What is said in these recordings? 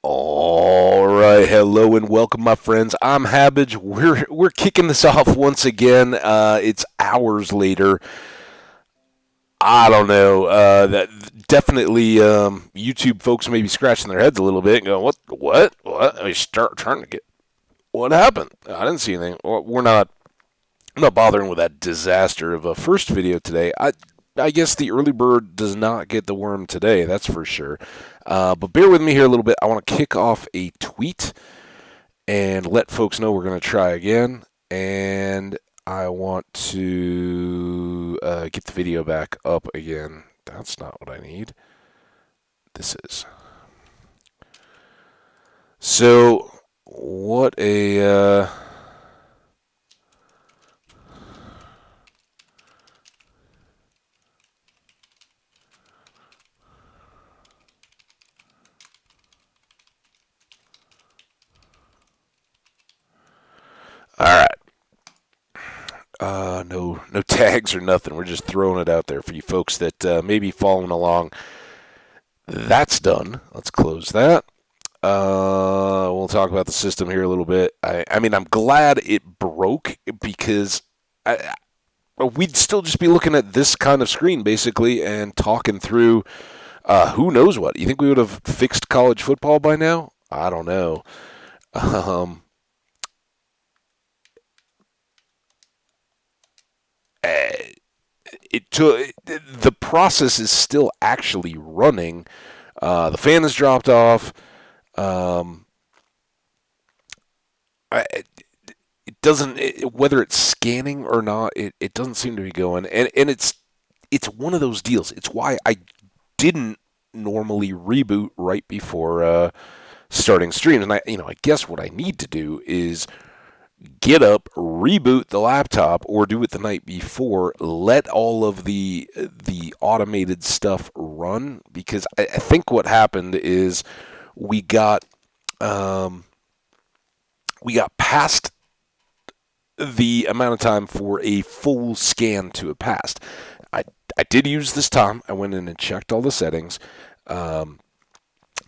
All right, hello and welcome, my friends. I'm Habbage. We're kicking this off once again. It's hours later. I don't know. That definitely YouTube folks may be scratching their heads a little bit and going, what? I start trying to get what happened. I didn't see anything. We're not. I'm not bothering with that disaster of a first video today. I guess the early bird does not get the worm today. That's for sure. But bear with me here a little bit. I want to kick off a tweet and let folks know we're going to try again. And I want to get the video back up again. That's not what I need. This is. So, what a. All right. No tags or nothing. We're just throwing it out there for you folks that may be following along. That's done. Let's close that. We'll talk about the system here a little bit. I mean, I'm glad it broke because we'd still just be looking at this kind of screen basically and talking through who knows what. You think we would have fixed college football by now? I don't know. Um, eh, it took the process is still actually running. The fan has dropped off. Um, it doesn't whether it's scanning or not. It doesn't seem to be going, and it's one of those deals. It's why I didn't normally reboot right before starting streams, and I guess what I need to do is get up, reboot the laptop, or do it the night before. Let all of the automated stuff run because I think what happened is we got um, we got past the amount of time for a full scan to have passed. I I did use this time. I went in and checked all the settings. Um,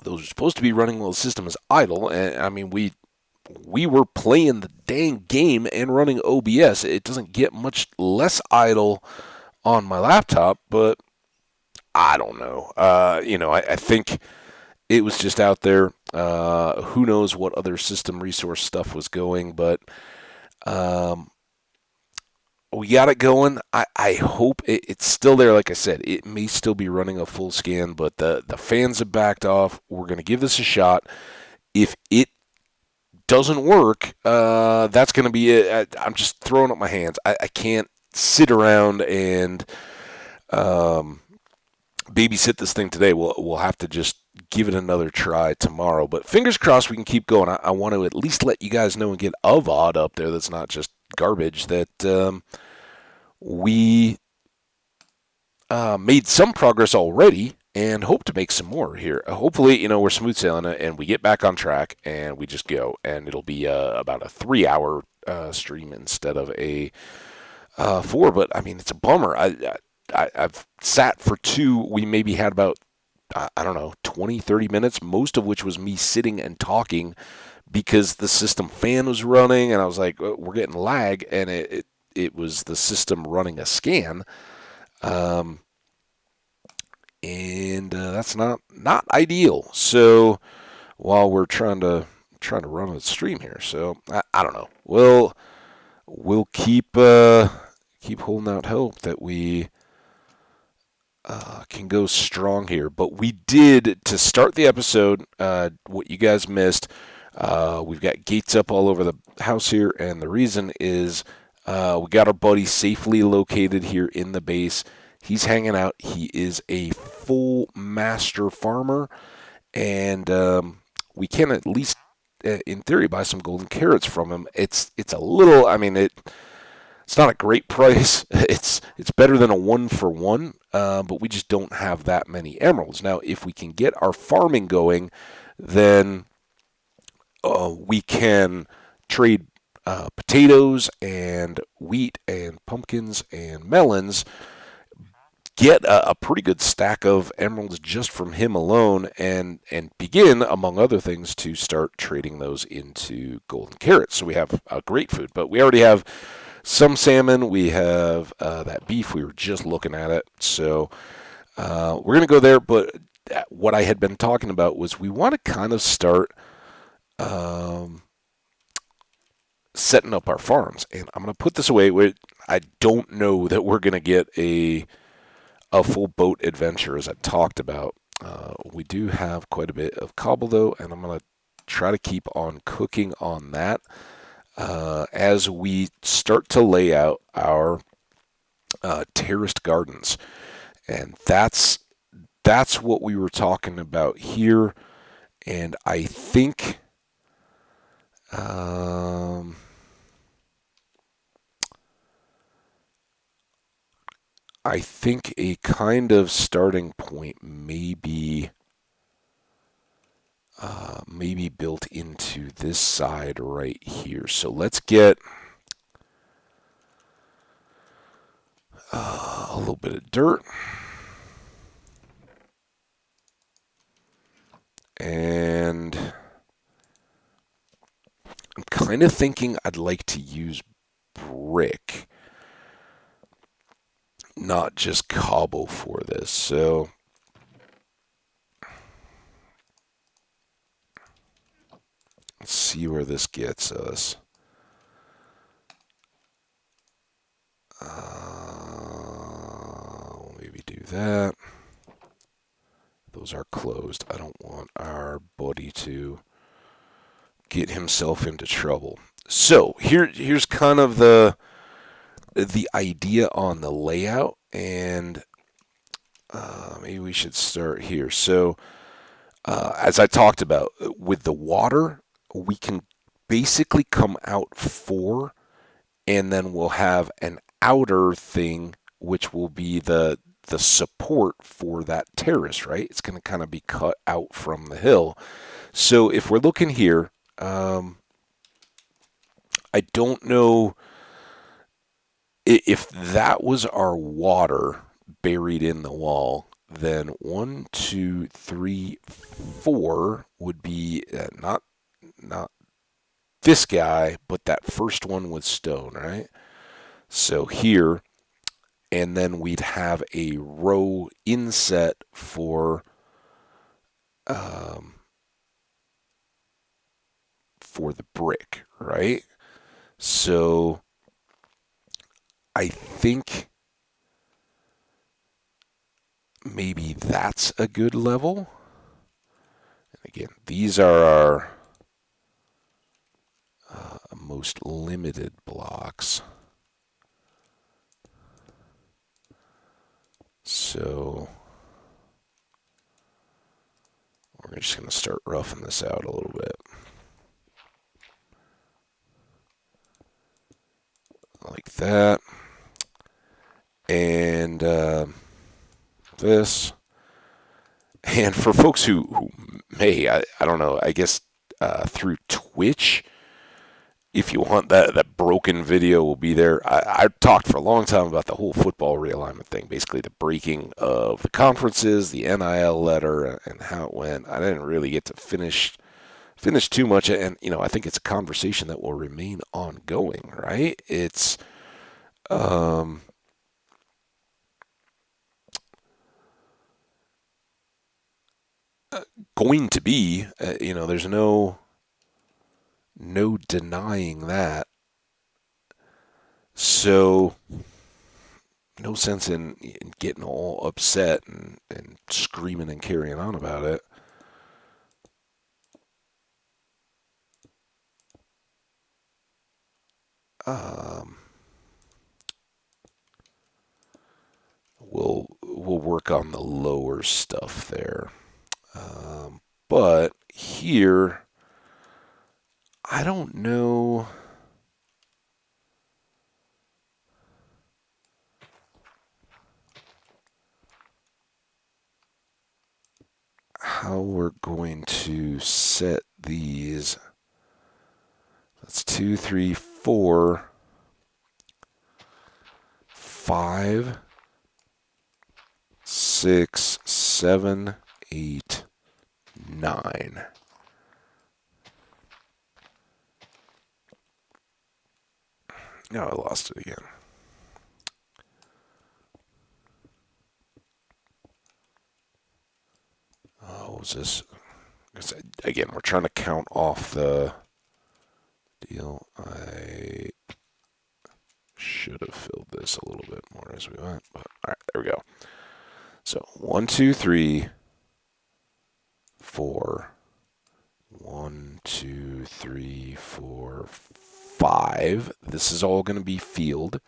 those are supposed to be running while the system is idle, and I mean we were playing the dang game and running OBS. It doesn't get much less idle on my laptop, but I don't know. I think it was just out there. Who knows what other system resource stuff was going, but um, we got it going. I hope it's still there. Like I said, it may still be running a full scan, but the fans have backed off. We're going to give this a shot. If it doesn't work, that's going to be it. I'm just throwing up my hands. I can't sit around and um, babysit this thing today. We'll have to just give it another try tomorrow. But fingers crossed we can keep going. I want to at least let you guys know and get a VOD up there that's not just garbage. That we made some progress already and hope to make some more here. Hopefully, we're smooth sailing it and we get back on track and we just go. And it'll be about a 3 hour stream instead of a 4. But I mean, it's a bummer. I've sat for 2. We maybe had about, I don't know, 20, 30 minutes, most of which was me sitting and talking because the system fan was running and I was like, we're getting lag. And it was the system running a scan. Um, and that's not ideal. So while we're trying to run a stream here, so I don't know. We'll keep holding out hope that we can go strong here. But we did to start the episode. What you guys missed. We've got gates up all over the house here, and the reason is we got our buddy safely located here in the base. He's hanging out. He is a full master farmer, and we can at least, in theory, buy some golden carrots from him. It's a little. I mean, it's not a great price. It's better than a 1-for-1, but we just don't have that many emeralds. Now, if we can get our farming going, then we can trade potatoes and wheat and pumpkins and melons get a pretty good stack of emeralds just from him alone, and begin, among other things, to start trading those into golden carrots. So we have great food, but we already have some salmon. We have that beef. We were just looking at it, so we're gonna go there. But what I had been talking about was we want to kind of start um, setting up our farms, and I'm gonna put this away. I don't know that we're gonna get a full boat adventure as I talked about. We do have quite a bit of cobble though, and I'm gonna try to keep on cooking on that as we start to lay out our terraced gardens, and that's what we were talking about here. And um, I think a kind of starting point maybe built into this side right here. So let's get a little bit of dirt, and I'm kind of thinking I'd like to use brick, not just cobble for this. So let's see where this gets us. Maybe do that. Those are closed. I don't want our buddy to get himself into trouble. So here's kind of the idea on the layout, and maybe we should start here. So as I talked about with the water, we can basically come out four, and then we'll have an outer thing which will be the support for that terrace, right? It's going to kind of be cut out from the hill. So if we're looking here, I don't know if that was our water buried in the wall. Then 1, 2, 3, 4 would be not this guy, but that first one with stone, right? So here, and then we'd have a row inset um, for the brick, right? So I think maybe that's a good level. And again, these are our most limited blocks. So we're just going to start roughing this out a little bit. Like that. And this. And for folks who may, I don't know, I guess through Twitch, if you want that broken video will be there. I talked for a long time about the whole football realignment thing, basically the breaking of the conferences, the NIL letter, and how it went. I didn't really get to finish too much, and I think it's a conversation that will remain ongoing, right? It's going to be, there's no denying that. So no sense in getting all upset and screaming and carrying on about it. Um, we'll work on the lower stuff there. But here, I don't know how we're going to set these. That's 2, 3, 4, 5. 6, 7, 8, 9. Now I lost it again. What was this? Again, we're trying to count off the deal. I should have filled this a little bit more as we went, but all right, there we go. So 1, 2, 3, 4. 1, 2, 3, 4, 5. This is all going to be field,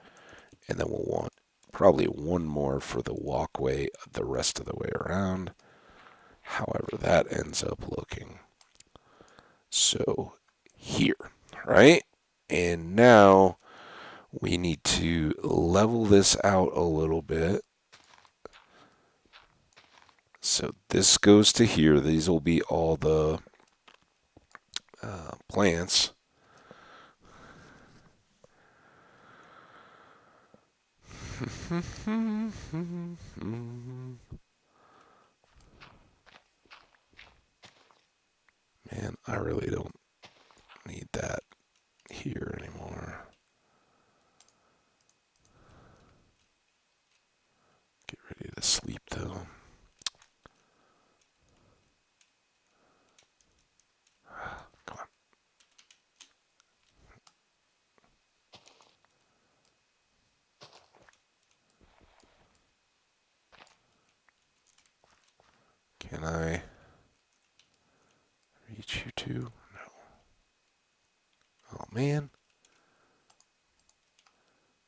and then we'll want probably one more for the walkway the rest of the way around. However that ends up looking. So here, right? And now we need to level this out a little bit. So this goes to here. These will be all the plants. Man, I really don't need that here anymore. Get ready to sleep though. Come on. Can I reach you two? No. Oh man.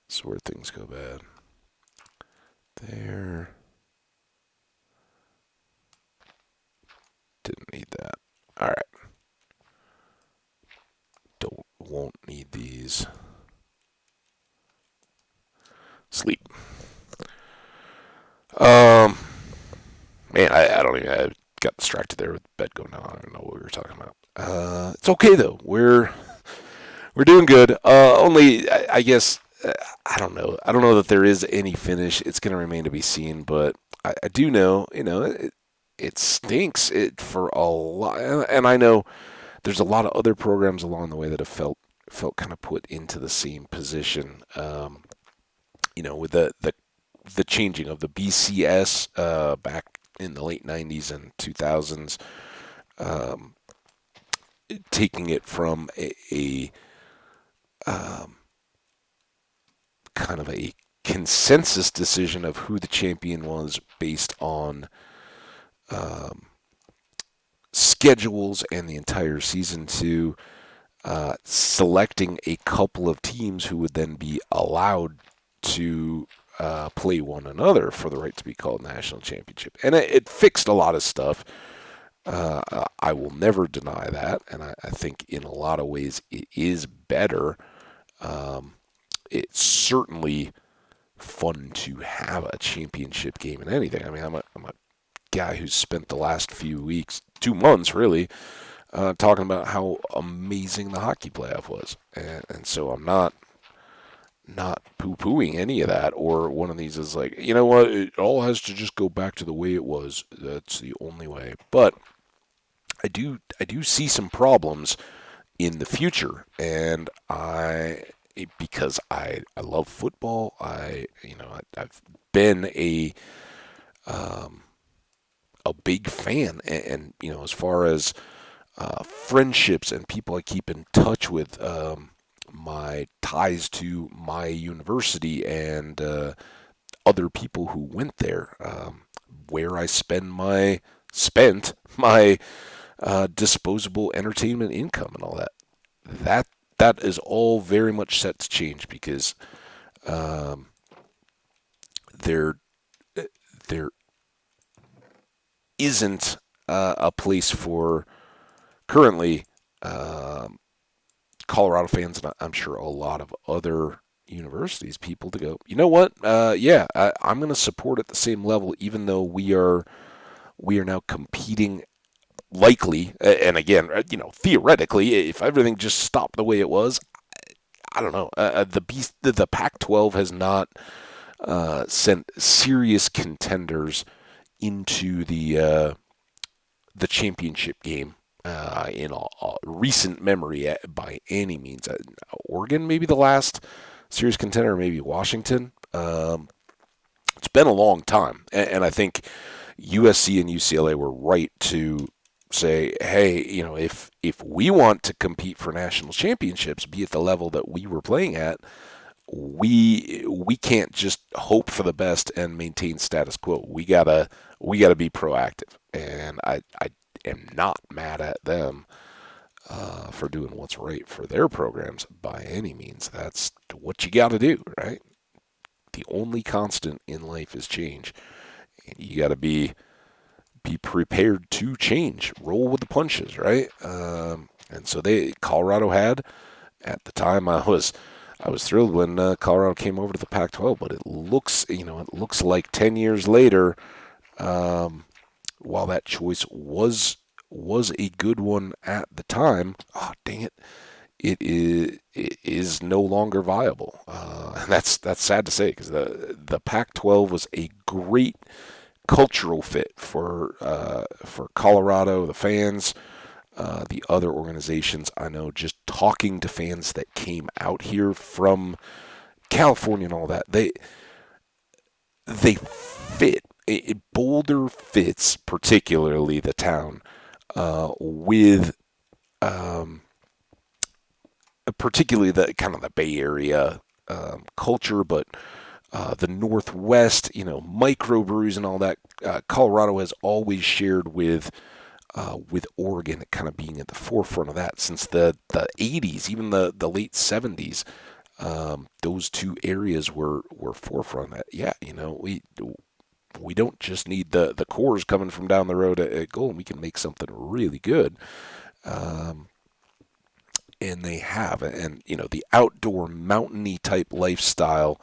That's where things go bad. There. Didn't need that. Alright. Won't need these. Sleep. Man, I don't even. I got distracted there with the bed going on. I don't know what we were talking about. It's okay though. We're doing good. Only I guess I don't know. I don't know that there is any finish. It's going to remain to be seen. But I do know. It stinks. For a lot, and I know there's a lot of other programs along the way that have felt kind of put into the same position. With the changing of the BCS back in the late 90s and 2000s, taking it from a kind of a consensus decision of who the champion was based on schedules and the entire season to selecting a couple of teams who would then be allowed to play one another for the right to be called national championship. And it fixed a lot of stuff. I will never deny that, and I think in a lot of ways it is better. It's certainly fun to have a championship game in anything. I mean, I'm a guy who's spent the last few weeks, 2 months really, talking about how amazing the hockey playoff was, and so I'm not poo-pooing any of that, or one of these is like, you know what, it all has to just go back to the way it was. That's the only way. But I do see some problems in the future, and because I love football, I've been a big fan, and as far as friendships and people I keep in touch with, my ties to my university and other people who went there, where I spent my disposable entertainment income and all that. That is all very much set to change because there there isn't a place for currently Colorado fans, and I'm sure a lot of other universities, people to go, you know what? I'm going to support at the same level, even though we are now competing likely, and again, theoretically, if everything just stopped the way it was, I don't know. The Pac-12 has not sent serious contenders into the championship game in recent memory by any means. Oregon, maybe the last series contender, maybe Washington. It's been a long time, and I think USC and UCLA were right to say, hey, if we want to compete for national championships, be at the level that we were playing at, we can't just hope for the best and maintain status quo. We gotta be proactive, and I am not mad at them for doing what's right for their programs by any means. That's what you got to do, right? The only constant in life is change, and you got to be prepared to change. Roll with the punches, right? And so Colorado had at the time. I was thrilled when Colorado came over to the Pac-12, but it looks like 10 years later, while that choice was a good one at the time. Oh, dang it! It is no longer viable, and that's sad to say because the Pac-12 was a great cultural fit for Colorado, the fans, the other organizations. I know just talking to fans that came out here from California and all that, they fit. Boulder fits particularly the town with particularly the kind of the Bay Area culture, but the Northwest, microbrews and all that. Colorado has always shared with Oregon kind of being at the forefront of that since the 80s, even the late 70s. Those two areas were forefront. Yeah, we don't just need the cores coming from down the road at Golden. We can make something really good. Um, and they have, and the outdoor mountainy type lifestyle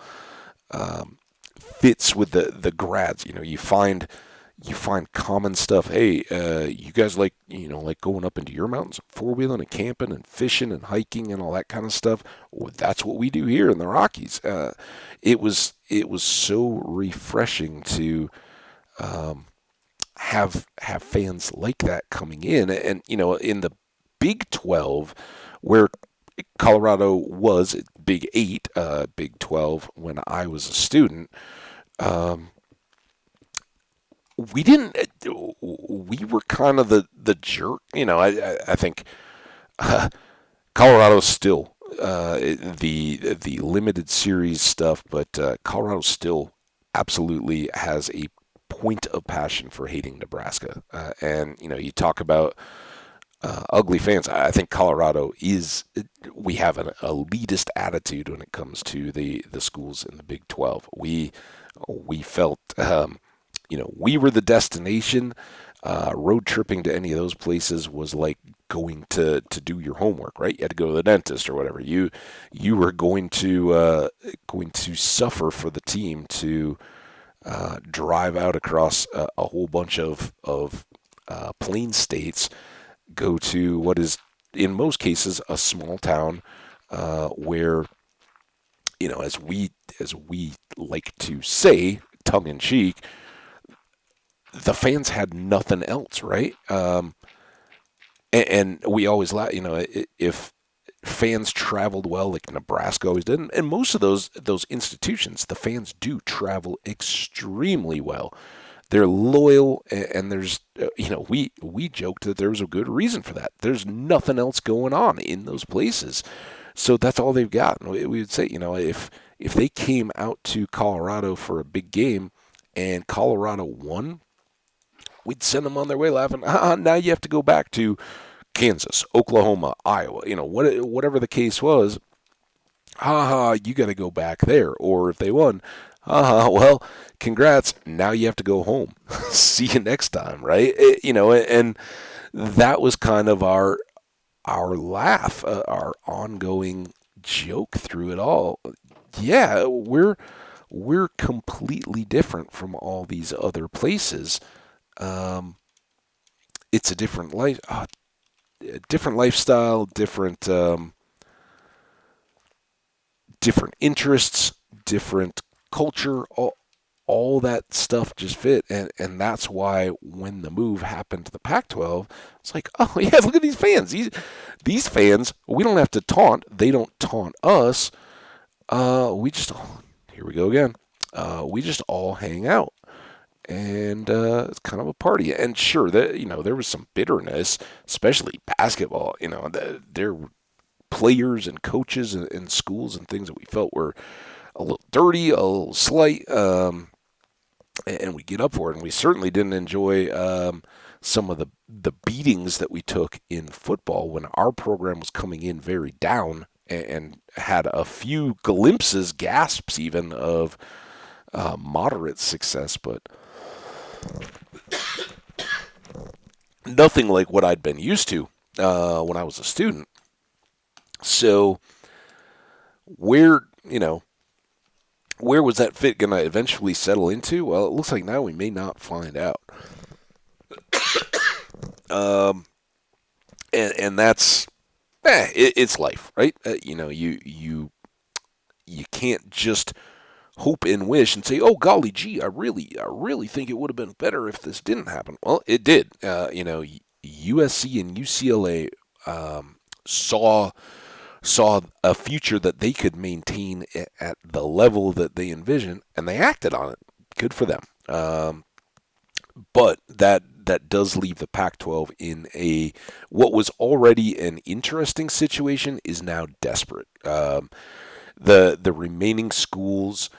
um, fits with the grads. You find common stuff. Hey, you guys like going up into your mountains, four wheeling and camping and fishing and hiking and all that kind of stuff. Well, that's what we do here in the Rockies. It was so refreshing to have fans like that coming in, and in the Big 12, where Colorado was Big 8, Big 12 when I was a student. Um, we didn't. We were kind of the jerk. I think uh, Colorado's still the limited series stuff, but Colorado still absolutely has a point of passion for hating Nebraska. And you talk about ugly fans. I think Colorado is. We have an elitist attitude when it comes to the schools in the Big 12. We felt we were the destination. Road tripping to any of those places was like going to do your homework, right? You had to go to the dentist or whatever. You were going to suffer for the team to drive out across a whole bunch of plain states, go to what is in most cases a small town where as we like to say tongue in cheek, the fans had nothing else, right? And we always laugh, if fans traveled well, like Nebraska always did, and most of those institutions, the fans do travel extremely well. They're loyal, and there's, we joked that there was a good reason for that. There's nothing else going on in those places, so that's all they've got. And we would say, if they came out to Colorado for a big game and Colorado won, we'd send them on their way laughing. Now you have to go back to Kansas, Oklahoma, Iowa, whatever the case was. You got to go back there. Or if they won, well, congrats. Now you have to go home. See you next time, right? And that was kind of our laugh, our ongoing joke through it all. Yeah, we're completely different from all these other places. Um, it's a different lifestyle, different interests, different culture. all that stuff just fit, and that's why when the move happened to the Pac-12, it's like, oh yeah, look at these fans. These fans, we don't have to taunt. They don't taunt us. We just here we go again. We just all hang out, and it's kind of a party. And sure, that there was some bitterness, especially basketball. There were players and coaches and schools and things that we felt were a little dirty, a little slight. And we get up for it. And we certainly didn't enjoy some of the beatings that we took in football when our program was coming in very down and had a few glimpses, gasps even, of moderate success, but nothing like what I'd been used to when I was a student. So where where was that fit going to eventually settle into? Well, it looks like now we may not find out. Um, and that's it's life, right? You can't just hope and wish and say, "Oh golly gee, I really think it would have been better if this didn't happen." Well, it did. USC and UCLA saw a future that they could maintain at the level that they envisioned, and they acted on it. Good for them. But that does leave the Pac-12 in a what was already an interesting situation is now desperate. The remaining schools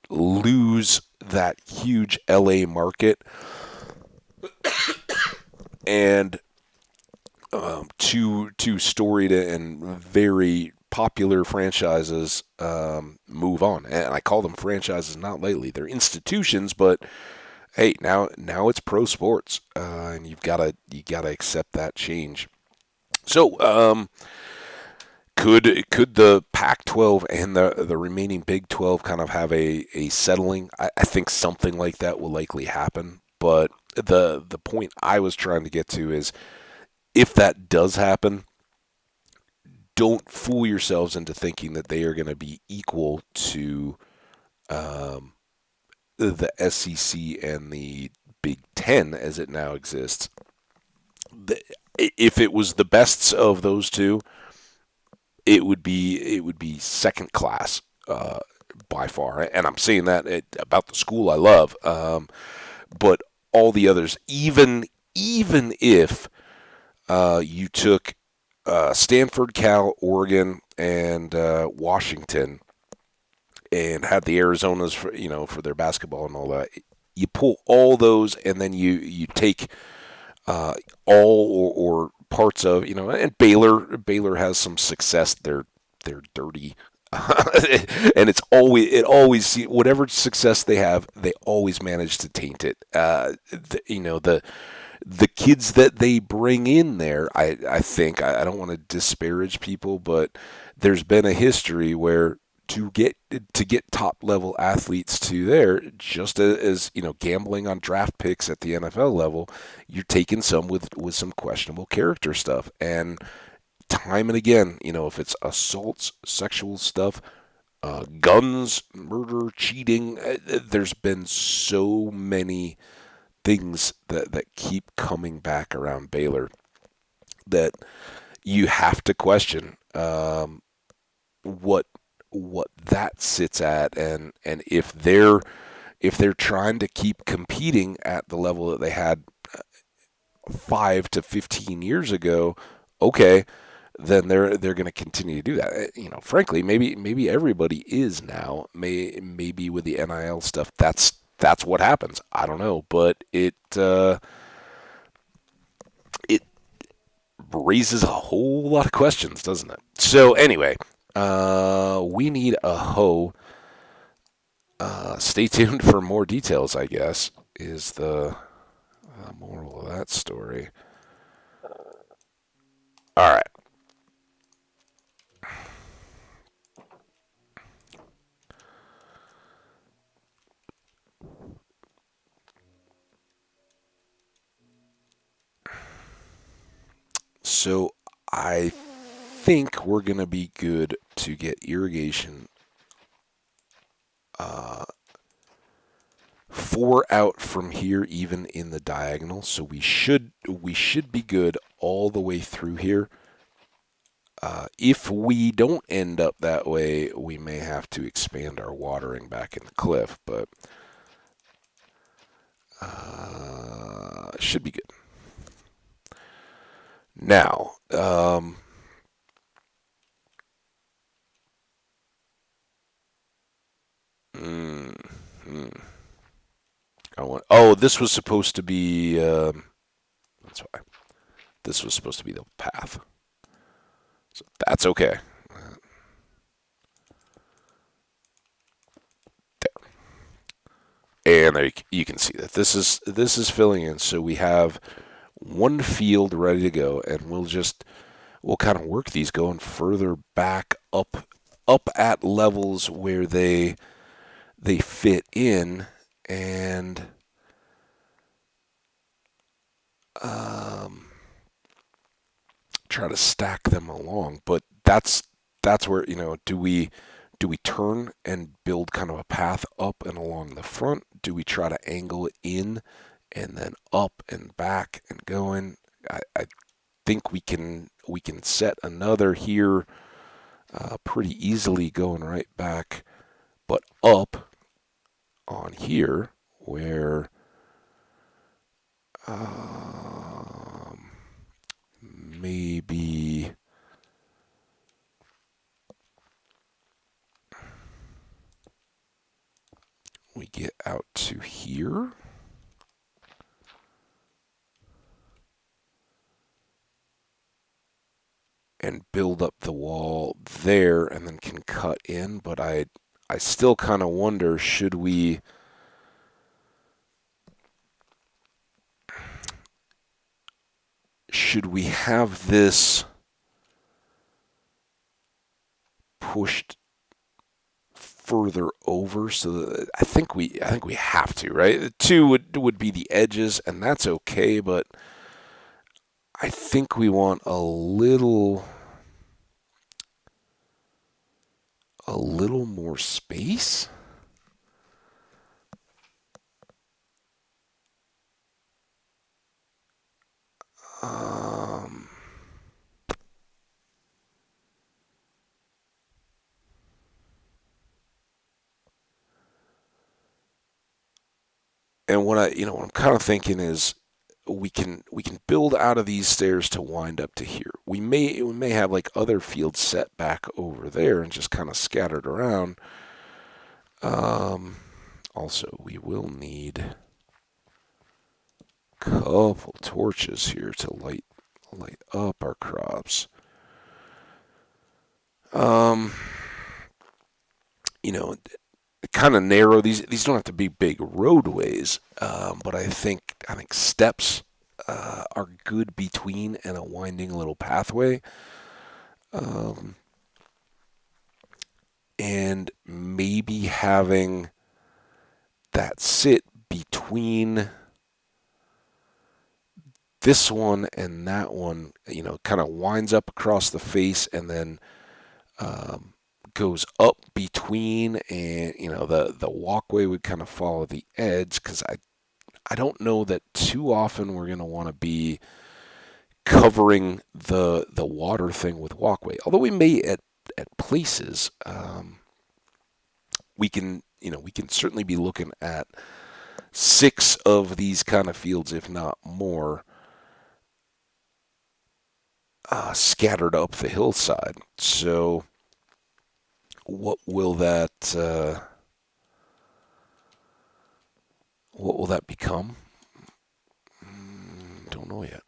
lose that huge LA market, and two storied and very popular franchises move on. And I call them franchises not lightly. They're institutions, but hey, now it's pro sports, and you gotta accept that change. So, could the Pac-12 and the remaining Big 12 kind of have a settling? I think something like that will likely happen. But the point I was trying to get to is if that does happen, don't fool yourselves into thinking that they are going to be equal to um, the SEC and the Big Ten as it now exists. If it was the bests of those two, it would be second class by far. And I'm saying that about the school I love, but all the others, even if you took Stanford, Cal, Oregon, and Washington, and had the Arizonas for their basketball and all that. You pull all those, and then you take all or parts of and Baylor has some success. They're dirty. And it always whatever success they have, they always manage to taint it. The kids that they bring in there, I think I don't want to disparage people, but there's been a history where to get top level athletes to there, just as gambling on draft picks at the NFL level, you're taking some with some questionable character stuff, and time and again, if it's assaults, sexual stuff, guns, murder, cheating, there's been so many things that keep coming back around Baylor that you have to question what that sits at, and if they're trying to keep competing at the level that they had 5 to 15 years ago, okay, then they're going to continue to do that. Frankly, maybe everybody is now. Maybe with the NIL stuff, that's what happens. I don't know, but it raises a whole lot of questions, doesn't it? So anyway, we need a hoe. Stay tuned for more details, I guess, is the moral of that story. All right. So I think we're going to be good to get irrigation 4 out from here, even in the diagonal. So we should be good all the way through here. If we don't end up that way, we may have to expand our watering back in the cliff, but should be good. Now, mm, mm, this was supposed to be. That's why this was supposed to be the path. So that's okay. And there you can see that this is filling in. So we have one field ready to go, and we'll kind of work these going further back up at levels where they fit in, and um, try to stack them along. But that's where, do we turn and build kind of a path up and along the front? Do we try to angle it in and then up and back and going? I think we can set another here pretty easily, going right back, but up on here where um, maybe we get out to here. And build up the wall there, and then can cut in. But I still kind of wonder, should we have this pushed further over? So that, I think we have to, right? The two would be the edges, and that's okay. But I think we want a little more space. Um, and what I'm kind of thinking is we can build out of these stairs to wind up to here. We may have like other fields set back over there and just kind of scattered around. Also, we will need a couple torches here to light up our crops. Um, you know, kind of narrow. These don't have to be big roadways, but I think steps are good between and a winding little pathway. Um, and maybe having that sit between this one and that one, kind of winds up across the face and then um, goes up between, and the walkway would kind of follow the edge, because I don't know that too often we're going to want to be covering the water thing with walkway, although we may at places. We can certainly be looking at 6 of these kind of fields, if not more, scattered up the hillside. So, what will that become? Don't know yet.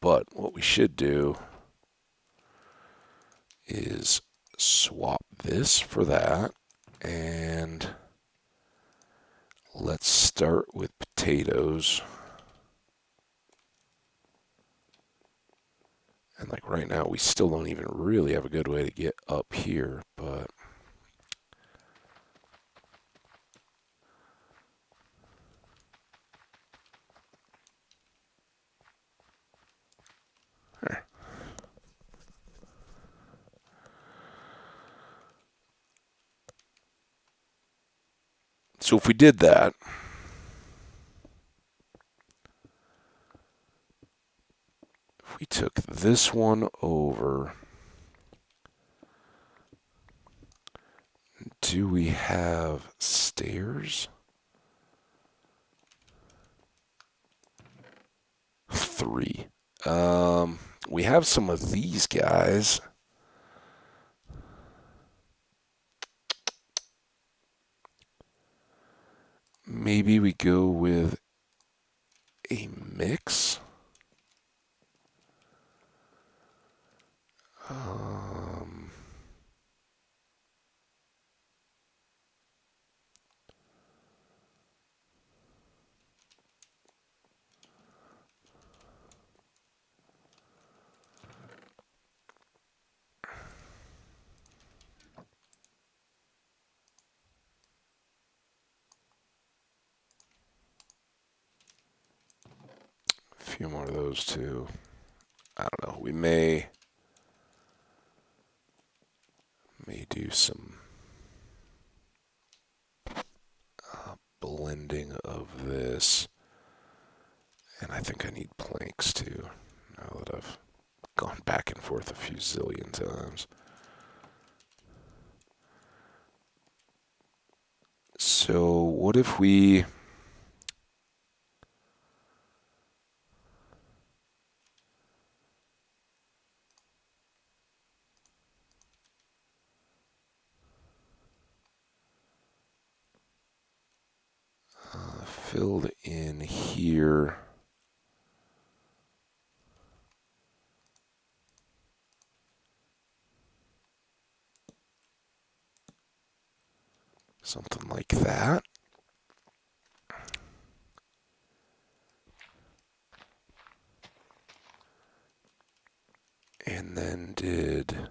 But what we should do is swap this for that, and let's start with potatoes. And like right now, we still don't even really have a good way to get up here, but there. So if we did that, if we took this one over, do we have stairs? 3. We have some of these guys. Maybe we go with a mix. Um, a few more of those too. I don't know. We may do some blending of this. And I think I need planks too, now that I've gone back and forth a few zillion times. So what if we filled in here something like that? And then did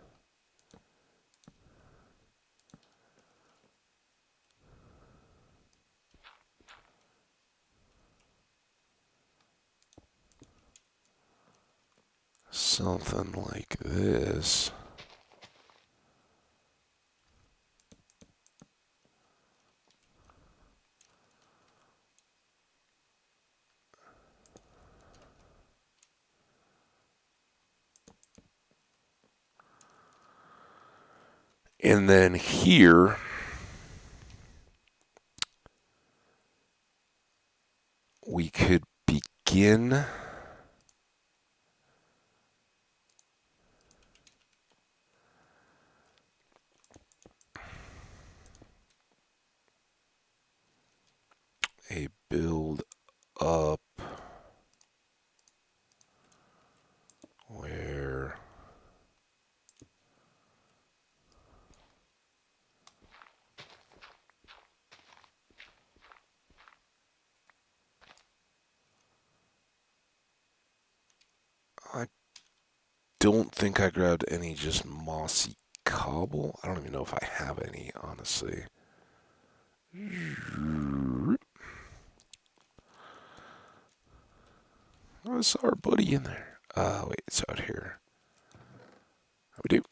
something like this. And then here, we could begin a build up where I don't think I grabbed any just mossy cobble. I don't even know if I have any, honestly. Oh, I saw our buddy in there. Wait, it's out here. We do.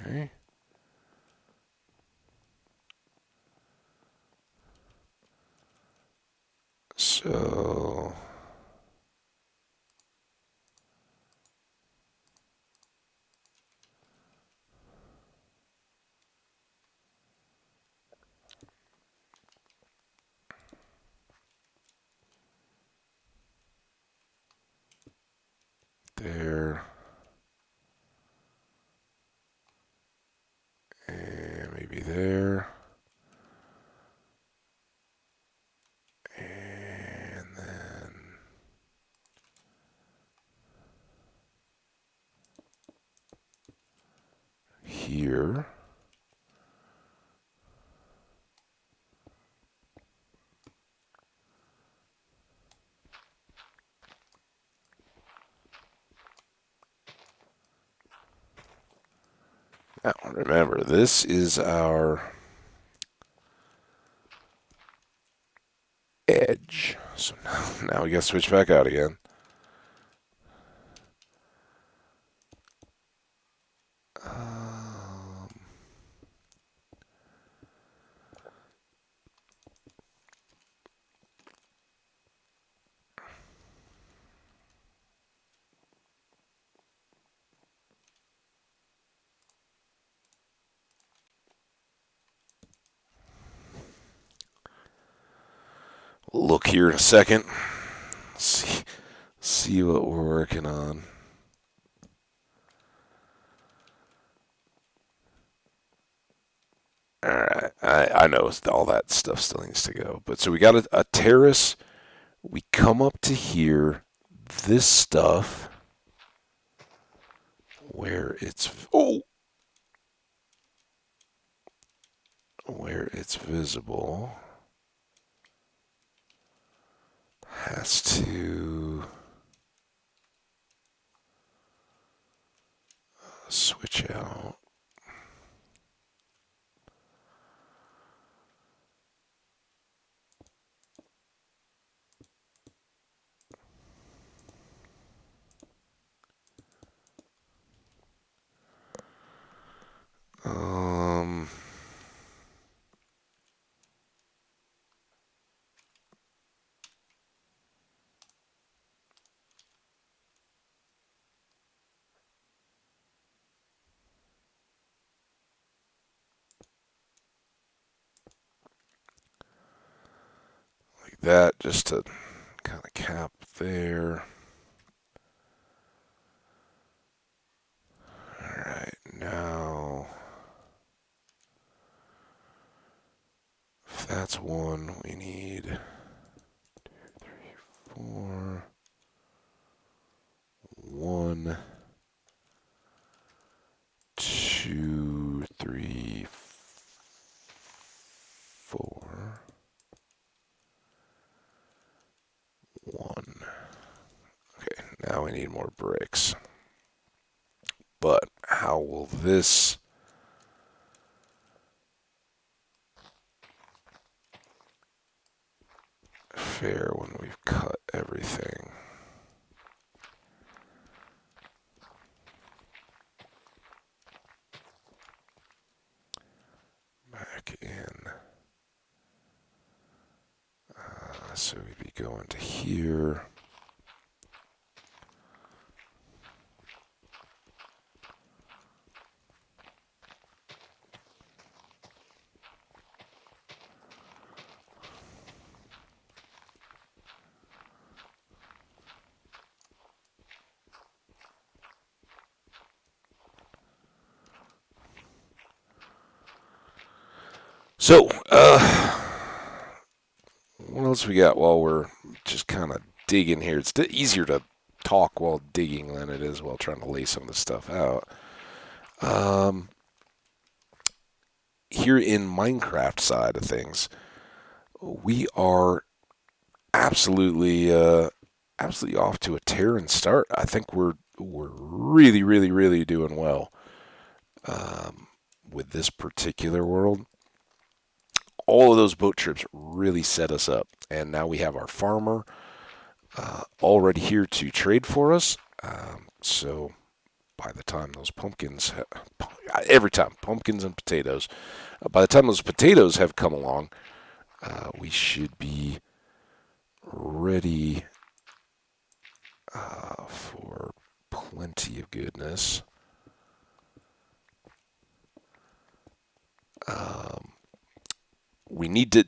Okay. So there, and maybe there, and then here. Now, remember, this is our edge. So now we got to switch back out again. Um, look here in a second. See, see what we're working on. All right, I know all that stuff still needs to go, but so we got a terrace. We come up to here. This stuff where it's visible has to switch out. Um, like that, just to kind of cap there. All right, now if that's one, we need 4, 1, 2, 3, 4, 1. Okay, now we need more bricks. But how will this fare when we've cut everything back in? So we'd be going to here. So, what else we got while we're just kind of digging here? It's easier to talk while digging than it is while trying to lay some of the stuff out. Um, Here in Minecraft side of things, we are absolutely, absolutely off to a tearing start. I think we're really, really, really doing well with this particular world. All of those boat trips really set us up, and now we have our farmer already here to trade for us. So by the time those pumpkins, every time pumpkins and potatoes, by the time those potatoes have come along, we should be ready for plenty of goodness. Um, we need to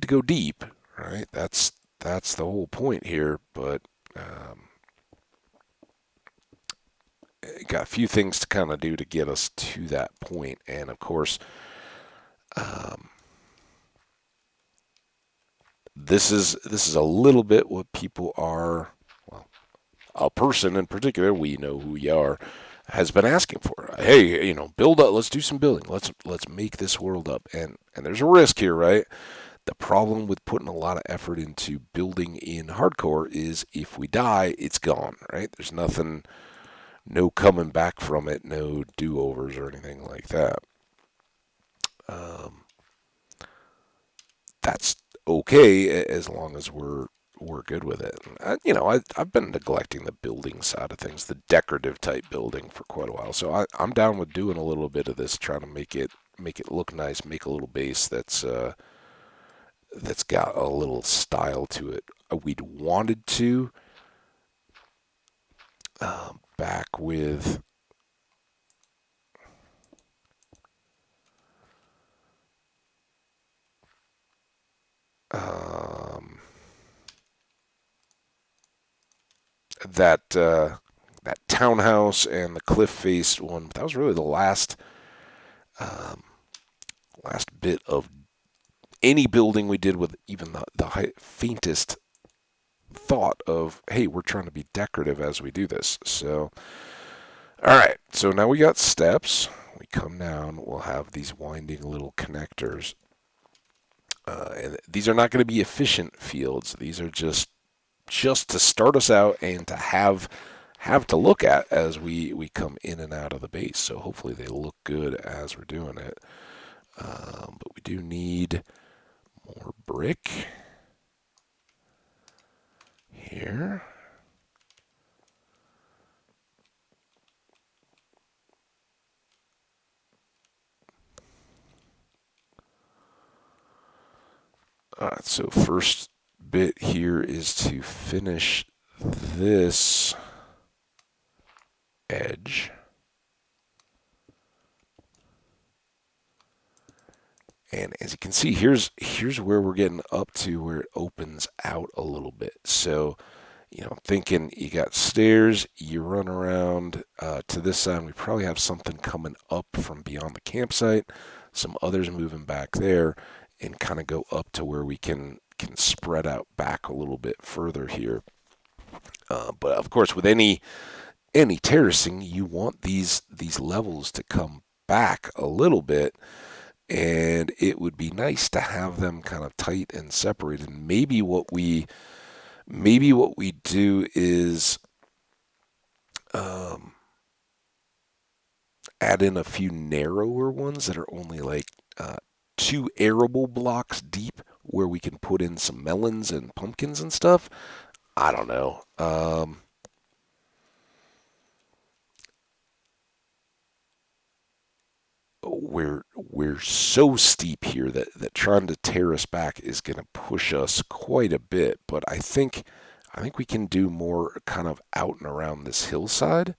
go deep, right? That's the whole point here. But got a few things to kind of do to get us to that point, and of course, um, this is a little bit what people are. Well, a person in particular, we know who you are, has been asking for. Hey, build up. Let's do some building. Let's make this world up. And there's a risk here, right? The problem with putting a lot of effort into building in hardcore is if we die, it's gone, right? There's nothing, no coming back from it, no do-overs or anything like that. Um, that's okay as long as we're good with it. I've been neglecting the building side of things, the decorative type building for quite a while. So I'm down with doing a little bit of this, trying to make it look nice, make a little base that's got a little style to it. We'd wanted to back with um, that townhouse and the cliff face one. That was really the um, last bit of any building we did with even the faintest thought of, hey, we're trying to be decorative as we do this. So, all right. So now we got steps. We come down. We'll have these winding little connectors. And these are not going to be efficient fields. These are just to start us out and to have to look at as we come in and out of the base. So hopefully they look good as we're doing it. But we do need more brick here. So first bit here is to finish this edge. And as you can see, here's where we're getting up to where it opens out a little bit. So, I'm thinking you got stairs, you run around to this side. We probably have something coming up from beyond the campsite, some others moving back there, and kind of go up to where we can spread out back a little bit further here. But of course, with any terracing, you want these levels to come back a little bit, and it would be nice to have them kind of tight and separated. Maybe what we do is um, add in a few narrower ones that are only like 2 arable blocks deep, where we can put in some melons and pumpkins and stuff. I don't know. We're so steep here that trying to tear us back is going to push us quite a bit. But I think we can do more kind of out and around this hillside.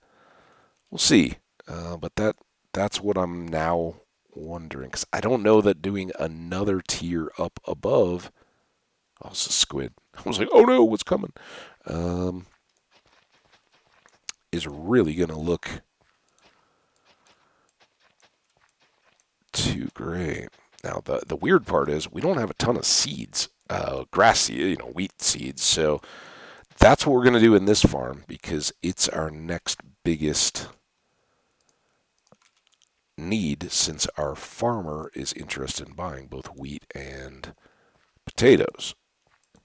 We'll see. But that's what I'm now wondering, because I don't know that doing another tier up above. Oh, it's a squid. I was like, oh no, what's coming? Um, is really going to look too great. Now, the weird part is we don't have a ton of seeds, grass seed, wheat seeds. So that's what we're going to do in this farm, because it's our next biggest need, since our farmer is interested in buying both wheat and potatoes.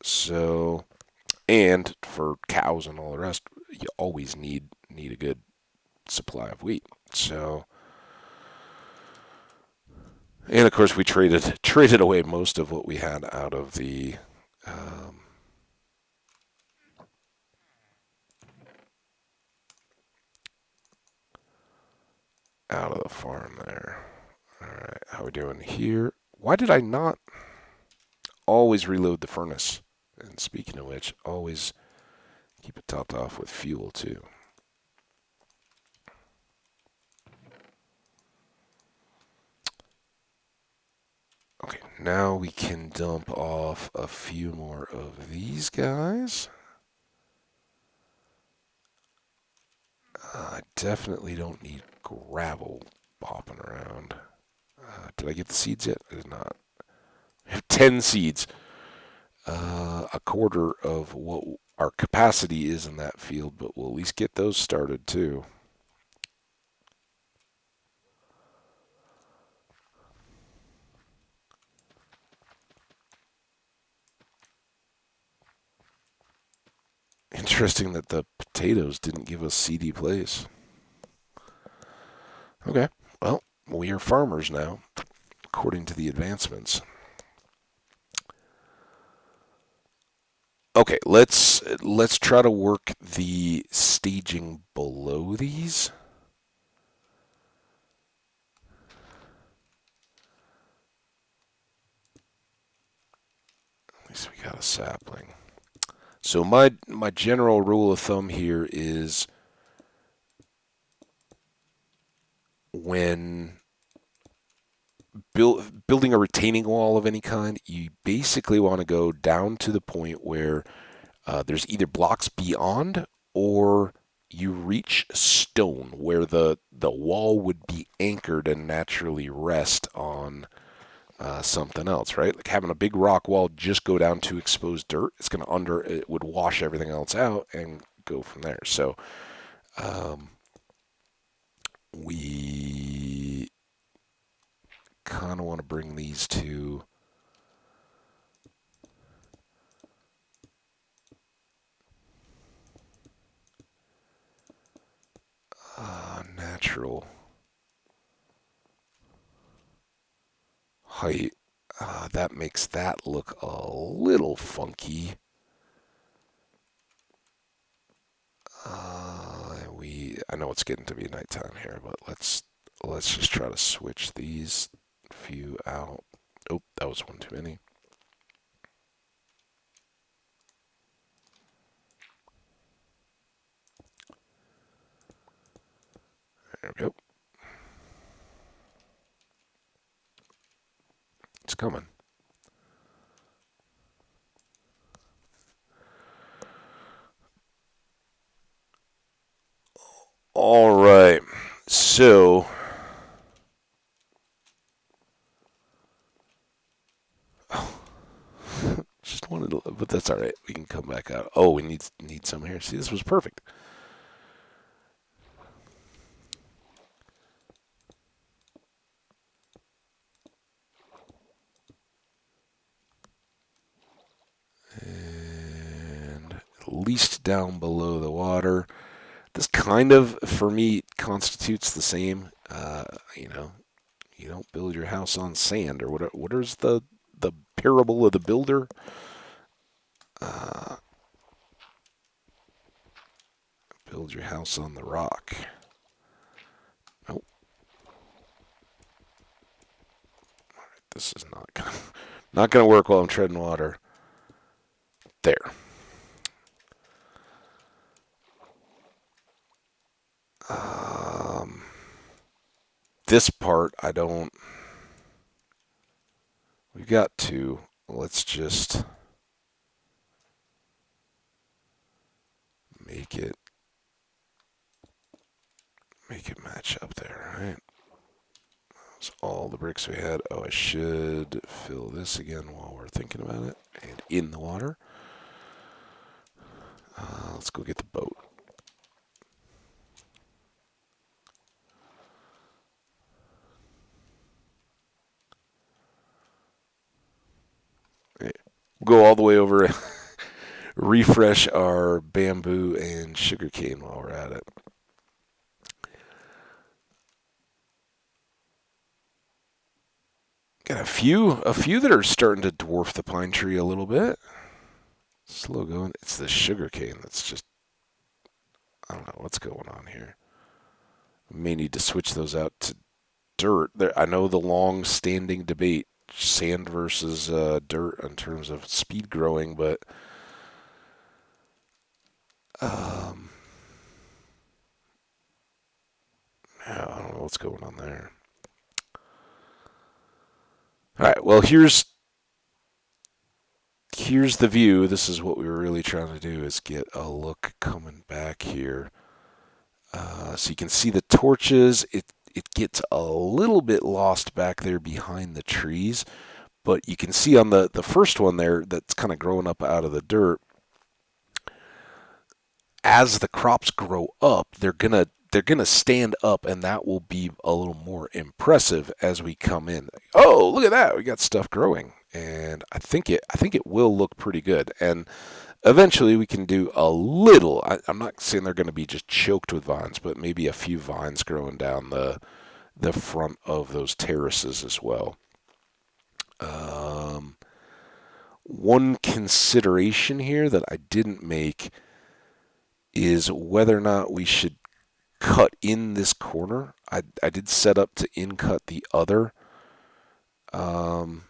So, and for cows and all the rest, you always need a good supply of wheat. So, and of course, we traded away most of what we had um, out of the farm there. All right, how are we doing here? Why did I not always reload the furnace? And speaking of which, always keep it topped off with fuel too. Okay, now we can dump off a few more of these guys. I definitely don't need gravel bopping around. Did I get the seeds yet? I did not. I have 10 seeds. A quarter of what our capacity is in that field, but we'll at least get those started too. Interesting that the potatoes didn't give us seedy place. Okay, well, we are farmers now, according to the advancements. Okay, let's try to work the staging below these. At least we got a sapling. So my general rule of thumb here is, when building a retaining wall of any kind, you basically want to go down to the point where there's either blocks beyond or you reach stone where the wall would be anchored and naturally rest on something else, right? Like having a big rock wall just go down to exposed dirt, it would wash everything else out and go from there. So um, we kind of want to bring these to natural height. That makes that look a little funky. I know it's getting to be nighttime here, but let's just try to switch these few out. Oh, that was one too many. There we go. It's coming. All right. So, just wanted to, but that's all right. We can come back out. Oh, we need some here. See, this was perfect. And at least down below the water. This kind of, for me, constitutes the same. You don't build your house on sand or whatever. What is the parable of the builder? Uh, Build your house on the rock. Nope, this is not gonna work while I'm treading water. There. Um, this part I don't. We've got two. Let's just make it match up there, right? That's all the bricks we had. Oh, I should fill this again while we're thinking about it. And in the water. Let's go get the boat. We'll go all the way over, refresh our bamboo and sugarcane while we're at it. Got a few that are starting to dwarf the pine tree a little bit. Slow going. It's the sugarcane that's just, I don't know what's going on here. We may need to switch those out to dirt. I know the long-standing debate, sand versus dirt in terms of speed growing, but um, yeah, I don't know what's going on there. All right, well here's the view. This is what we were really trying to do, is get a look coming back here. So you can see the torches. It gets a little bit lost back there behind the trees, but you can see on the first one there that's kind of growing up out of the dirt. As the crops grow up, they're gonna stand up, and that will be a little more impressive as we come in. Oh, look at that! We got stuff growing, and I think it will look pretty good. And eventually, we can do a little. I'm not saying they're going to be just choked with vines, but maybe a few vines growing down the front of those terraces as well. Um, One consideration here that I didn't make is whether or not we should cut in this corner. I did set up to in cut the other. Um,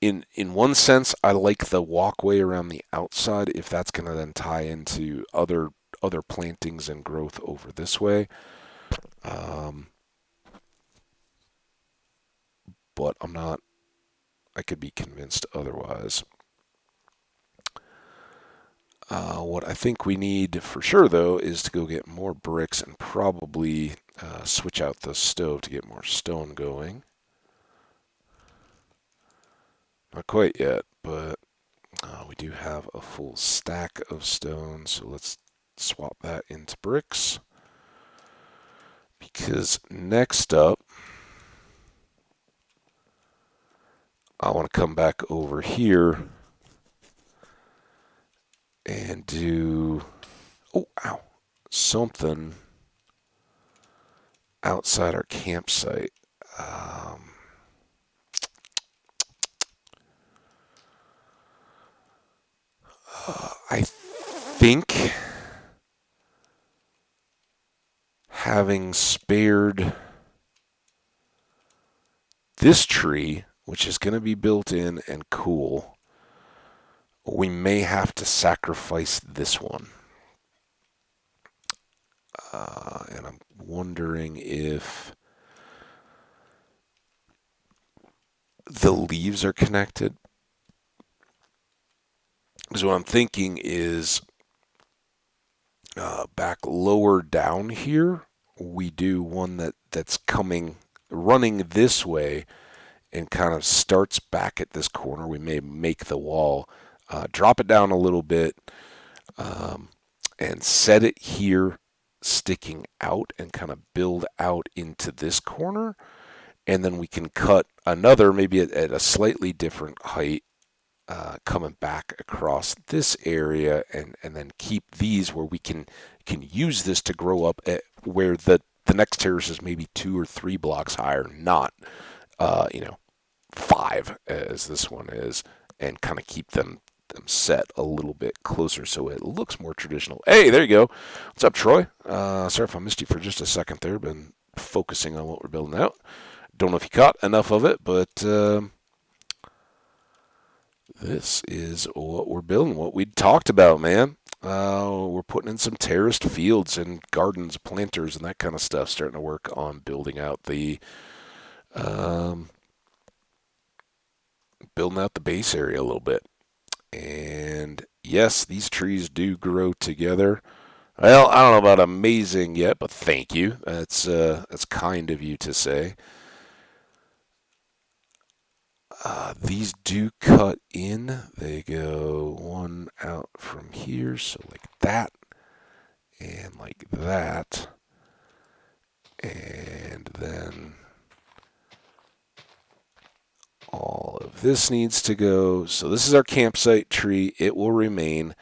in one sense, I like the walkway around the outside if that's going to then tie into other plantings and growth over this way. Um, but I'm not. I could be convinced otherwise. What I think we need for sure, though, is to go get more bricks and probably switch out the stove to get more stone going. Not quite yet, but we do have a full stack of stone, so let's swap that into bricks. Because next up, I want to come back over here and do, oh, ow, something outside our campsite. Um, I think having spared this tree, which is going to be built in and cool, we may have to sacrifice this one. And I'm wondering if the leaves are connected. Because what I'm thinking is back lower down here, we do one that's coming, running this way and kind of starts back at this corner. We may make the wall, drop it down a little bit, um, and set it here sticking out and kind of build out into this corner. And then we can cut another, maybe at a slightly different height, coming back across this area, and then keep these where we can use this to grow up at where the next terrace is maybe 2 or 3 blocks higher, not you know 5 as this one is, and kind of keep them set a little bit closer so it looks more traditional. Hey, there you go. What's up, Troy? Sorry if I missed you for just a second there. Been focusing on what we're building out. Don't know if you caught enough of it, but this is what we're building, what we talked about, man. We're putting in some terraced fields and gardens, planters, and that kind of stuff, starting to work on building out the um, base area a little bit. And yes, these trees do grow together. Well, I don't know about amazing yet, but thank you. That's kind of you to say. These do cut in. They go one out from here, so like that, and like that, and then all of this needs to go. So this is our campsite tree. It will remain.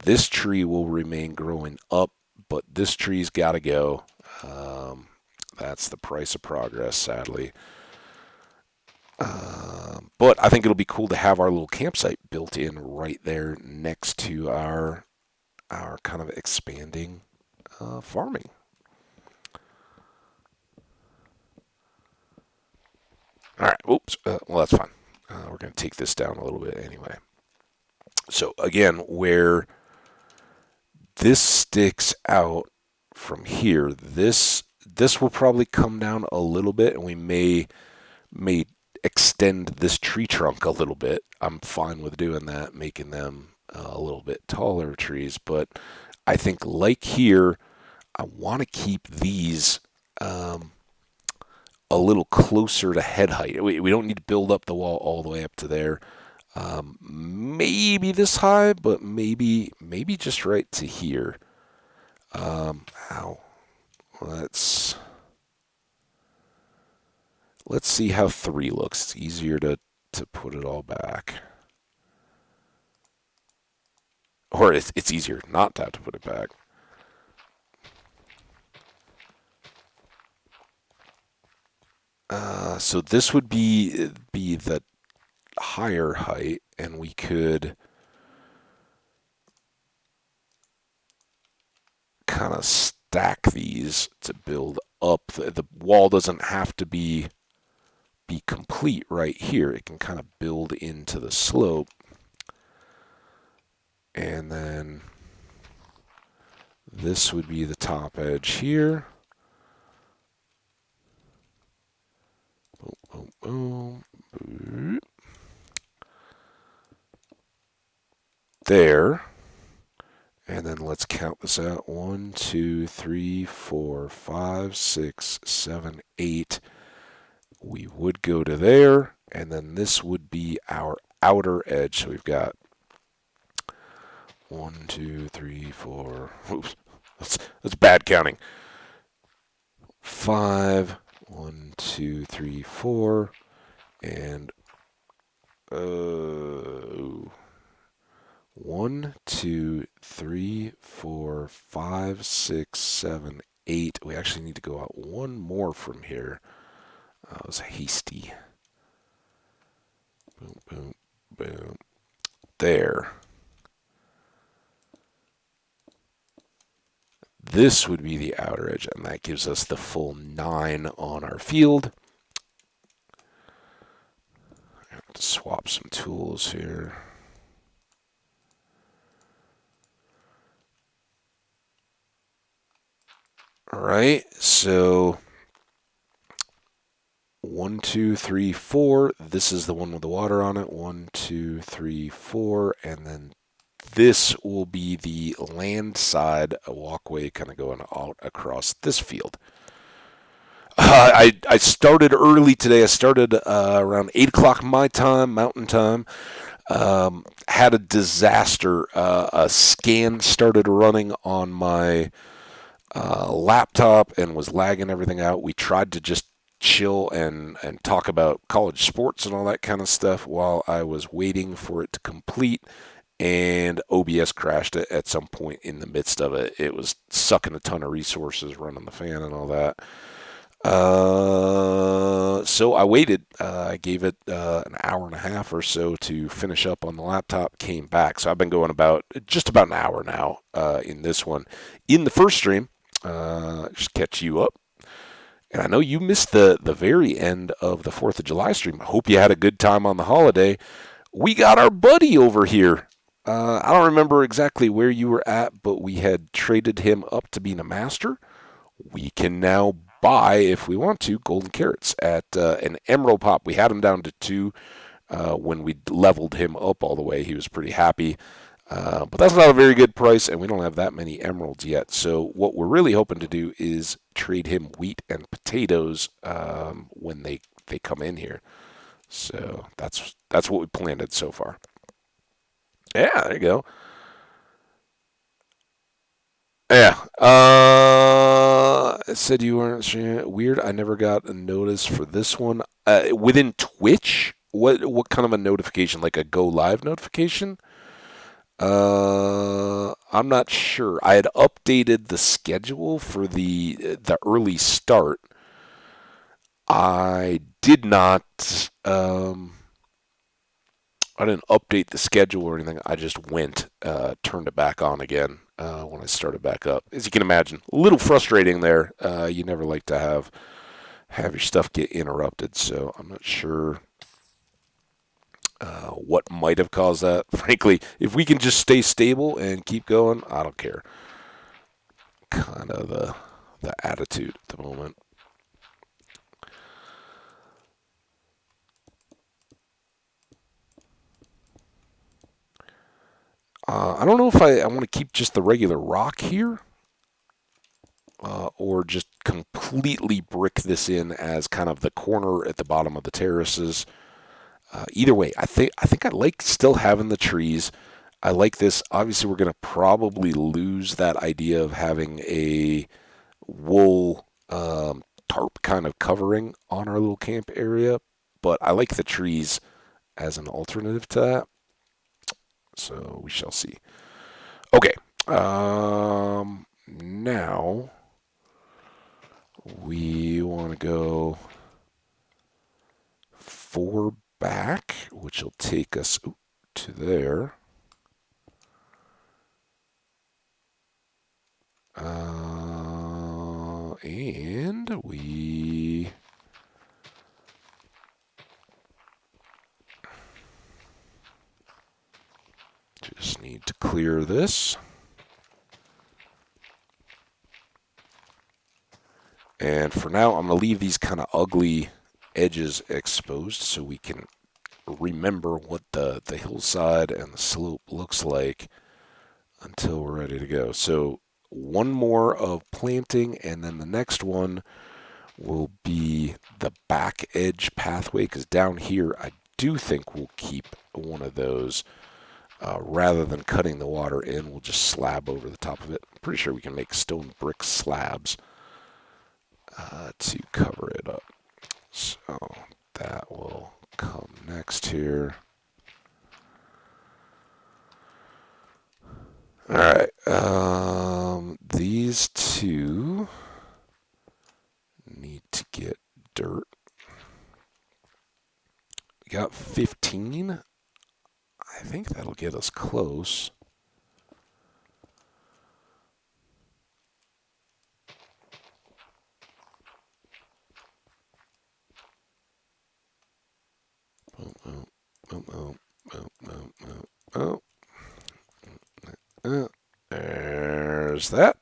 This tree will remain growing up, but this tree's got to go. That's the price of progress, sadly. But I think it'll be cool to have our little campsite built in right there next to our kind of expanding farming. All right. Oops. Well, that's fine. We're going to take this down a little bit anyway. So again, where this sticks out from here, this will probably come down a little bit, and we may extend this tree trunk a little bit. I'm fine with doing that, making them a little bit taller trees. But I think, like here, I want to keep these a little closer to head height. We don't need to build up the wall all the way up to there. Maybe this high, but maybe just right to here. Ow. Let's see how 3 looks. It's easier to put it all back. Or it's easier not to have to put it back. So this would be the higher height, and we could kind of stack these to build up. The wall doesn't have to be complete right here. It can kind of build into the slope, and then this would be the top edge here. Boom, boom, boom. There. let's count this out. 1, 2, 3, 4, 5, 6, 7, 8. We would go to there, and then this would be our outer edge. So we've got 1, 2, 3, 4. Oops, that's bad counting. 5, 1, 2, 3, 4, and 1, 2, 3, 4, 5, 6, 7, 8. We actually need to go out one more from here. That was hasty. Boom, boom, boom. There. This would be the outer edge, and that gives us the full 9 on our field. I have to swap some tools here. All right, so 1, 2, 3, 4. This is the one with the water on it. 1, 2, 3, 4, and then this will be the land side, a walkway kind of going out across this field. I started early today. I started around 8 o'clock my time, mountain time. Had a disaster. A scan started running on my laptop and was lagging everything out. We tried to just chill and talk about college sports and all that kind of stuff while I was waiting for it to complete. And OBS crashed it at some point in the midst of it. It was sucking a ton of resources, running the fan and all that. So I waited. I gave it an hour and a half or so to finish up on the laptop. Came back. So I've been going about just about an hour now in this one. In the first stream, just catch you up. And I know you missed the very end of the 4th of July stream. I hope you had a good time on the holiday. We got our buddy over here. I don't remember exactly where you were at, but we had traded him up to being a master. We can now buy, if we want to, golden carrots at an emerald pop. We had him down to 2 when we leveled him up all the way. He was pretty happy. But that's not a very good price, and we don't have that many emeralds yet. So what we're really hoping to do is trade him wheat and potatoes when they come in here. So that's what we planned so far. Yeah, there you go. Yeah. It said you weren't sure. Weird. I never got a notice for this one. Within Twitch, what kind of a notification? Like a go live notification? I'm not sure. I had updated the schedule for the early start. I did not. I didn't update the schedule or anything. I just went, turned it back on again when I started back up. As you can imagine, a little frustrating there. You never like to have your stuff get interrupted. So I'm not sure what might have caused that. Frankly, if we can just stay stable and keep going, I don't care. Kind of the attitude at the moment. I don't know if I want to keep just the regular rock here or just completely brick this in as kind of the corner at the bottom of the terraces. Either way, I think I like still having the trees. I like this. Obviously, we're going to probably lose that idea of having a wool tarp kind of covering on our little camp area, but I like the trees as an alternative to that. So we shall see. Okay. Now we want to go 4 back, which will take us to there. And we just need to clear this. And for now, I'm going to leave these kind of ugly edges exposed so we can remember what the hillside and the slope looks like until we're ready to go. So one more of planting, and then the next one will be the back edge pathway, because down here I do think we'll keep one of those. Rather than cutting the water in, we'll just slab over the top of it. I'm pretty sure we can make stone brick slabs to cover it up. So that will come next here. All right. These two need to get dirt. We got 15. I think that'll get us close. Oh, oh, oh, oh, oh, oh, oh. There's that.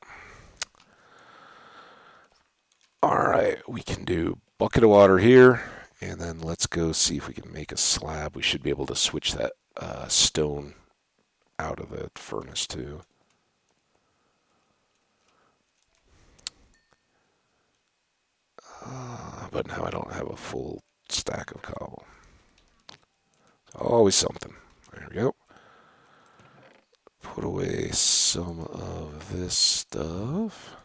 All right, we can do bucket of water here, and then let's go see if we can make a slab. We should be able to switch that stone out of the furnace too. But now I don't have a full stack of cobble. Always something. There we go. Put away some of this stuff.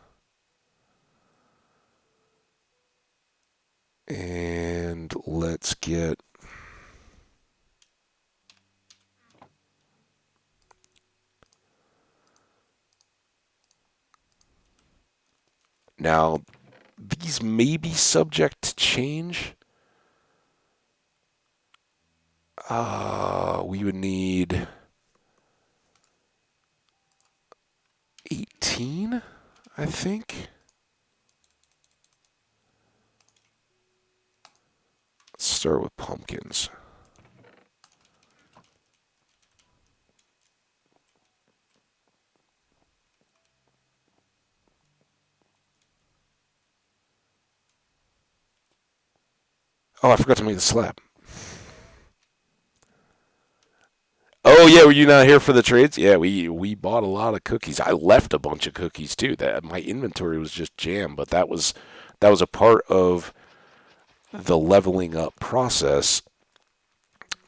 And let's get... Now, these may be subject to change. We would need 18, I think. Let's start with pumpkins. Oh, I forgot to make the slab. Oh yeah, were you not here for the trades? Yeah, we bought a lot of cookies. I left a bunch of cookies too. That my inventory was just jammed, but that was a part of the leveling up process,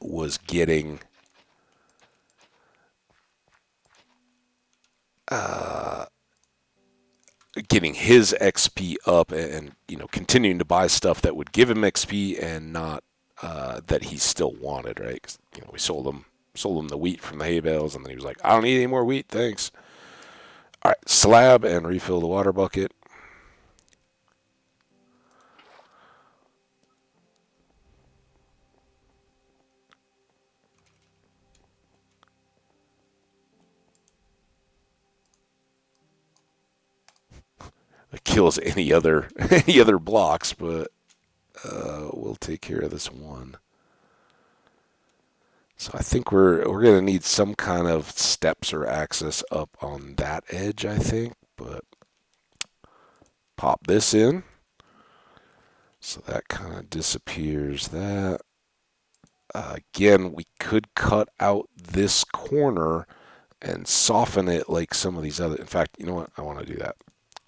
was uh, getting his XP up, and continuing to buy stuff that would give him XP and not that he still wanted, right? 'Cause, we sold him the wheat from the hay bales, and then he was like, I don't need any more wheat, thanks. All right, slab and refill the water bucket. It kills any other any other blocks, but we'll take care of this one. So I think we're gonna need some kind of steps or access up on that edge, I think. But pop this in, so that kind of disappears. That again, we could cut out this corner and soften it like some of these other. In fact, you know what? I want to do that.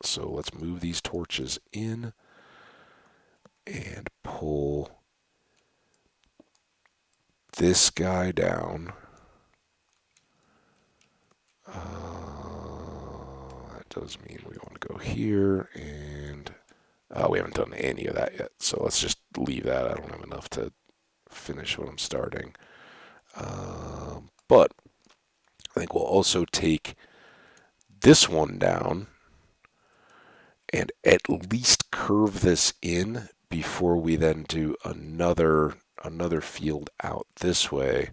So let's move these torches in and pull this guy down. That does mean we want to go here, and we haven't done any of that yet. So let's just leave that. I don't have enough to finish what I'm starting. But I think we'll also take this one down and at least curve this in before we then do another field out this way,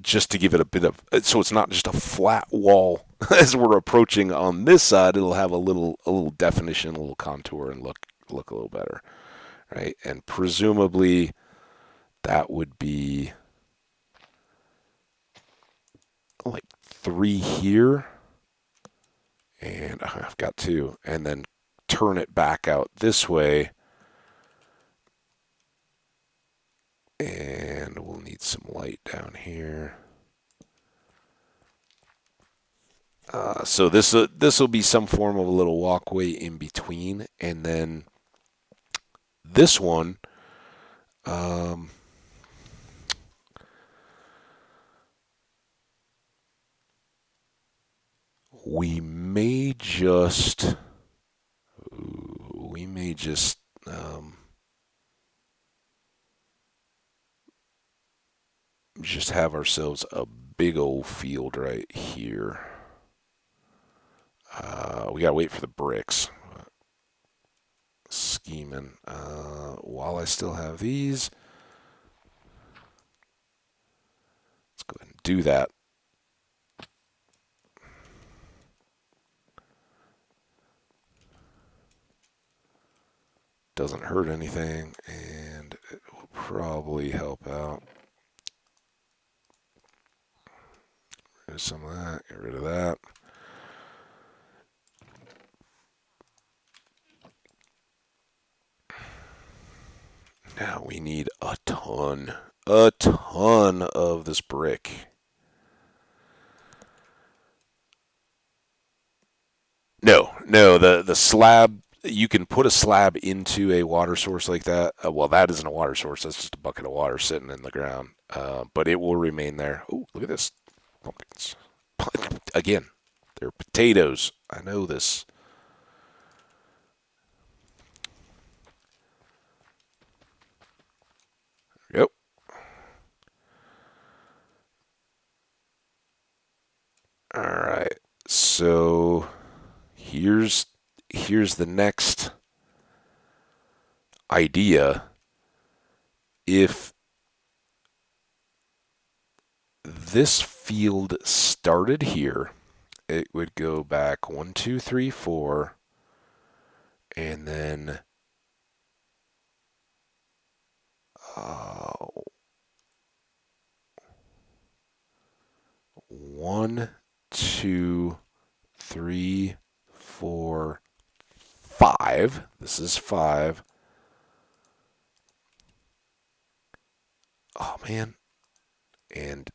just to give it a bit of, so it's not just a flat wall as we're approaching on this side. It'll have a little definition, a little contour, and look a little better, right? And presumably that would be like 3 here, and I've got 2, and then turn it back out this way, and we'll need some light down here. So this will be some form of a little walkway in between, and then this one, um, we may just we may just um, just have ourselves a big old field right here. We gotta wait for the bricks. Scheming. While I still have these, let's go ahead and do that. Doesn't hurt anything, and it will probably help out. Get rid of some of that. Get rid of that. Now we need a ton of this brick. No, the slab, you can put a slab into a water source like that. Well, that isn't a water source. That's just a bucket of water sitting in the ground. But it will remain there. Oh, look at this. Pumpkins. Again, they're potatoes. I know this. Yep. All right. So here's the next idea. If this field started here, it would go back 1, 2, 3, 4, and then uh, 1, 2, 3, 4, 5. This is 5. Oh man, and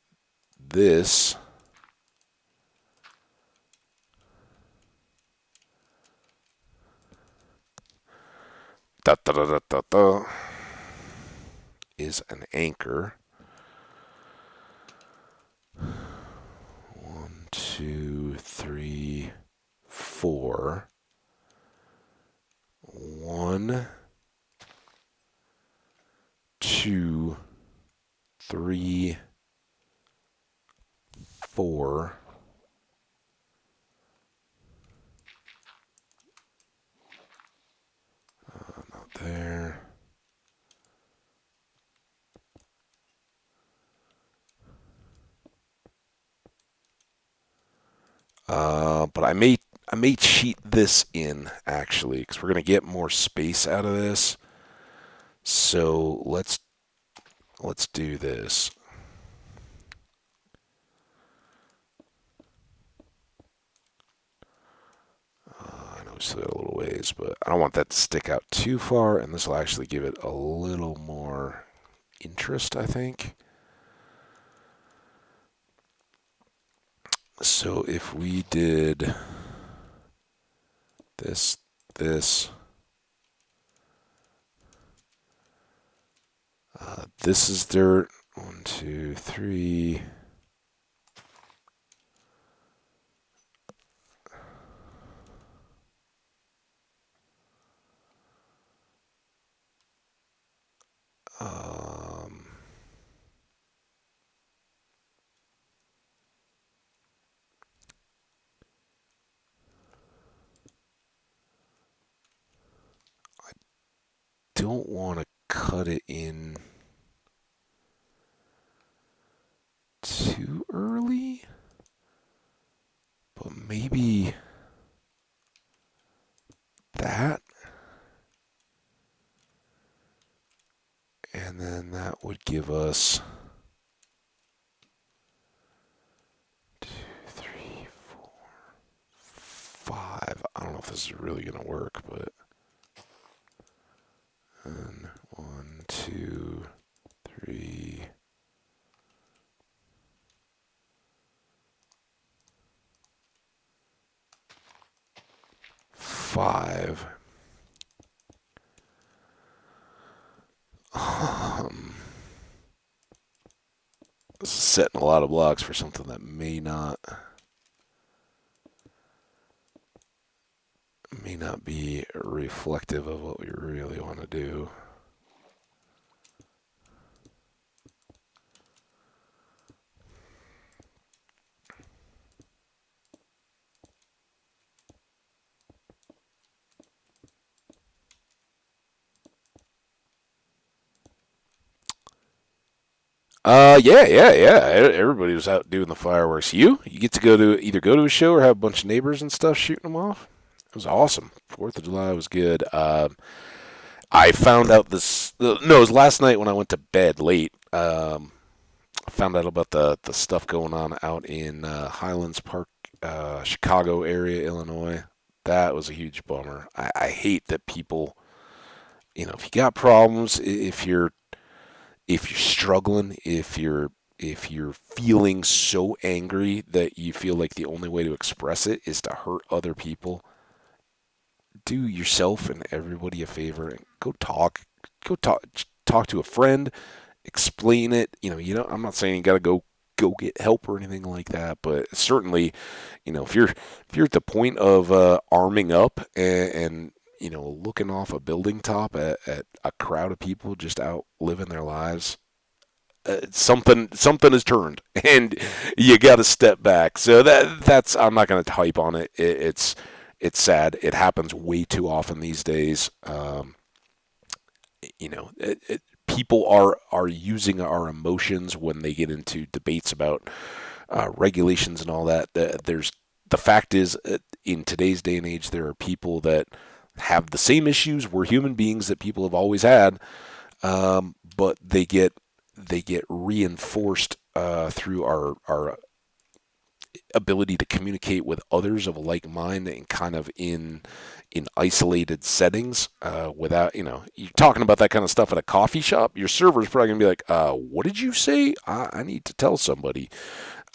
this da, da, da, da, da, da, is an anchor. 1, 2, 3, 4. 1, 2, 3, 4. Not there. But I may cheat this in actually because we're gonna get more space out of this. So let's do this. I know we still got a little ways, but I don't want that to stick out too far, and this will actually give it a little more interest, I think. So if we did this, this is dirt. 1, 2, 3. Um, don't want to cut it in too early, but maybe that, and then that would give us 2, 3, 4, 5. I don't know if this is really gonna work, but and 1, 2, 3. 5. Um, Setting a lot of blocks for something that may not be reflective of what we really want to do. Yeah. Everybody was out doing the fireworks. You get to either go to a show or have a bunch of neighbors and stuff shooting them off. It was awesome. 4th of July was good. I found out this. No, it was last night when I went to bed late. I found out about the stuff going on out in Highlands Park, Chicago area, Illinois. That was a huge bummer. I hate that people, if you got problems, if you're struggling, if you're feeling so angry that you feel like the only way to express it is to hurt other people, do yourself and everybody a favor and go talk to a friend, explain it. I'm not saying you got to go get help or anything like that, but certainly, if you're at the point of arming up and looking off a building top at a crowd of people just out living their lives, something has turned, and you got to step back. So that's I'm not going to hype on it. It's sad. It happens way too often these days. People are using our emotions when they get into debates about regulations and all that. The fact is, in today's day and age, there are people that have the same issues. We're human beings that people have always had, but they get reinforced through our ability to communicate with others of a like mind and kind of in isolated settings without you're talking about that kind of stuff at a coffee shop. Your server's probably gonna be like, what did you say? I need to tell somebody.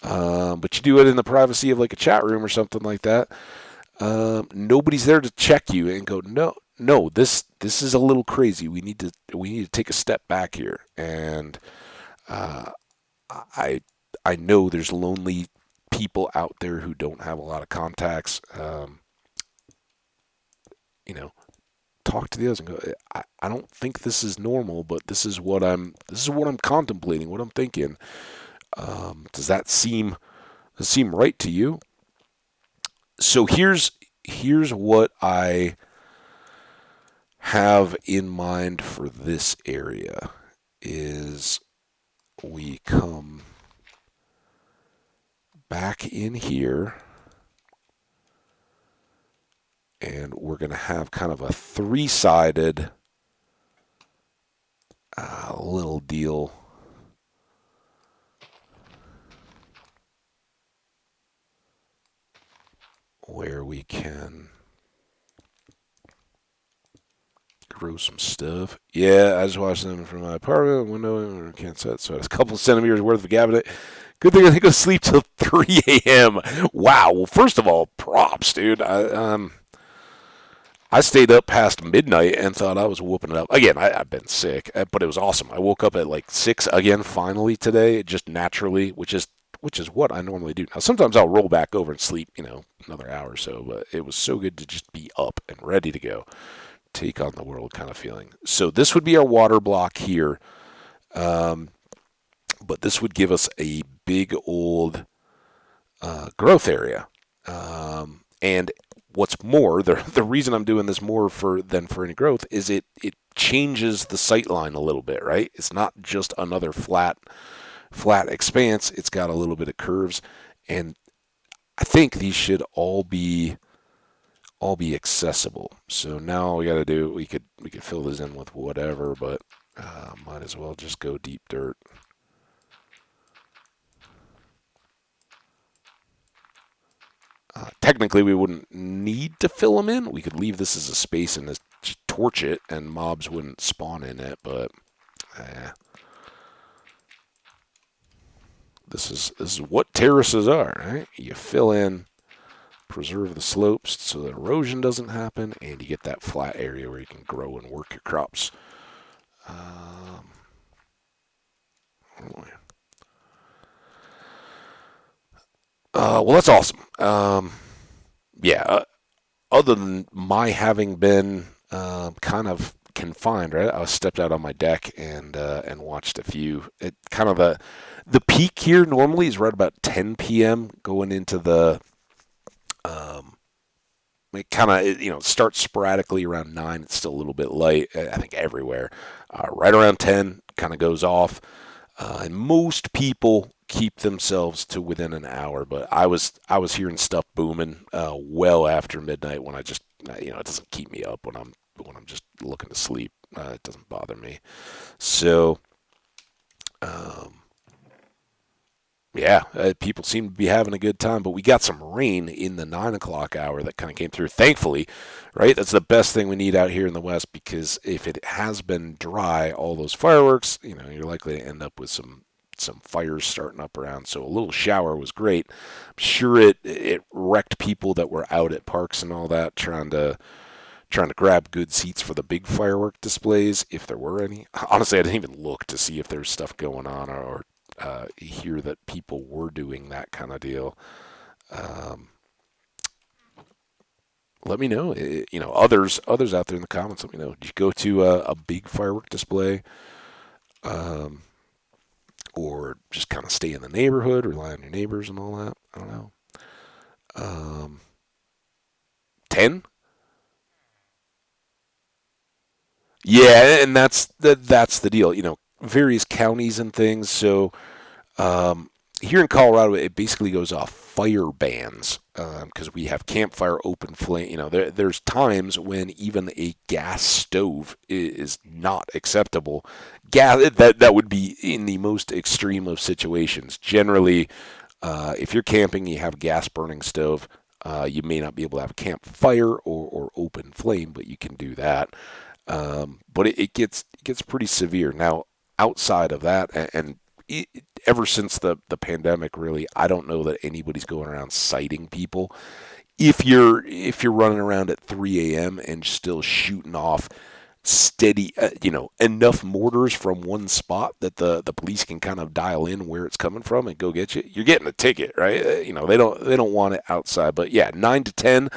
But you do it in the privacy of like a chat room or something like that. Nobody's there to check you and go, no, this is a little crazy. We need to take a step back here. And uh, I I know there's lonely people out there who don't have a lot of contacts. You know, talk to the others and go. I don't think this is normal, but this is what I'm contemplating, what I'm thinking. Does that seem right to you? So here's what I have in mind for this area is we come back in here and we're going to have kind of a three-sided little deal where we can grow some stuff. Yeah, I just watched them from my apartment window and can't set, so it's a couple centimeters worth of cabinet. Good thing I didn't go to sleep till 3 a.m. Wow. Well, first of all, props, dude. I stayed up past midnight and thought I was whooping it up. Again, I've been sick, but it was awesome. I woke up at like 6 again finally today, just naturally, which is what I normally do. Now, sometimes I'll roll back over and sleep, another hour or so, but it was so good to just be up and ready to go, take on the world kind of feeling. So this would be our water block here, um, but this would give us a big old growth area. And what's more, the reason I'm doing this more than for any growth is it changes the sight line a little bit, right? It's not just another flat expanse. It's got a little bit of curves, and I think these should all be accessible. So now all we got to do, we could fill this in with whatever, but might as well just go deep dirt. Technically, we wouldn't need to fill them in. We could leave this as a space and just torch it, and mobs wouldn't spawn in it. But eh, this is what terraces are, right? You fill in preserve the slopes so that erosion doesn't happen, and you get that flat area where you can grow and work your crops. Um, well, that's awesome. Yeah, other than my having been kind of confined, right? I stepped out on my deck and watched a few. It kind of the peak here normally is right about 10 p.m. going into the um, it kind of starts sporadically around 9. It's still a little bit light. I think everywhere. Right around 10, kind of goes off. And most people keep themselves to within an hour, but I was hearing stuff booming well after midnight when I just it doesn't keep me up when I'm just looking to sleep. It doesn't bother me. So um, yeah, people seem to be having a good time, but we got some rain in the 9 o'clock hour that kind of came through. Thankfully, right? That's the best thing we need out here in the West because if it has been dry, all those fireworks, you're likely to end up with some fires starting up around. So a little shower was great. I'm sure it wrecked people that were out at parks and all that trying to grab good seats for the big firework displays, if there were any. Honestly, I didn't even look to see if there's stuff going on or hear that people were doing that kind of deal. Um, Let me know. Others out there in the comments. Let me know. Did you go to a big firework display, um, or just kind of stay in the neighborhood, rely on your neighbors and all that? I don't know. 10? Yeah, and that's the deal. Various counties and things. So Um, here in Colorado, it basically goes off fire bans because we have campfire, open flame. There's times when even a gas stove is not acceptable. Gas that would be in the most extreme of situations. Generally, if you're camping, you have a gas burning stove. You may not be able to have a campfire or open flame, but you can do that. But it gets pretty severe now. Outside of that, and it, ever since the pandemic, really, I don't know that anybody's going around citing people. If you're running around at 3 a.m. and still shooting off steady, enough mortars from one spot that the police can kind of dial in where it's coming from and go get you, you're getting a ticket, right? They don't want it outside, but yeah, 9 to 10,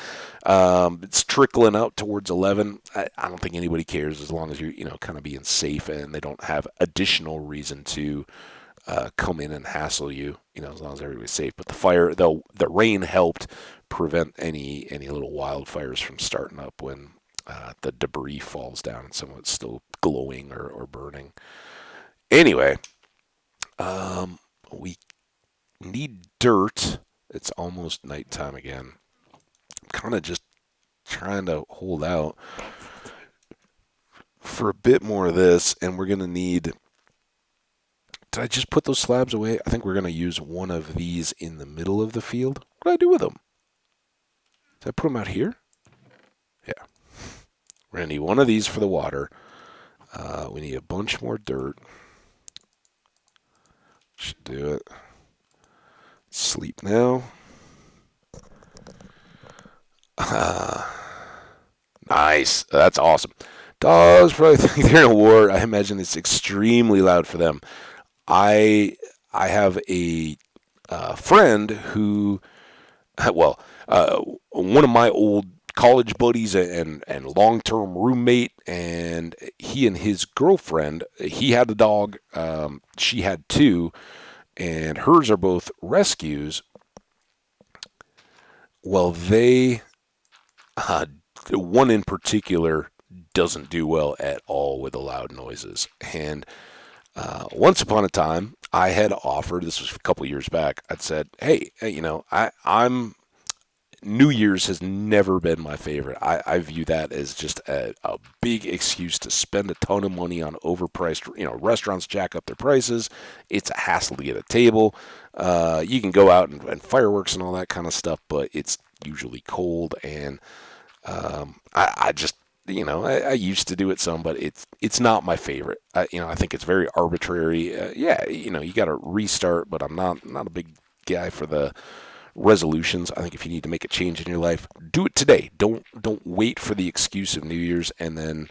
it's trickling out towards 11. I don't think anybody cares as long as you're kind of being safe and they don't have additional reason to come in and hassle you, as long as everybody's safe. But the rain helped prevent any little wildfires from starting up when the debris falls down and some of it's still glowing or burning. Anyway, we need dirt. It's almost nighttime again. I'm kind of just trying to hold out for a bit more of this, and we're going to need. Did I just put those slabs away? I think we're going to use one of these in the middle of the field. What did I do with them? Did I put them out here? Yeah. We're going to need one of these for the water. We need a bunch more dirt. Should do it. Sleep now. Nice. That's awesome. Dogs probably think they're in a war. I imagine it's extremely loud for them. I I have a friend who, well, one of my old college buddies and long term roommate, and he and his girlfriend. He had a dog. She had two, and hers are both rescues. Well, uh, one in particular doesn't do well at all with the loud noises. And once upon a time, I had offered. This was a couple years back. I'd said, "Hey, I'm New Year's has never been my favorite. I view that as just a big excuse to spend a ton of money on overpriced. Restaurants jack up their prices. It's a hassle to get a table. You can go out and fireworks and all that kind of stuff, but it's usually cold. And I just, I used to do it some, but it's not my favorite. I think it's very arbitrary. Yeah, you got to restart, but I'm not a big guy for the resolutions. I think if you need to make a change in your life, do it today. Don't wait for the excuse of New Year's and then,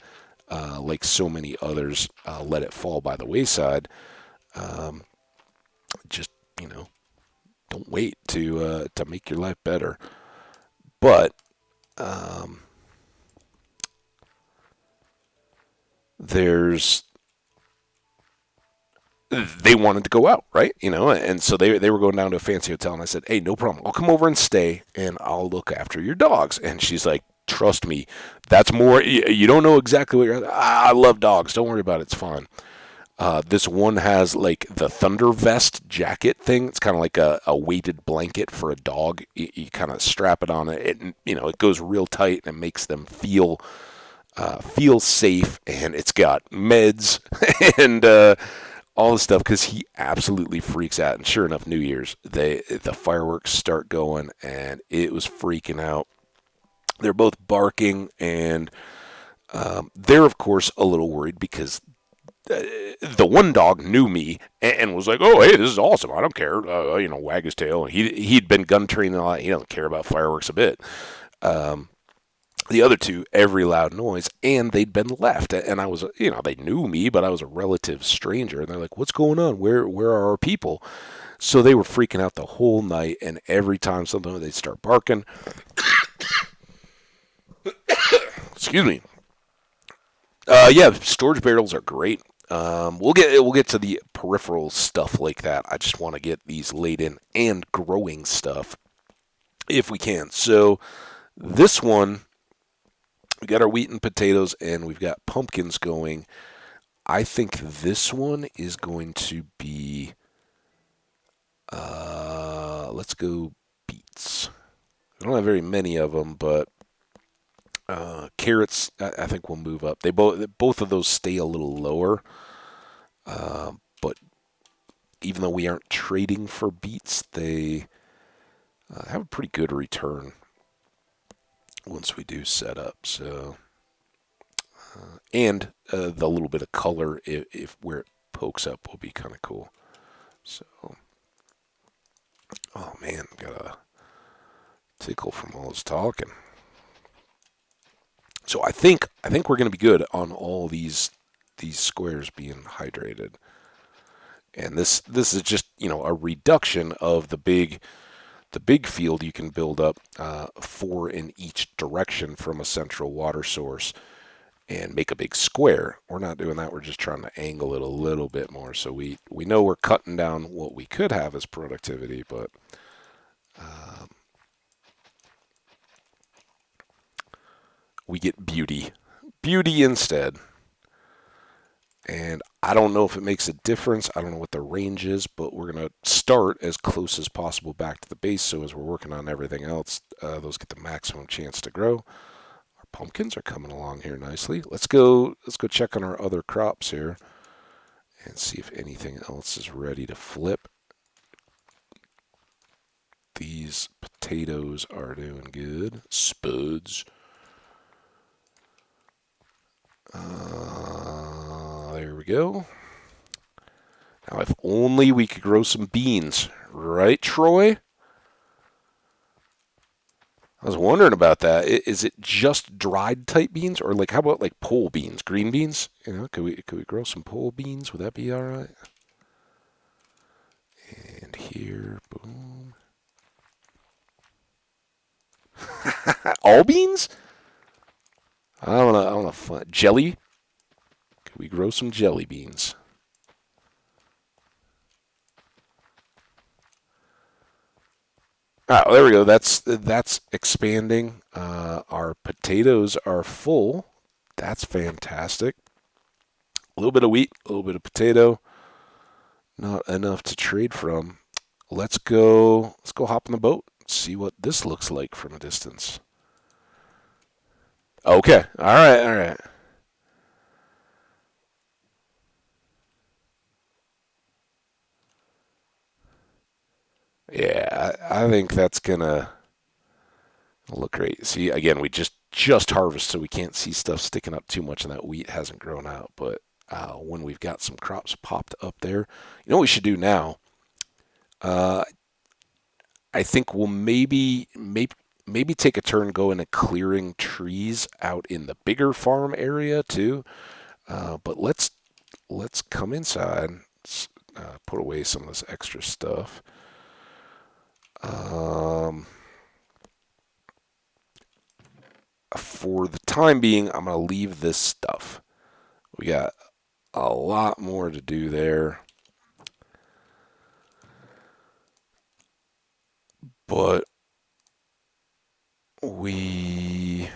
like so many others, let it fall by the wayside. Um, just you know, don't wait to make your life better. But um, there's they wanted to go out, right? And so they were going down to a fancy hotel, and I said, "Hey, no problem. I'll come over and stay, and I'll look after your dogs." And she's like, "Trust me, that's more. You don't know exactly what you're. I love dogs. Don't worry about it. It's fine." This one has like the thunder vest jacket thing. It's kind of like a weighted blanket for a dog. You kind of strap it on it. It goes real tight and it makes them feel safe. And it's got meds and all the stuff because he absolutely freaks out. And sure enough, New Year's, the fireworks start going, and it was freaking out. They're both barking, and they're of course a little worried because the one dog knew me and was like, "Oh, hey, this is awesome. I don't care." Wag his tail. He'd been gun training a lot. He doesn't care about fireworks a bit. Um, the other two, every loud noise, and they'd been left. And I was, they knew me, but I was a relative stranger. And they're like, "What's going on? Where are our people?" So they were freaking out the whole night. And every time something, they'd start barking. Excuse me. Yeah, storage barrels are great. We'll get to the peripheral stuff like that. I just want to get these laid in and growing stuff if we can. So this one, we got our wheat and potatoes, and we've got pumpkins going. I think this one is going to be. Let's go beets. I don't have very many of them, but carrots, I think will move up. Both of those stay a little lower, but even though we aren't trading for beets, they have a pretty good return once we do set up. So, and the little bit of color, if where it pokes up, will be kind of cool. So, oh man, got a tickle from all this talking. So I think we're going to be good on all these squares being hydrated. And this is just a reduction of the big field you can build up, four in each direction from a central water source and make a big square. We're not doing that. We're just trying to angle it a little bit more. So we know we're cutting down what we could have as productivity, but um, we get beauty instead. And I don't know if it makes a difference. I don't know what the range is, but we're going to start as close as possible back to the base. So as we're working on everything else, those get the maximum chance to grow. Our pumpkins are coming along here nicely. Let's go check on our other crops here and see if anything else is ready to flip. These potatoes are doing good. Spuds. There we go. Now, if only we could grow some beans, right, Troy? I was wondering about that. Is it just dried type beans, or like how about like pole beans, green beans? Could we grow some pole beans? Would that be all right? And here, boom. All beans? I wanna find jelly. Could we grow some jelly beans? Ah, there we go. That's expanding. Our potatoes are full. That's fantastic. A little bit of wheat, a little bit of potato. Not enough to trade from. Let's go. Let's go hop on the boat. See what this looks like from a distance. Okay. All right. All right. Yeah, I think that's gonna look great. See, again, we just harvest, so we can't see stuff sticking up too much, and that wheat hasn't grown out. But when we've got some crops popped up there, you know what we should do now? Uh, I think we'll maybe take a turn going and clearing trees out in the bigger farm area too. But let's come inside, put away some of this extra stuff. Um, for the time being, I'm gonna leave this stuff. We got a lot more to do there, but we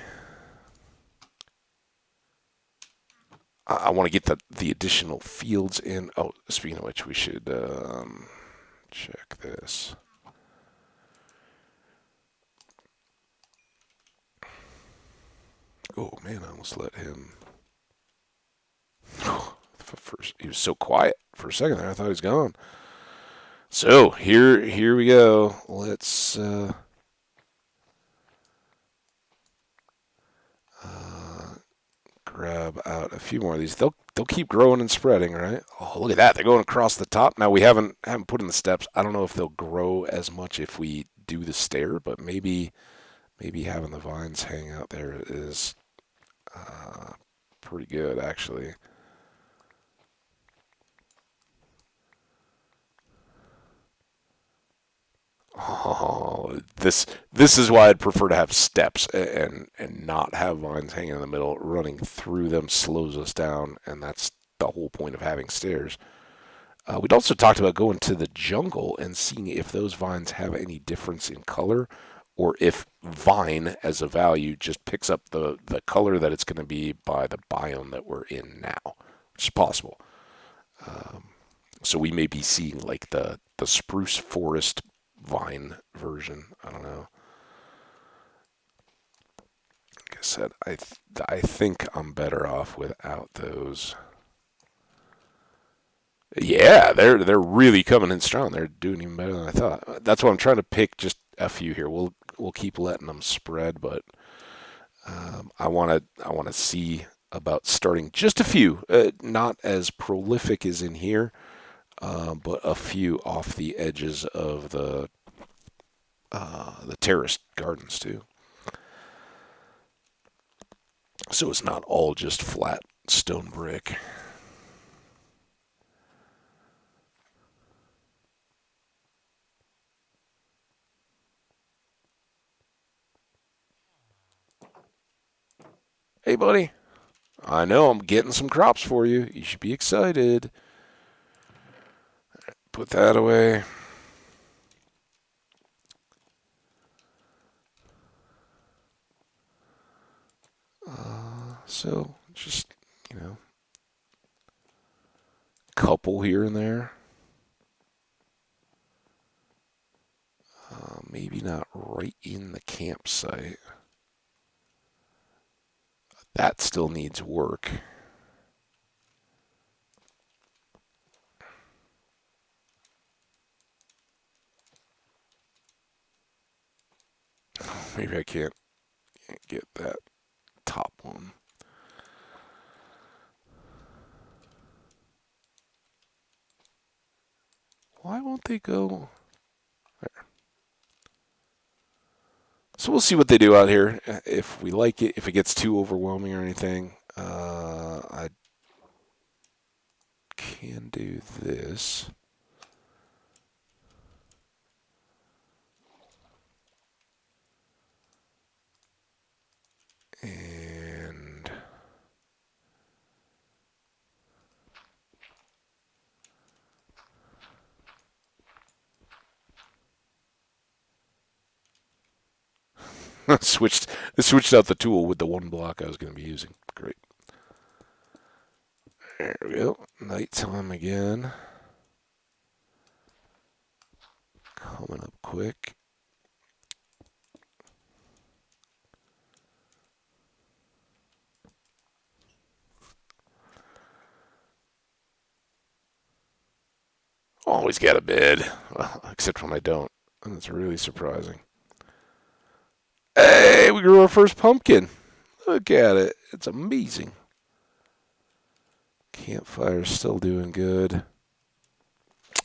I want to get the additional fields in. Oh, speaking of which, we should check this. Oh man, I almost let him. First, he was so quiet for a second there. I thought he was gone. So here we go. Let's uh, grab out a few more of these. They'll keep growing and spreading, right? Oh, look at that! They're going across the top. Now we haven't put in the steps. I don't know if they'll grow as much if we do the stair, but maybe having the vines hang out there is uh, pretty good actually. Oh, this is why I'd prefer to have steps and not have vines hanging in the middle. Running through them slows us down, and that's the whole point of having stairs. We'd also talked about going to the jungle and seeing if those vines have any difference in color, or if vine as a value just picks up the color that it's going to be by the biome that we're in now, which is possible. Um, so we may be seeing like the spruce forest vine version. I don't know. Like I said, I think I'm better off without those. Yeah, they're really coming in strong. They're doing even better than I thought. That's why I'm trying to pick just a few here. We'll keep letting them spread, but I want to see about starting just a few, not as prolific as in here, but a few off the edges of the terraced gardens too. So it's not all just flat stone brick. Hey, buddy. I know I'm getting some crops for you. You should be excited. Put that away. So just, you know, couple here and there. Maybe not right in the campsite. That still needs work. Maybe I can't get that top one. Why won't they go? There. So we'll see what they do out here. If we like it, if it gets too overwhelming or anything, I can do this. And switched out the tool with the one block I was going to be using. Great. There we go. Nighttime again. Coming up quick. Always got a bed. Well, except when I don't. And it's really surprising. Hey, we grew our first pumpkin. Look at it. It's amazing. Campfire's still doing good.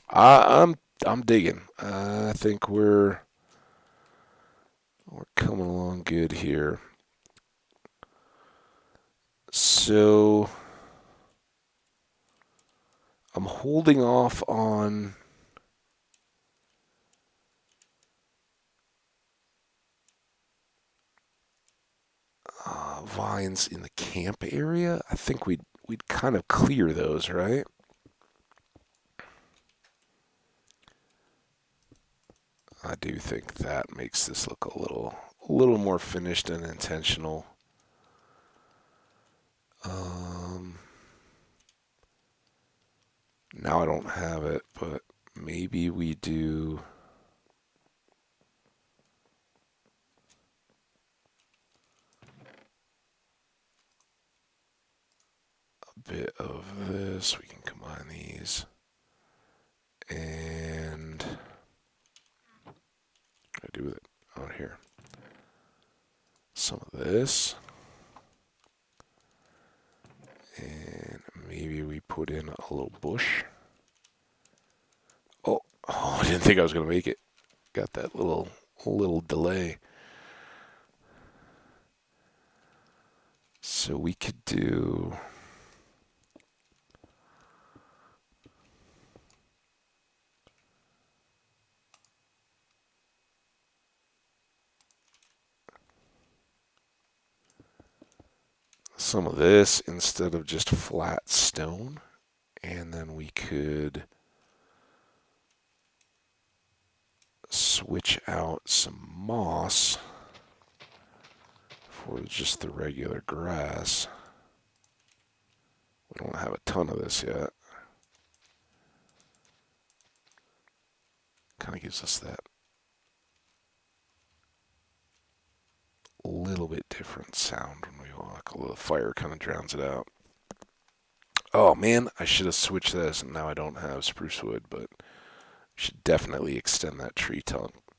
I'm digging. I think we're coming along good here. So I'm holding off on vines in the camp area. I think we'd kind of clear those, right? I do think that makes this look a little more finished and intentional. Um, Now I don't have it, but maybe we do a bit of this. We can combine these. And what do I do with it? Oh, here. Some of this. And maybe we put in a little bush. Oh, I didn't think I was going to make it. Got that little delay. So we could do some of this instead of just flat stone. And then we could switch out some moss for just the regular grass. We don't have a ton of this yet. Kind of gives us that little bit different sound when we walk, although the fire kind of drowns it out. Oh man, I should have switched this, and now I don't have spruce wood, but should definitely extend that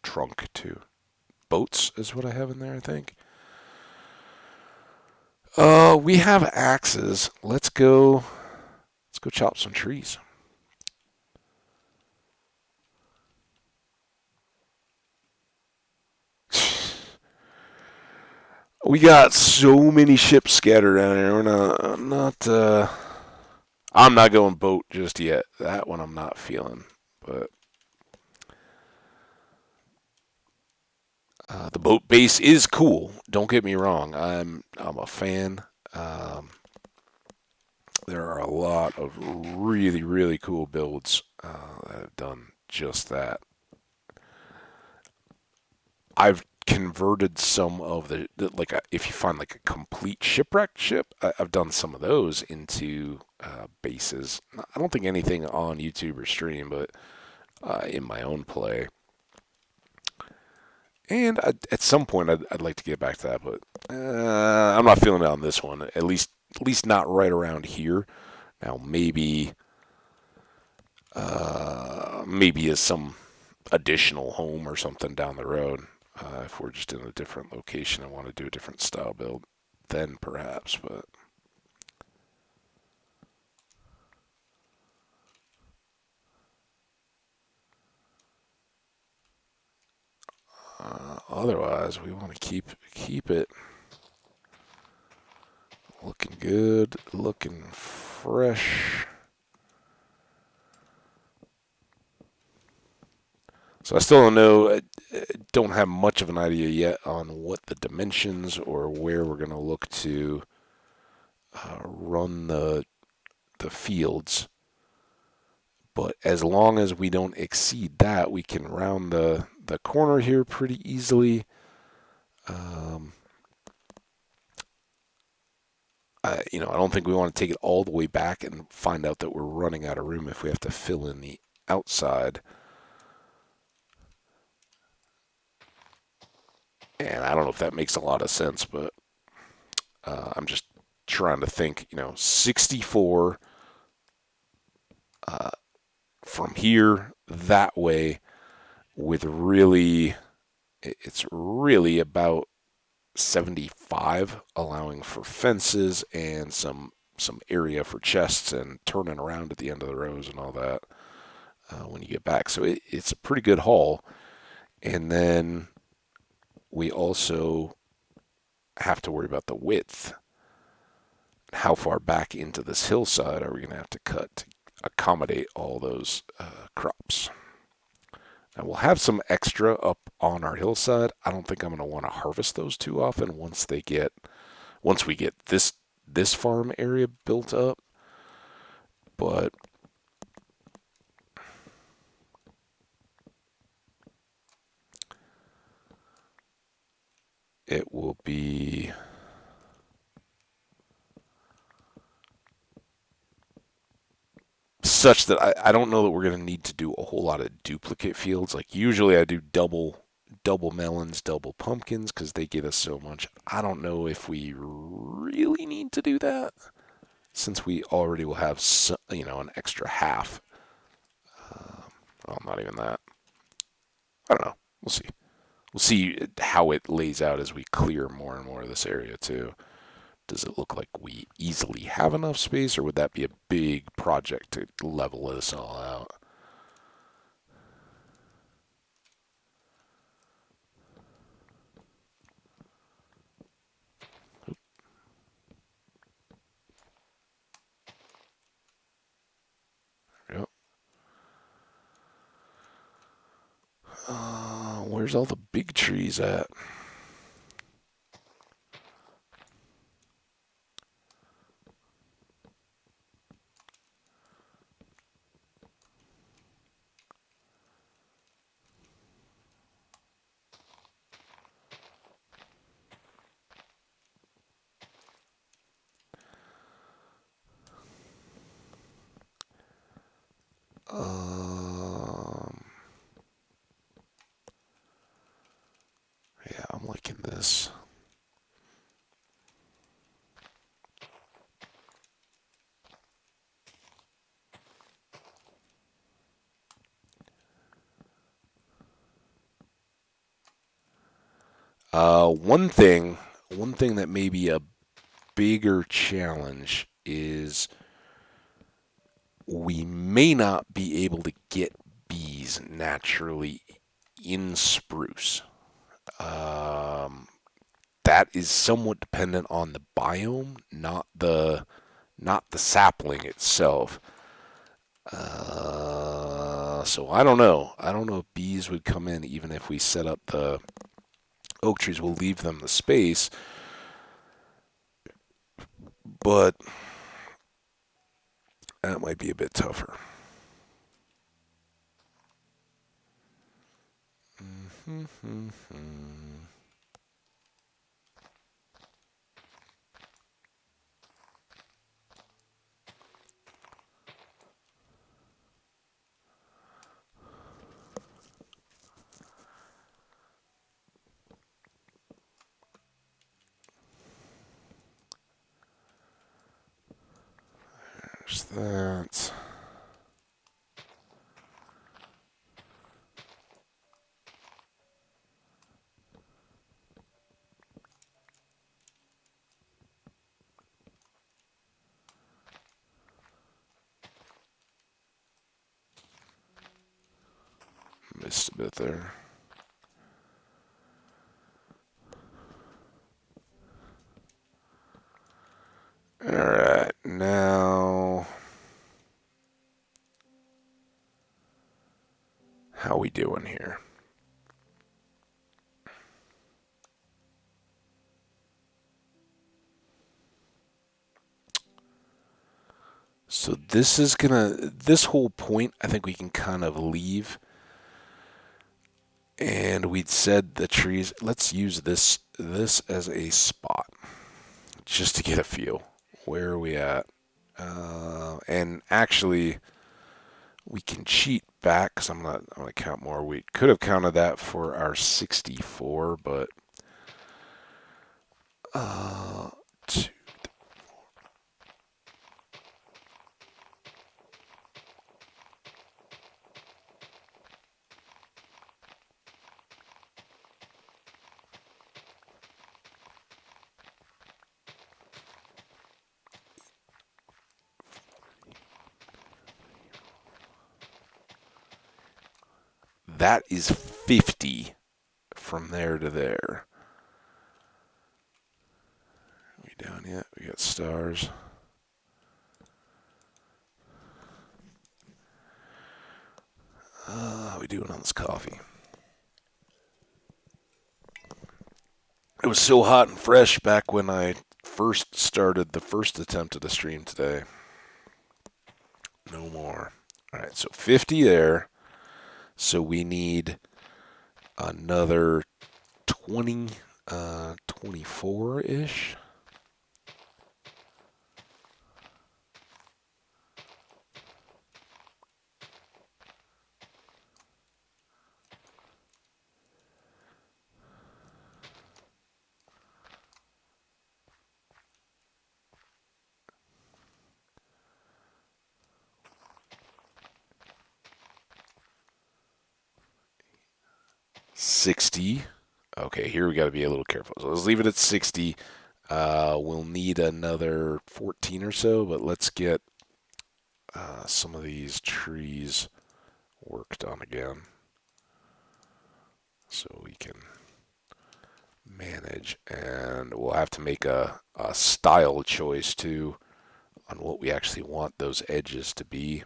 trunk to boats is what I have in there, I think. We have axes. Let's go chop some trees. We got so many ships scattered around here. We're not. I'm not going boat just yet. That one I'm not feeling. But the boat base is cool. Don't get me wrong. I'm a fan. Um, there are a lot of really really cool builds that have done just that. I've converted some of like if you find like a complete shipwrecked ship, I've done some of those into bases. I don't think anything on YouTube or stream, but in my own play. And at some point, I'd like to get back to that, but I'm not feeling it on this one. At least not right around here. Now maybe as some additional home or something down the road. If we're just in a different location and want to do a different style build, then perhaps. But otherwise, we want to keep it looking good, looking fresh. So I still don't know. Don't have much of an idea yet on what the dimensions or where we're going to look to run the fields. But as long as we don't exceed that, we can round the corner here pretty easily. Um, I don't think we want to take it all the way back and find out that we're running out of room if we have to fill in the outside. And I don't know if that makes a lot of sense, but I'm just trying to think, 64 uh, from here that way with it's really about 75 allowing for fences and some area for chests and turning around at the end of the rows and all that when you get back. So it's a pretty good haul. And then we also have to worry about the width. How far back into this hillside are we going to have to cut to accommodate all those crops? Now we'll have some extra up on our hillside. I don't think I'm going to want to harvest those too often once we get this farm area built up. But it will be such that I don't know that we're going to need to do a whole lot of duplicate fields. Like usually I do double melons, double pumpkins because they give us so much. I don't know if we really need to do that since we already will have an extra half. Well, not even that. I don't know. We'll see. We'll see how it lays out as we clear more and more of this area too. Does it look like we easily have enough space, or would that be a big project to level this all out? Yep. Where's all the big trees at? Um, yeah, I'm liking this. One thing that may be a bigger challenge is we may not be able to get bees naturally in spruce. Um, that is somewhat dependent on the biome, not the sapling itself. So I don't know. I don't know if bees would come in even if we set up the oak trees. We'll leave them the space, but that might be a bit tougher. There's that. Missed a bit there. All right, now how we doing here? So this whole point I think we can kind of leave. And we'd said the trees, let's use this as a spot just to get a feel. Where are we at? And actually we can cheat back because I'm gonna count more. We could have counted that for our 64, but uh, two, that is 50 from there to there. Are we down yet? We got stars. How are we doing on this coffee? It was so hot and fresh back when I first started the first attempt at a stream today. No more. All right, so 50 there. So we need another 20, 24-ish. $60. Okay, here we got to be a little careful. So let's leave it at 60. We'll need another 14 or so, but let's get some of these trees worked on again so we can manage. And we'll have to make a style choice too on what we actually want those edges to be.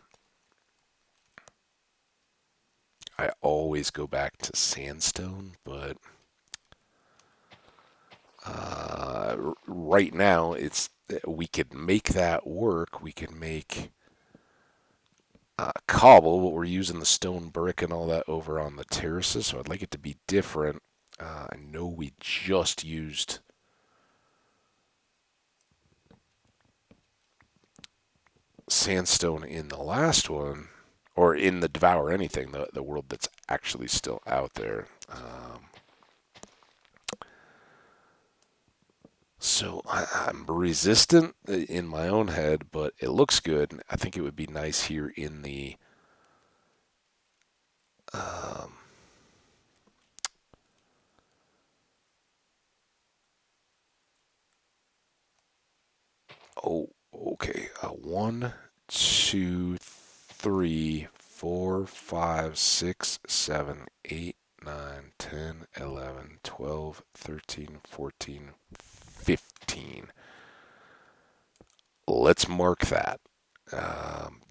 I always go back to sandstone, but right now we could make that work. We could make cobble, but we're using the stone brick and all that over on the terraces, so I'd like it to be different. I know we just used sandstone in the last one, or in the Devour Anything, the world that's actually still out there. So I'm resistant in my own head, but it looks good. I think it would be nice here in the um, oh, okay. 1, 2, 3, 4, 5, 6, 7, 8, 9, 10, 11, 12, 13, 14, 15. Let's mark that.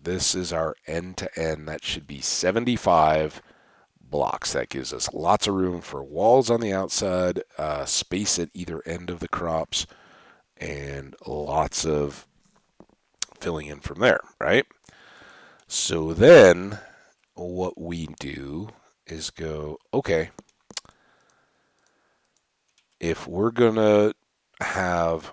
This is our end to end. That should be 75 blocks. That gives us lots of room for walls on the outside, space at either end of the crops, and lots of filling in from there, right? So then what we do is go, okay, if we're going to have,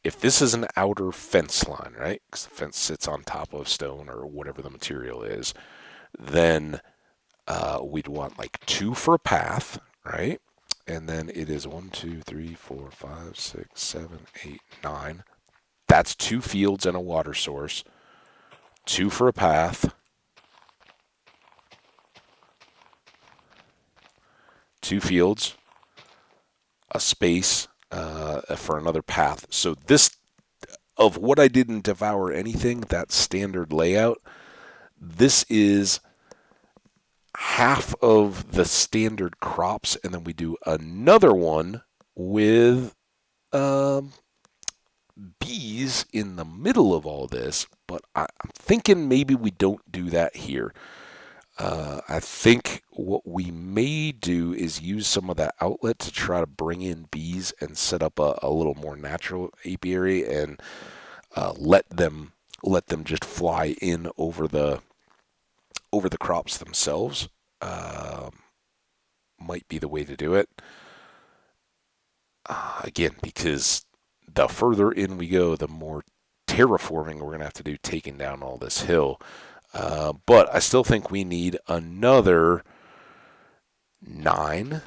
if this is an outer fence line, right? Because the fence sits on top of stone or whatever the material is, then we'd want like 2 for a path, right? And then it is 1, 2, 3, 4, 5, 6, 7, 8, 9. That's 2 fields and a water source. 2 for a path. 2 fields, a space for another path. So this, of what I didn't Devour Anything, that standard layout, this is half of the standard crops, and then we do another one with bees in the middle of all this, but I'm thinking maybe we don't do that here. I think what we may do is use some of that outlet to try to bring in bees and set up a little more natural apiary and let them just fly in over the crops themselves. Might be the way to do it. Again, because the further in we go, the more terraforming we're going to have to do taking down all this hill. But I still think we need another 9.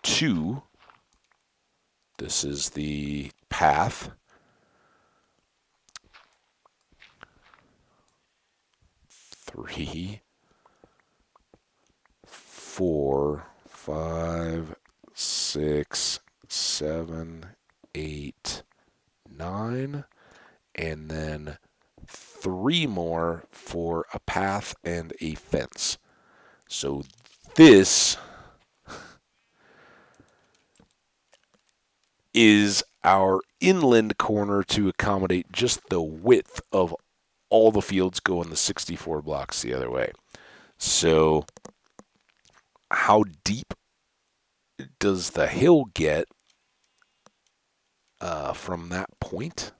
Two. This is the path. 3, 4, 5, 6, 7, 8, 9, and then 3 more for a path and a fence. So this is our inland corner to accommodate just the width of all the fields going the 64 blocks the other way. So how deep does the hill get from that point?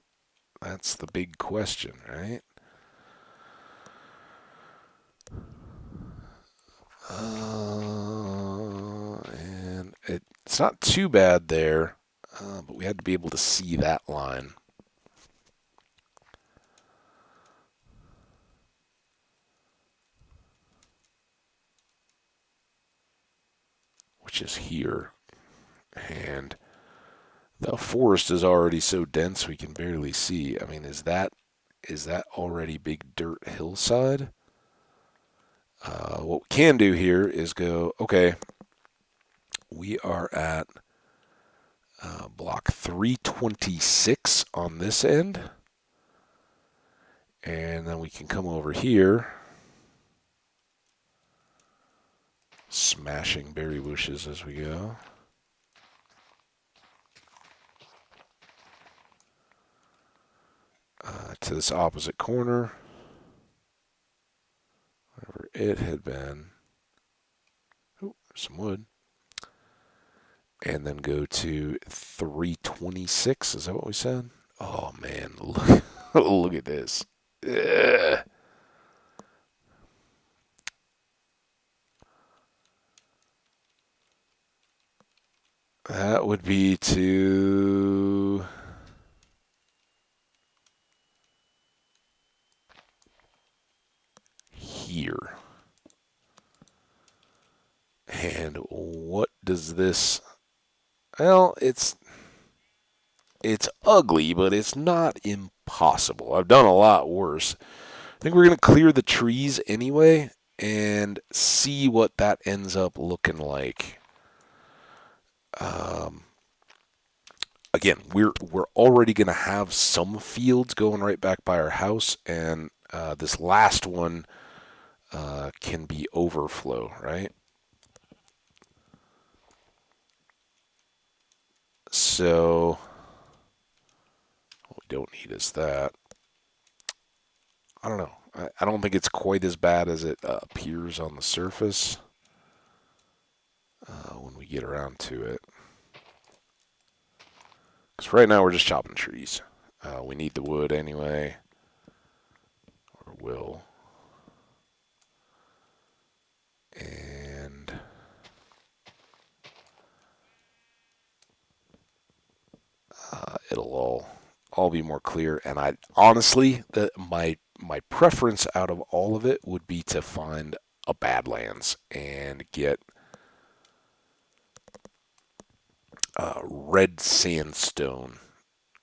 That's the big question, right? And it's not too bad there, but we had to be able to see that line. Which is here. And the forest is already so dense we can barely see. I mean, is that already big dirt hillside? What we can do here is go, okay, we are at block 326 on this end. And then we can come over here, smashing berry bushes as we go. To this opposite corner, wherever it had been. Oh, there's some wood. And then go to 326. Is that what we said? Oh man, look, look at this. Ugh. That would be to here. And what does this? Well, it's ugly, but it's not impossible. I've done a lot worse. I think we're going to clear the trees anyway and see what that ends up looking like. Um, Again, we're already going to have some fields going right back by our house, and this last one can be overflow, right? So what we don't need is that. I don't know. I don't think it's quite as bad as it appears on the surface when we get around to it. Because right now we're just chopping trees. We need the wood anyway, or will. And it'll all be more clear. And I honestly, my preference out of all of it would be to find a Badlands and get red sandstone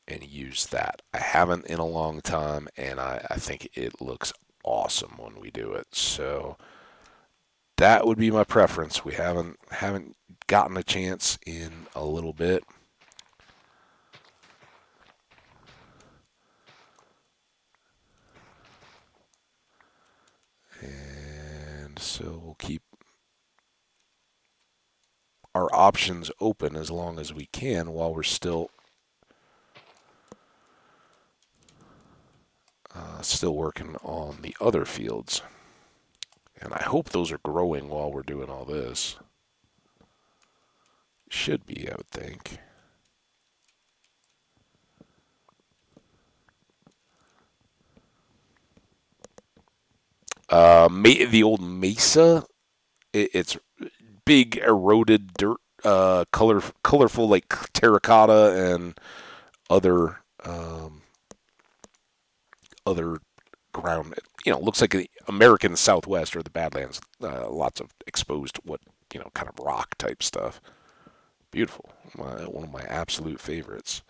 and use that. I haven't in a long time, and I think it looks awesome when we do it. So that would be my preference. We haven't gotten a chance in a little bit. And so we'll keep our options open as long as we can while we're still working on the other fields. And I hope those are growing while we're doing all this. Should be, I would think. The old mesa, it's big eroded dirt, colorful like terracotta and other other ground. Looks like the American Southwest or the Badlands. Lots of exposed, kind of rock type stuff. Beautiful. One of my absolute favorites.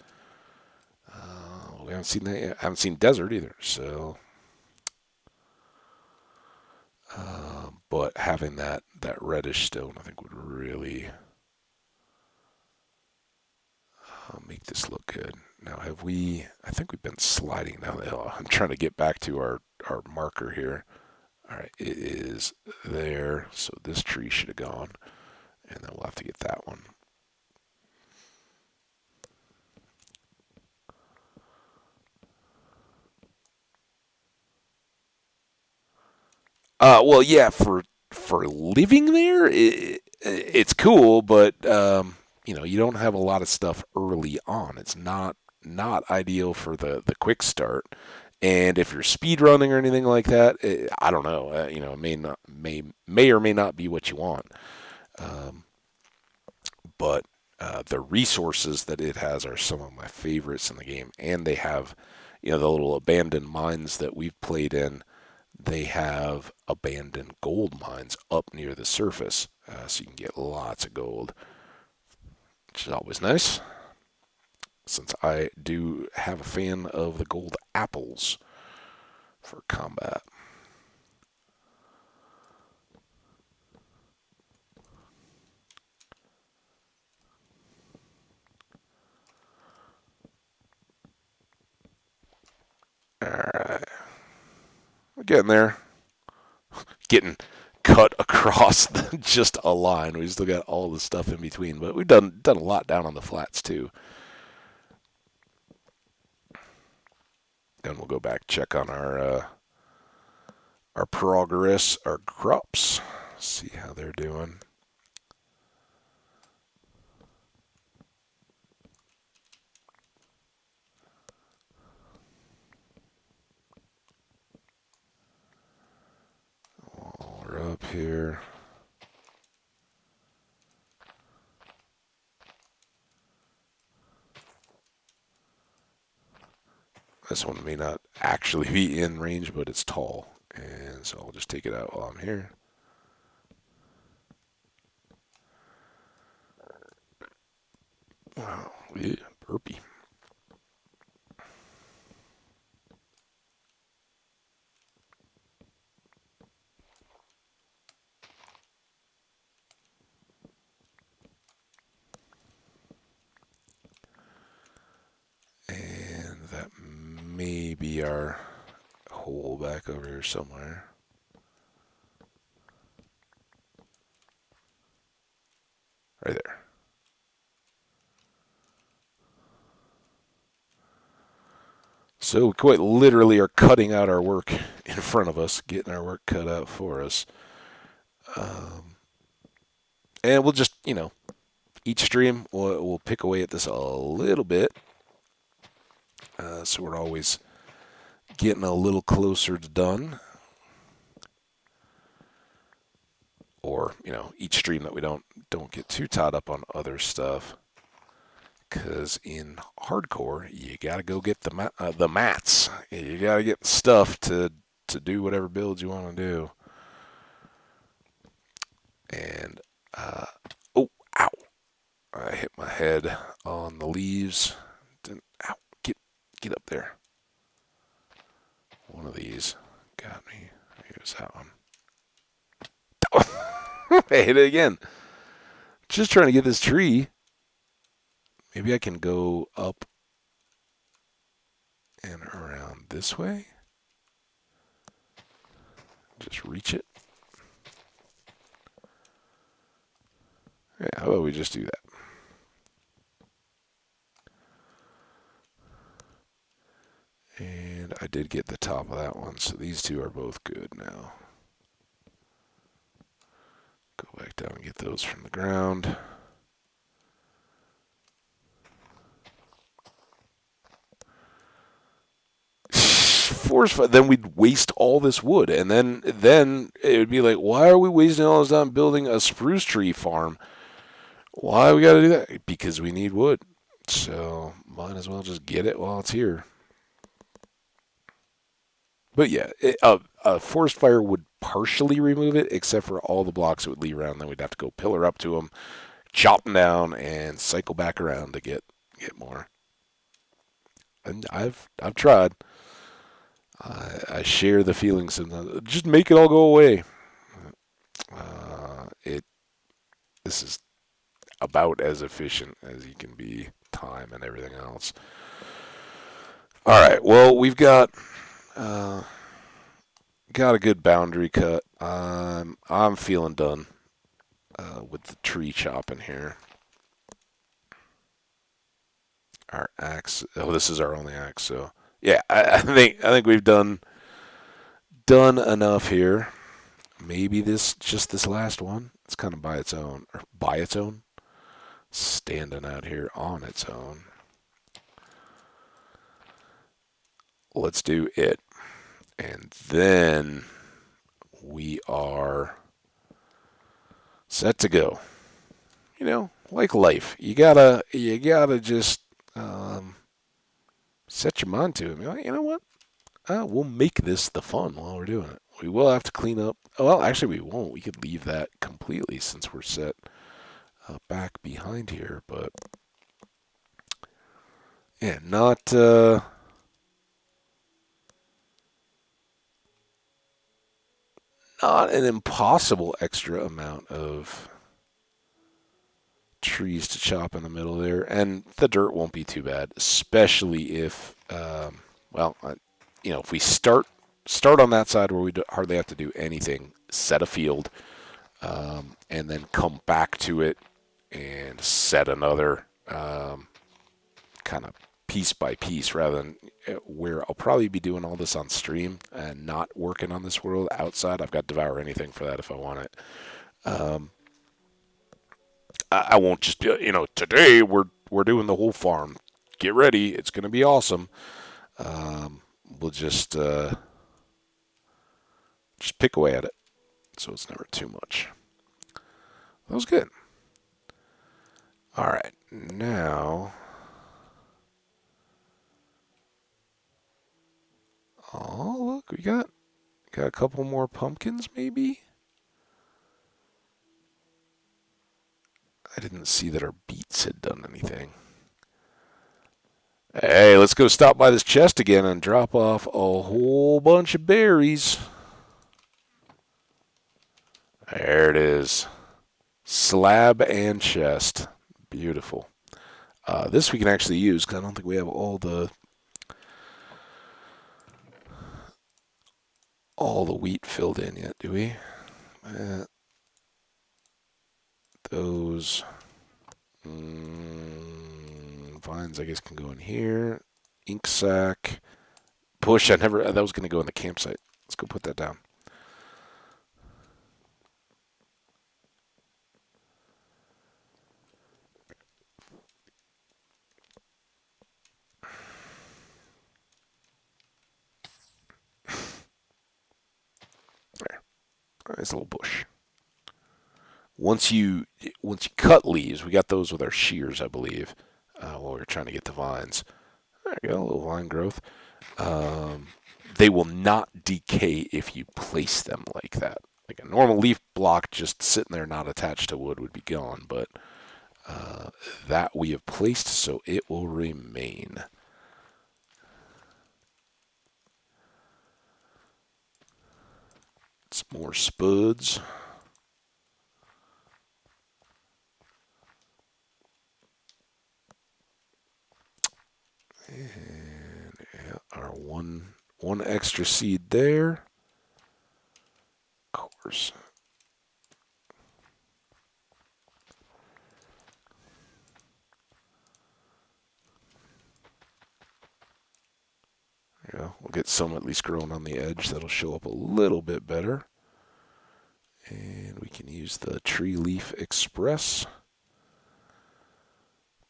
We haven't seen that yet. I haven't seen desert either. So, but having that reddish stone, I think would really I'll make this look good. Now, have we? I think we've been sliding down the hill. I'm trying to get back to our marker here. All right, it is there. So this tree should have gone, and then we'll have to get that one. Well, yeah, for living there, it's cool, but you don't have a lot of stuff early on. It's not ideal for the quick start. And if you're speed running or anything like that, I don't know. It may or may not be what you want. Um, but the resources that it has are some of my favorites in the game, and they have, the little abandoned mines that we've played in. They have abandoned gold mines up near the surface, so you can get lots of gold, which is always nice. Since I do have a fan of the gold apples for combat. All right, we're getting there. Getting cut across just a line. We still got all the stuff in between, but we've done a lot down on the flats too. And we'll go back check on our progress, our crops, see how they're doing. We're up here. This one may not actually be in range, but it's tall. And so I'll just take it out while I'm here. Wow, yeah, burpee. And that may be our hole back over here somewhere. Right there. So we quite literally are cutting out our work in front of us, getting our work cut out for us. And we'll just, each stream we'll pick away at this a little bit. So we're always getting a little closer to done. Or, each stream that we don't get too tied up on other stuff. Because in hardcore, you got to go get the mats. You got to get the stuff to do whatever builds you want to do. And, oh, ow. I hit my head on the leaves. Ow, get up there. One of these got me. Here's that one. I hit it again. Just trying to get this tree. Maybe I can go up and around this way. Just reach it. Yeah, how about we just do that? And I did get the top of that one, so these two are both good now. Go back down and get those from the ground. Forest fire, then we'd waste all this wood, and then it would be like, why are we wasting all this time building a spruce tree farm? Why we got to do that? Because we need wood. So might as well just get it while it's here. But yeah, a forest fire would partially remove it, except for all the blocks it would leave around. Then we'd have to go pillar up to them, chop them down, and cycle back around to get more. And I've tried. I share the feelings of just make it all go away. It this is about as efficient as you can be, time and everything else. All right, well, we've uh, got a good boundary cut. I'm feeling done with the tree chopping here. Our axe. Oh, this is our only axe. So yeah, I think we've done enough here. Maybe this last one. It's kind of by its own, or by its own, standing out here on its own. Let's do it, and then we are set to go. Like life, you gotta just um, set your mind to it. You know what? We'll make this the fun while we're doing it. We will have to clean up. Oh, well, actually, we won't. We could leave that completely since we're set back behind here. But yeah, not an impossible extra amount of trees to chop in the middle there, and the dirt won't be too bad, especially if if we start on that side where we hardly have to do anything, set a field, and then come back to it and set another kind of piece by piece rather than where I'll probably be doing all this on stream and not working on this world outside. I've got Devour Anything for that if I want it. Um, I won't just today we're doing the whole farm. Get ready, it's going to be awesome. We'll just pick away at it, so it's never too much. That was good. All right, now. Oh, look, we got a couple more pumpkins, maybe? I didn't see that our beets had done anything. Hey, let's go stop by this chest again and drop off a whole bunch of berries. There it is. Slab and chest. Beautiful. This we can actually use because I don't think we have all the wheat filled in yet, do we? Those vines, I guess, can go in here. Ink sac. Push. That was going to go in the campsite. Let's go put that down. There. Nice little bush. Once you cut leaves, we got those with our shears, I believe, while we were trying to get the vines. There you go, a little vine growth. They will not decay if you place them like that. Like a normal leaf block just sitting there not attached to wood would be gone, but that we have placed so it will remain. Some more spuds. And yeah, our one extra seed there. Of course. Yeah, we'll get some at least growing on the edge. That'll show up a little bit better. And we can use the Tree Leaf Express.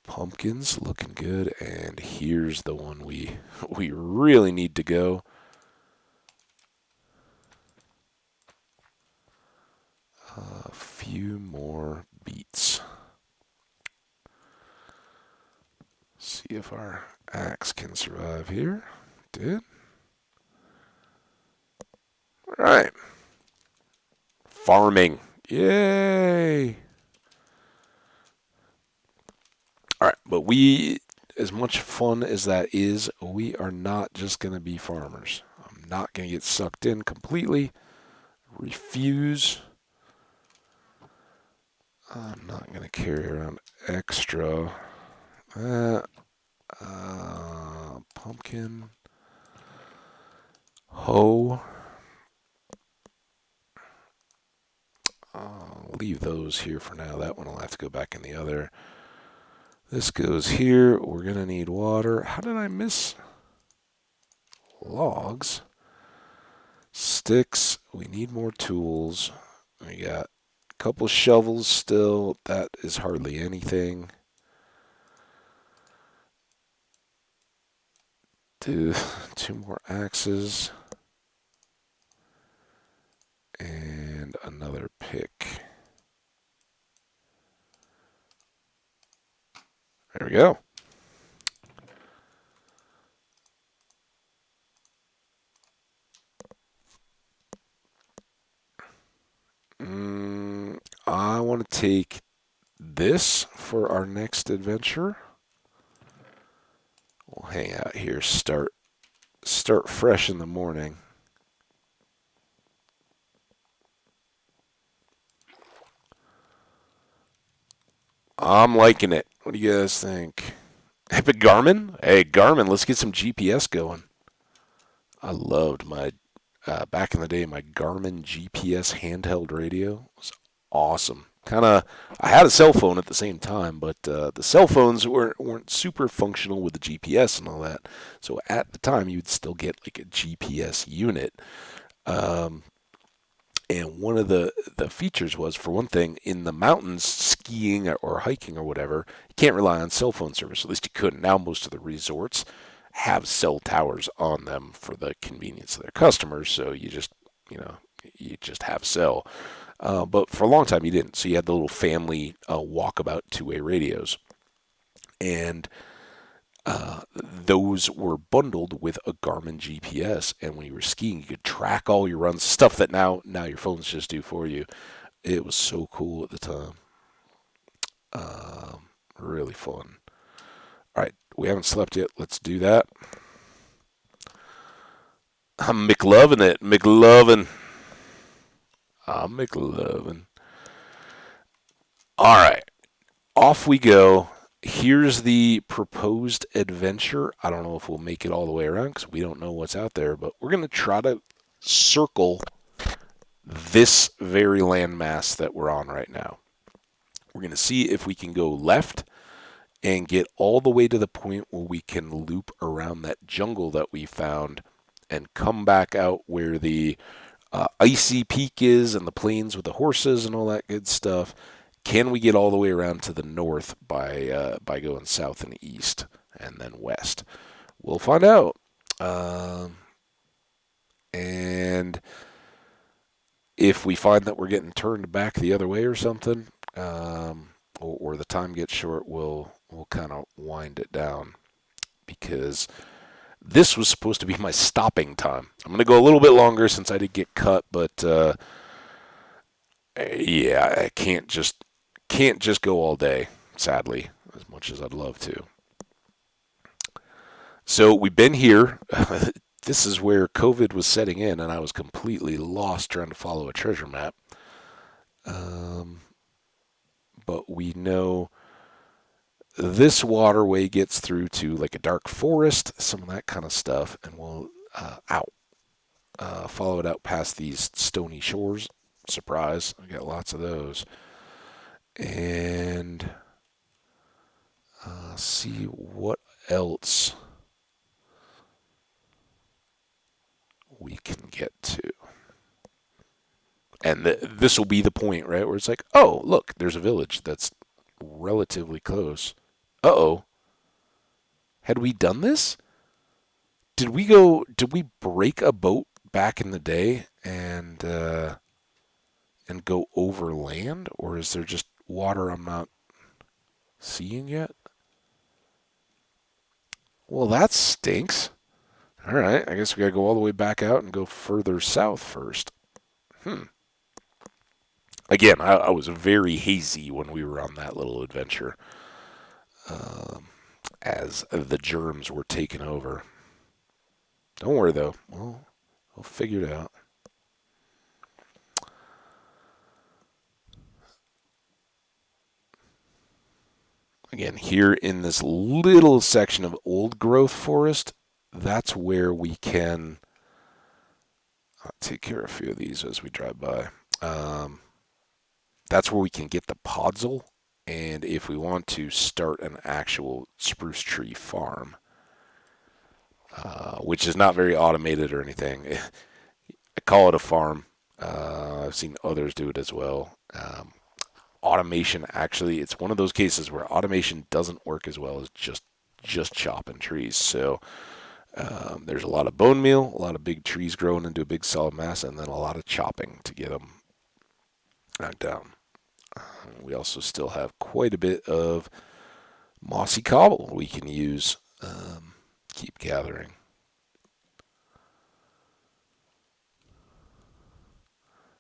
Pumpkins looking good. And here's the one we really need to go. A few more beets. See if our axe can survive here. Did. All right. Farming. Yay. All right, but as much fun as that is, we are not just going to be farmers. I'm not going to get sucked in completely. Refuse. I'm not going to carry around extra. Uh, Pumpkin. Hoe. I'll leave those here for now. That one will have to go back in the other. This goes here. We're going to need water. How did I miss logs? Sticks. We need more tools. We got a couple shovels still. That is hardly anything. Two more axes. And another pick. There we go. I want to take this for our next adventure. We'll hang out here, start fresh in the morning. I'm liking it. What do you guys think? Epic Garmin? Hey, Garmin, let's get some GPS going. I loved my, back in the day, my Garmin GPS handheld radio was awesome. Kind of, I had a cell phone at the same time, but the cell phones weren't super functional with the GPS and all that. So at the time, you'd still get like a GPS unit. Um, and one of the features was, for one thing, in the mountains, skiing or hiking or whatever, you can't rely on cell phone service. At least you couldn't. Now most of the resorts have cell towers on them for the convenience of their customers. So you just have cell. But for a long time you didn't. So you had the little family walkabout two-way radios, and those were bundled with a Garmin GPS. And when you were skiing, you could track all your runs, stuff that now your phones just do for you. It was so cool at the time. Really fun. All right, we haven't slept yet. Let's do that. I'm McLovin' it. McLovin'. I'm McLovin'. All right, off we go. Here's the proposed adventure. I don't know if we'll make it all the way around because we don't know what's out there, but we're going to try to circle this very landmass that we're on right now. We're going to see if we can go left and get all the way to the point where we can loop around that jungle that we found and come back out where the icy peak is and the plains with the horses and all that good stuff. Can we get all the way around to the north by going south and east and then west? We'll find out. And if we find that we're getting turned back the other way or something, or the time gets short, we'll kind of wind it down, because this was supposed to be my stopping time. I'm going to go a little bit longer since I did get cut, but yeah, I can't just go all day, sadly, as much as I'd love to. So we've been here. This is where COVID was setting in, and I was completely lost trying to follow a treasure map. Um, but we know this waterway gets through to like a dark forest, some of that kind of stuff, and we'll follow it out past these stony shores. Surprise, I got lots of those. And see what else we can get to. And this will be the point, right, where it's like, oh, look, there's a village that's relatively close. Uh-oh. Had we done this? Did we break a boat back in the day and go over land, or is there just water I'm not seeing yet? Well, that stinks. All right, I guess we gotta go all the way back out and go further south first. Hmm. Again, I was very hazy when we were on that little adventure, um, as the germs were taking over. Don't worry though. We'll figure it out. Again, here in this little section of old growth forest, that's where we can take care of a few of these as we drive by. Um, that's where we can get the podzol. And if we want to start an actual spruce tree farm, which is not very automated or anything, I call it a farm. I've seen others do it as well. Automation, actually, it's one of those cases where automation doesn't work as well as just chopping trees. So there's a lot of bone meal, a lot of big trees growing into a big solid mass, and then a lot of chopping to get them knocked down. We also still have quite a bit of mossy cobble we can use. Keep gathering.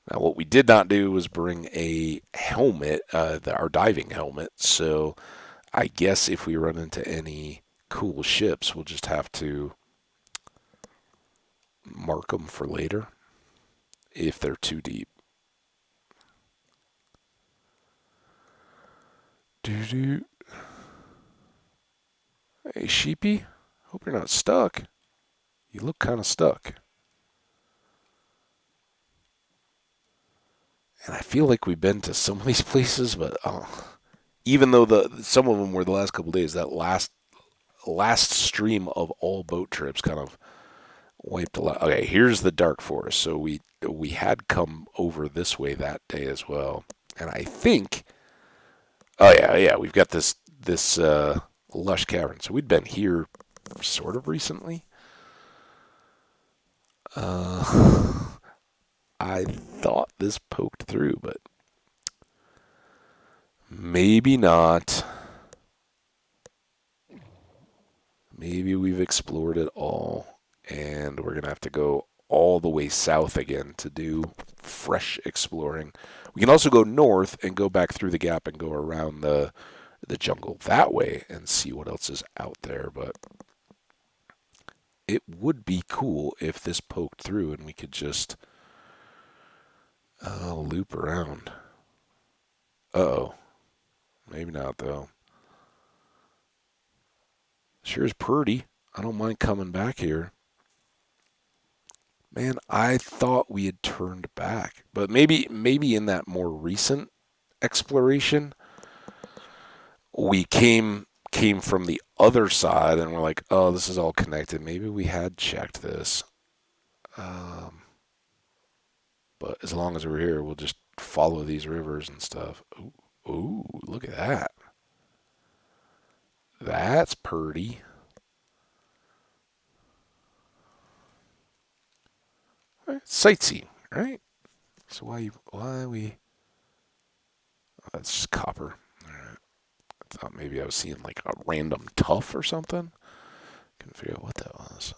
Now, what we did not do was bring a helmet, our diving helmet. So I guess if we run into any cool ships, we'll just have to mark them for later if they're too deep. Doo-doo. Hey, sheepy. Hope you're not stuck. You look kind of stuck. And I feel like we've been to some of these places, but even though some of them were the last couple of days, that last stream of all boat trips kind of wiped a lot. Okay, here's the dark forest. So we had come over this way that day as well, and I think, oh yeah, we've got this lush cavern. So we'd been here sort of recently. I thought this poked through, but maybe not. Maybe we've explored it all, and we're gonna have to go all the way south again to do fresh exploring. We can also go north and go back through the gap and go around the jungle that way and see what else is out there. But it would be cool if this poked through and we could just loop around. Uh-oh. Maybe not, though. Sure is pretty. I don't mind coming back here. Man, I thought we had turned back. But maybe in that more recent exploration, we came from the other side and we're like, oh, this is all connected. Maybe we had checked this. Um, but as long as we're here, we'll just follow these rivers and stuff. Ooh, look at that. That's pretty. Sightseeing, right? So why we? Oh, that's just copper. All right. I thought maybe I was seeing like a random tuff or something. Couldn't figure out what that was.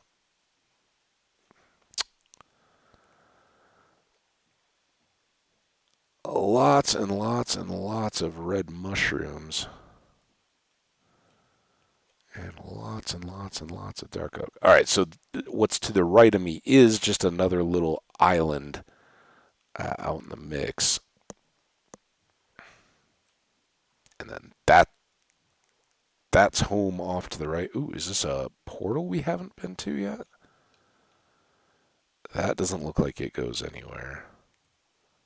Lots and lots and lots of red mushrooms. And lots and lots and lots of dark oak. All right, so what's to the right of me is just another little island out in the mix. And then that's home off to the right. Ooh, is this a portal we haven't been to yet? That doesn't look like it goes anywhere.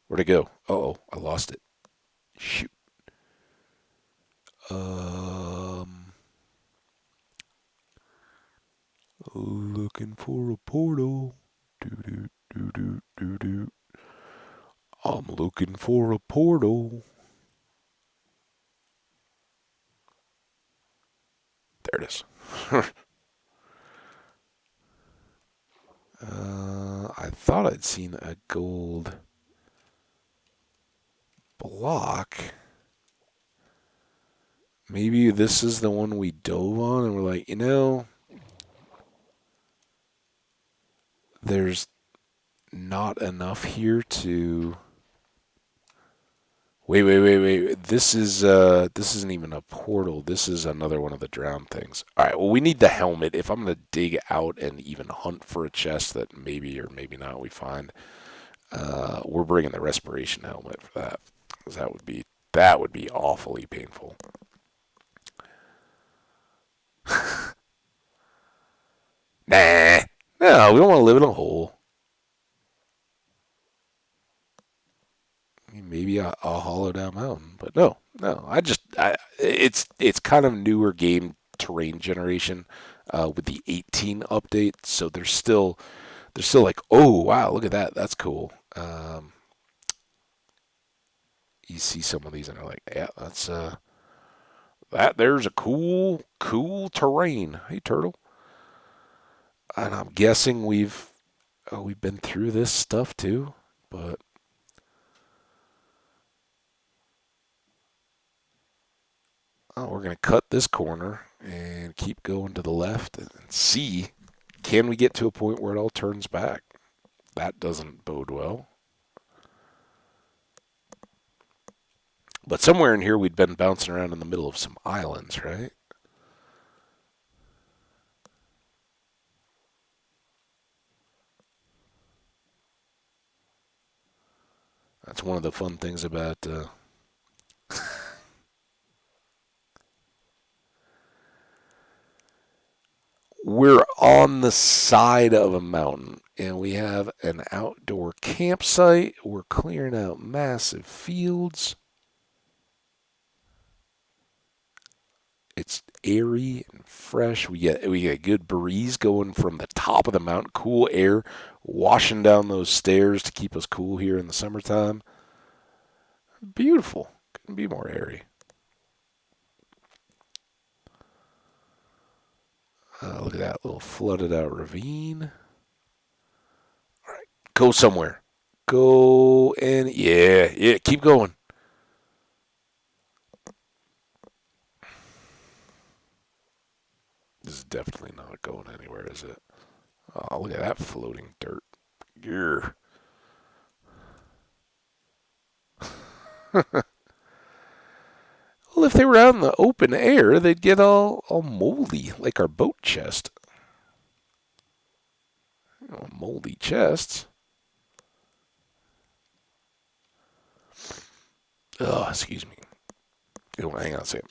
Where'd it go? Uh-oh, I lost it. Shoot. Looking for a portal. Doo doo doo doo doo doo. I'm looking for a portal. There it is. I thought I'd seen a gold block. Maybe this is the one we dove on and we're like, there's not enough here to. Wait. This isn't even a portal. This is another one of the drowned things. All right, well, we need the helmet. If I'm going to dig out and even hunt for a chest that maybe or maybe not we find, we're bringing the respiration helmet for that. 'Cause that would be awfully painful. Nah, no, we don't want to live in a hole. Maybe a hollowed out mountain, but no, no. It's kind of newer game terrain generation with the 18 update, so they're still like, oh wow, look at that, that's cool. You see some of these and they're like, yeah, that there's a cool terrain. Hey turtle, and I'm guessing we've been through this stuff too, but we're gonna cut this corner and keep going to the left and see, can we get to a point where it all turns back? That doesn't bode well. But somewhere in here we'd been bouncing around in the middle of some islands, right? That's one of the fun things about we're on the side of a mountain and we have an outdoor campsite. We're clearing out massive fields. It's airy and fresh. We get a good breeze going from the top of the mountain, cool air washing down those stairs to keep us cool here in the summertime. Beautiful. Couldn't be more airy. Look at that little flooded out ravine. All right, go somewhere. Go and yeah, keep going. This is definitely not going anywhere, is it? Oh, look at that floating dirt. Grr. Well, if they were out in the open air, they'd get all moldy, like our boat chest. Moldy chests. Oh, excuse me. Hang on a second.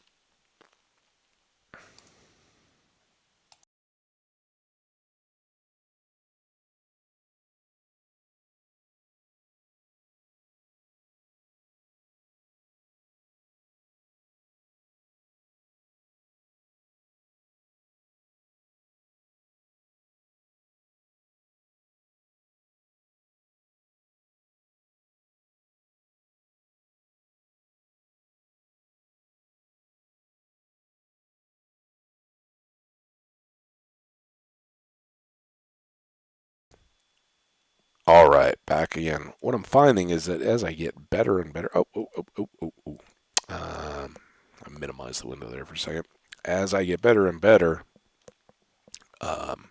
All right, back again. What I'm finding is that as I get better and better, I minimized the window there for a second. As I get better and better, um,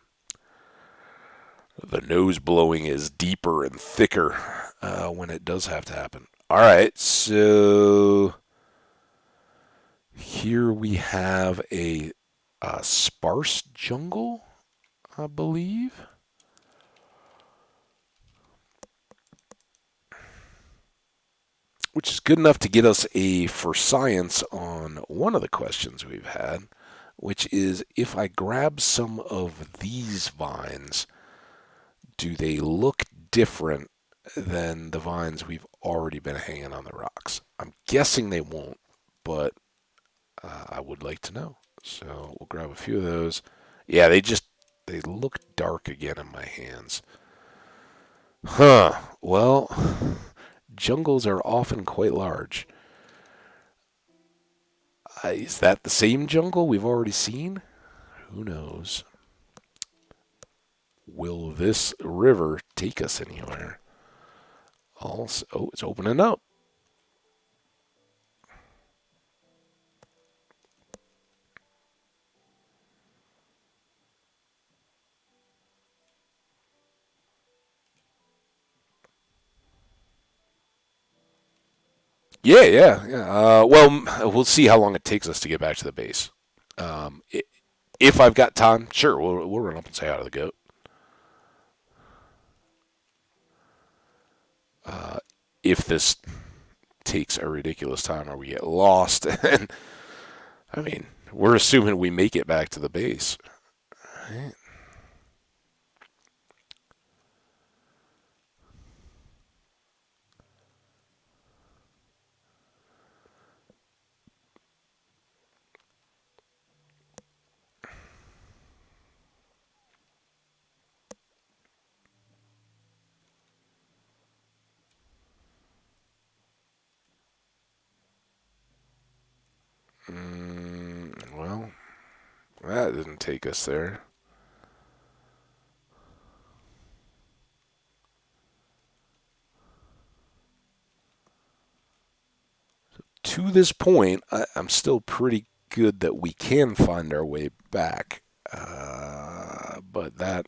the nose blowing is deeper and thicker when it does have to happen. All right, so here we have a sparse jungle, I believe. Which is good enough to get us a for science on one of the questions we've had, which is if I grab some of these vines, do they look different than the vines we've already been hanging on the rocks? I'm guessing they won't, but I would like to know. So we'll grab a few of those. Yeah, they look dark again in my hands. Huh. Well, jungles are often quite large. Is that the same jungle we've already seen? Who knows? Will this river take us anywhere? Also, oh, it's opening up. Yeah. Well, we'll see how long it takes us to get back to the base. Um, i if I've got time, sure, we'll run up and say hi to the goat. Uh, if this takes a ridiculous time or we get lost, and I mean, we're assuming we make it back to the base. Right? that didn't take us there. To this point, I'm still pretty good that we can find our way back. But that,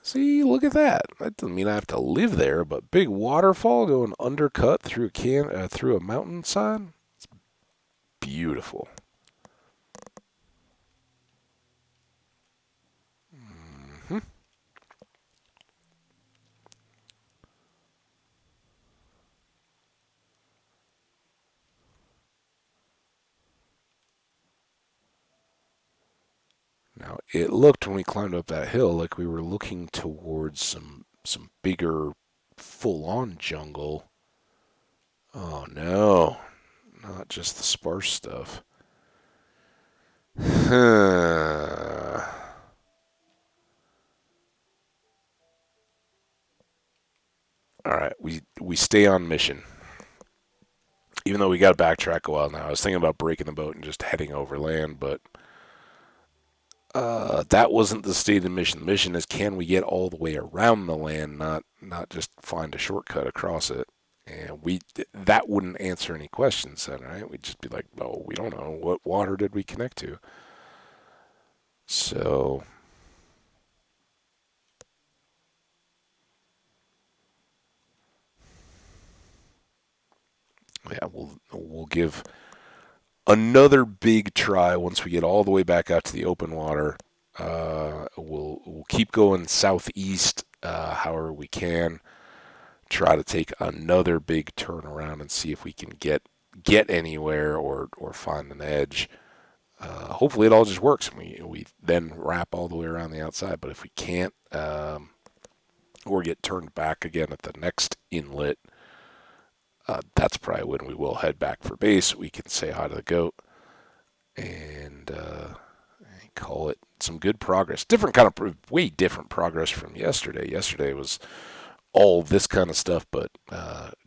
see, look at that. That doesn't mean I have to live there, but big waterfall going undercut through through a mountainside. Beautiful. Hmm. Now it looked when we climbed up that hill like we were looking towards some bigger, full-on jungle. Oh no, not just the sparse stuff. All right, we stay on mission. Even though we got to backtrack a while now, I was thinking about breaking the boat and just heading overland, but that wasn't the stated mission. The mission is can we get all the way around the land, not just find a shortcut across it. And that wouldn't answer any questions then, right? We'd just be like, oh, we don't know. What water did we connect to? So, yeah, we'll give another big try once we get all the way back out to the open water. We'll keep going southeast, however we can. Try to take another big turnaround and see if we can get anywhere or find an edge. Hopefully it all just works and we then wrap all the way around the outside. But if we can't, or get turned back again at the next inlet, that's probably when we will head back for base. We can say hi to the goat and call it some good progress. Different kind of, way different progress from yesterday. Yesterday was all this kind of stuff, but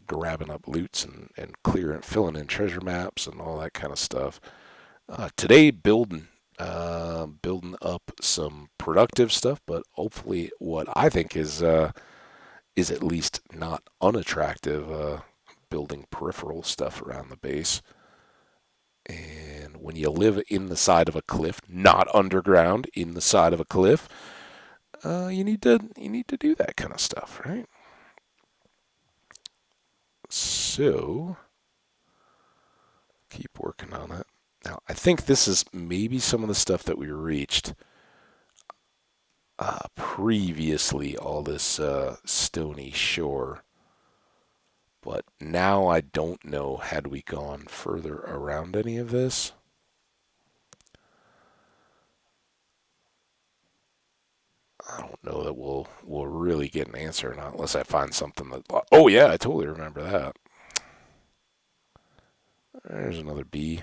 grabbing up loots and clearing, filling in treasure maps and all that kind of stuff. Today, building up some productive stuff, but hopefully, what I think is at least not unattractive. Building peripheral stuff around the base. And when you live in the side of a cliff, not underground, in the side of a cliff, you need to do that kind of stuff, right? So keep working on it. Now I think this is maybe some of the stuff that we reached previously. All this stony shore, but now I don't know. Had we gone further around any of this? I don't know that we'll really get an answer or not unless I find something that. Oh yeah, I totally remember that. There's another bee.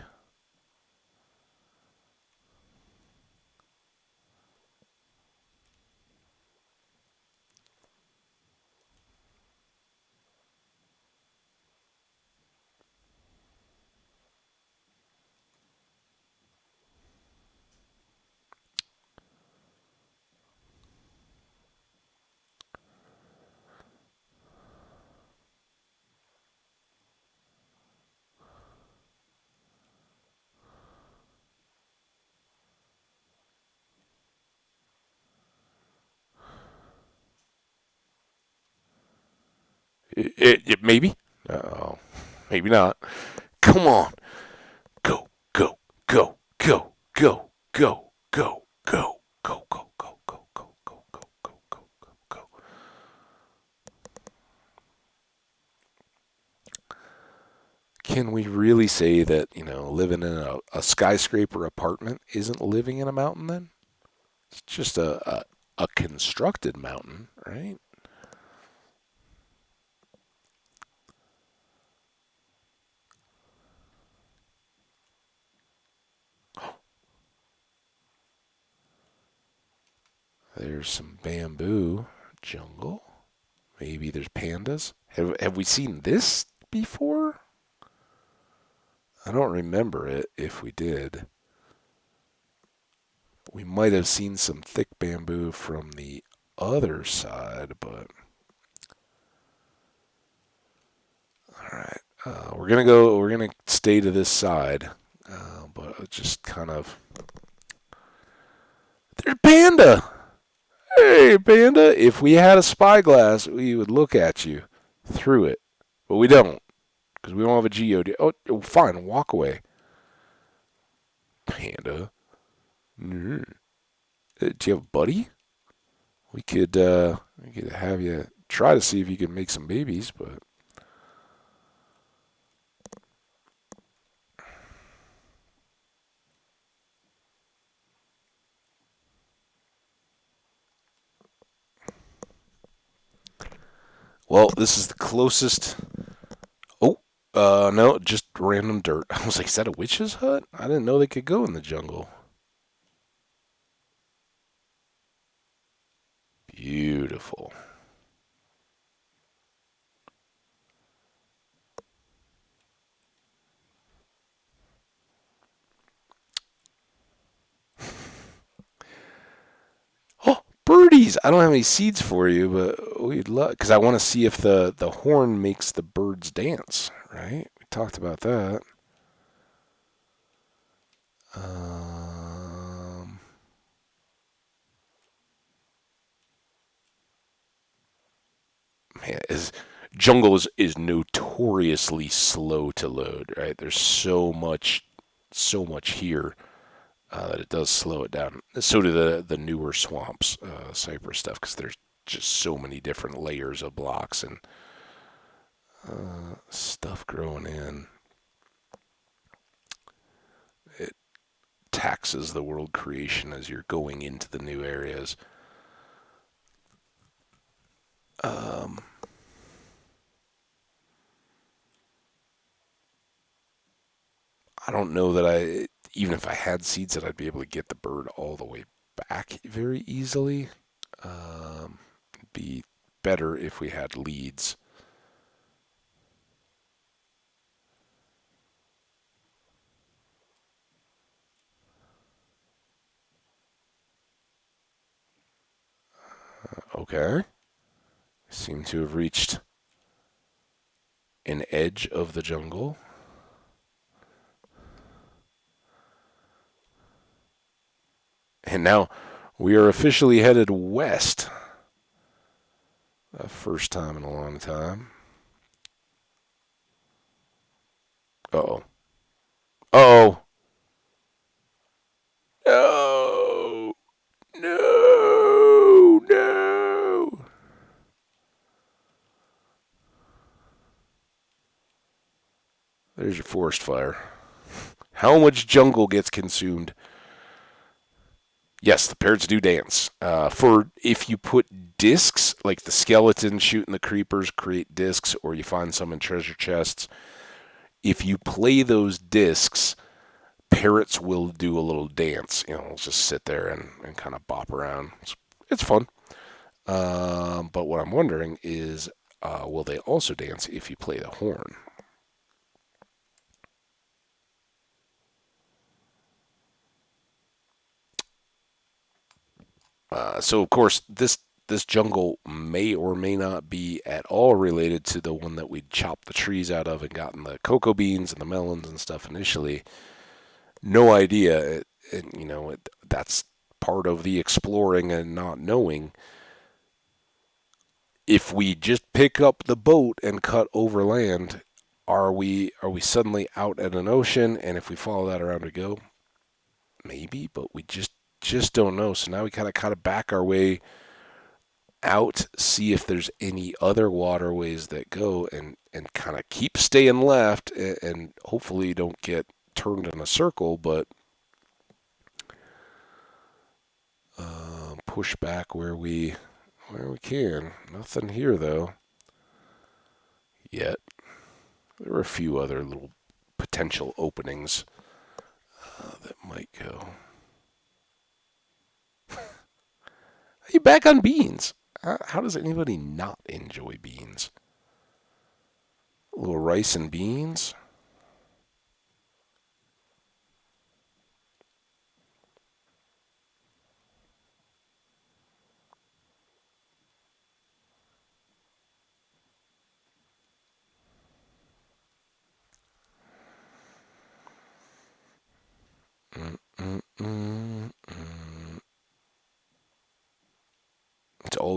Maybe. Oh, maybe not. Come on, go, go, go, go, go, go, go, go, go, go, go, go, go, go, go, go, go, go, go. Can we really say that living in a skyscraper apartment isn't living in a mountain? Then it's just a constructed mountain, right? There's some bamboo jungle. Maybe there's pandas. Have we seen this before? I don't remember it if we did. We might have seen some thick bamboo from the other side, but all right. We're gonna stay to this side, but just kind of. There's Panda. Hey, Panda. If we had a spyglass, we would look at you through it, but we don't because we don't have a geode. Oh, fine. Walk away, Panda. Mm. Do you have a buddy? We could have you try to see if you can make some babies, but well, this is the closest. Oh, no, just random dirt. I was like, is that a witch's hut? I didn't know they could go in the jungle. Beautiful. Oh, birdies! I don't have any seeds for you, but we'd love because I want to see if the horn makes the birds dance. Right? We talked about that. Um, man, is jungle is notoriously slow to load. Right? There's so much here that it does slow it down. So do the newer swamps, cypress stuff, because there's just so many different layers of blocks and stuff growing in. It taxes the world creation as you're going into the new areas. Um, I don't know that even if I had seeds, that I'd be able to get the bird all the way back very easily. It'd be better if we had leads. Okay. Seem to have reached an edge of the jungle. And now we are officially headed west. First time in a long time. Uh-oh. Uh-oh. No. No. No. There's your forest fire. How much jungle gets consumed? Yes, the parrots do dance. For if you put discs, like the skeletons shooting the creepers create discs, or you find some in treasure chests, if you play those discs, parrots will do a little dance. You know, just sit there and kind of bop around. It's fun. But what I'm wondering is, will they also dance if you play the horn? So of course this jungle may or may not be at all related to the one that we chopped the trees out of and gotten the cocoa beans and the melons and stuff initially. No idea. That's part of the exploring and not knowing. If we just pick up the boat and cut overland, are we suddenly out at an ocean? And if we follow that around we go, maybe, but we just don't know. So now we kind of back our way out, see if there's any other waterways that go, and kind of keep staying left, and hopefully don't get turned in a circle, but push back where we can. Nothing here though yet. There are a few other little potential openings that might go. Hey, back on beans. How does anybody not enjoy beans? A little rice and beans.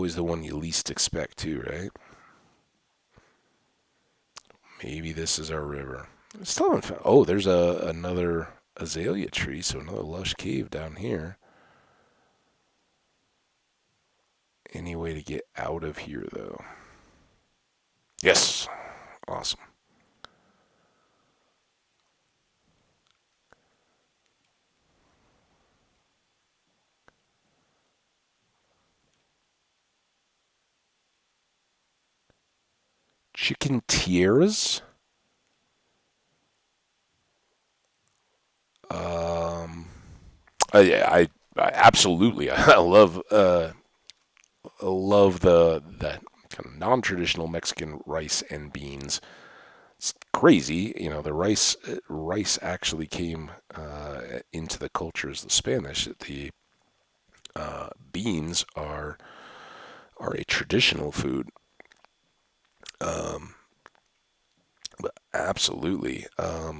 always the one you least expect too, right? Maybe this is our river. Still haven't found. Oh, there's another azalea tree, so another lush cave down here. Any way to get out of here though? Yes, awesome. Chicken tiaras. Um, yeah, I absolutely. I love the kind of non-traditional Mexican rice and beans. It's crazy, the rice actually came into the cultures of the Spanish. The beans are a traditional food. Um, but absolutely. But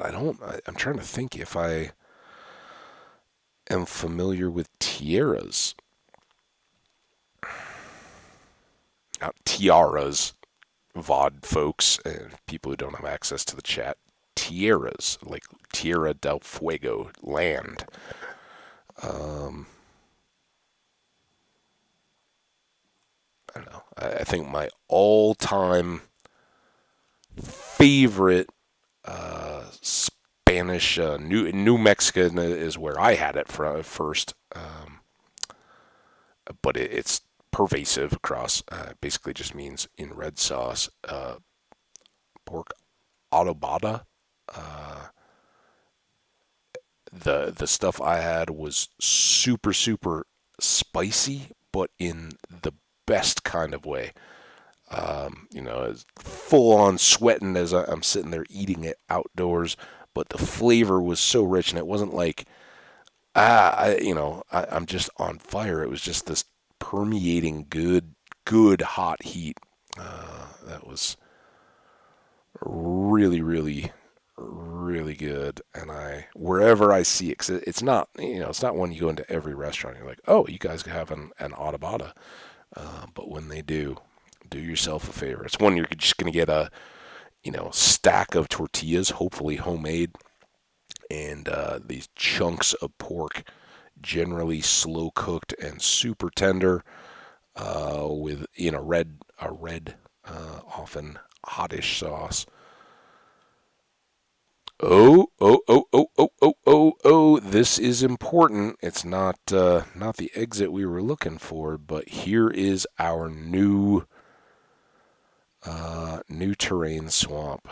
I'm trying to think if I am familiar with tiaras. Not tiaras, VOD folks, people who don't have access to the chat. Tierras, like Tierra del Fuego, land. Um, I don't know. I think my all-time favorite Spanish New Mexican is where I had it first, but it's pervasive across. Basically, just means in red sauce. Pork adobada. Uh, the stuff I had was super super spicy, but in the best kind of way. It's full on sweating as I'm sitting there eating it outdoors, but the flavor was so rich, and it wasn't like I'm just on fire. It was just this permeating good hot heat. That was really really good, and wherever I see it, 'cause it's not it's not one you go into every restaurant. You're like, oh, you guys have an adobada, but when they do yourself a favor. It's one you're just gonna get a stack of tortillas, hopefully homemade, and these chunks of pork, generally slow cooked and super tender, with a red, often hottish sauce. Oh! This is important. It's not the exit we were looking for, but here is our new terrain swamp.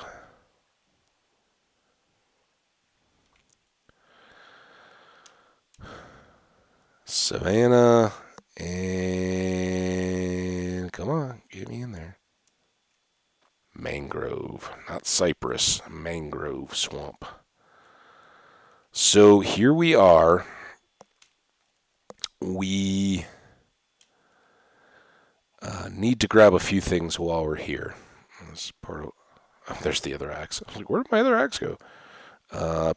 Savannah, and come on, get me in there. Mangrove, not cypress, mangrove swamp. So here we are. We need to grab a few things while we're here. This is part of. Oh, there's the other axe. I was like, where did my other axe go?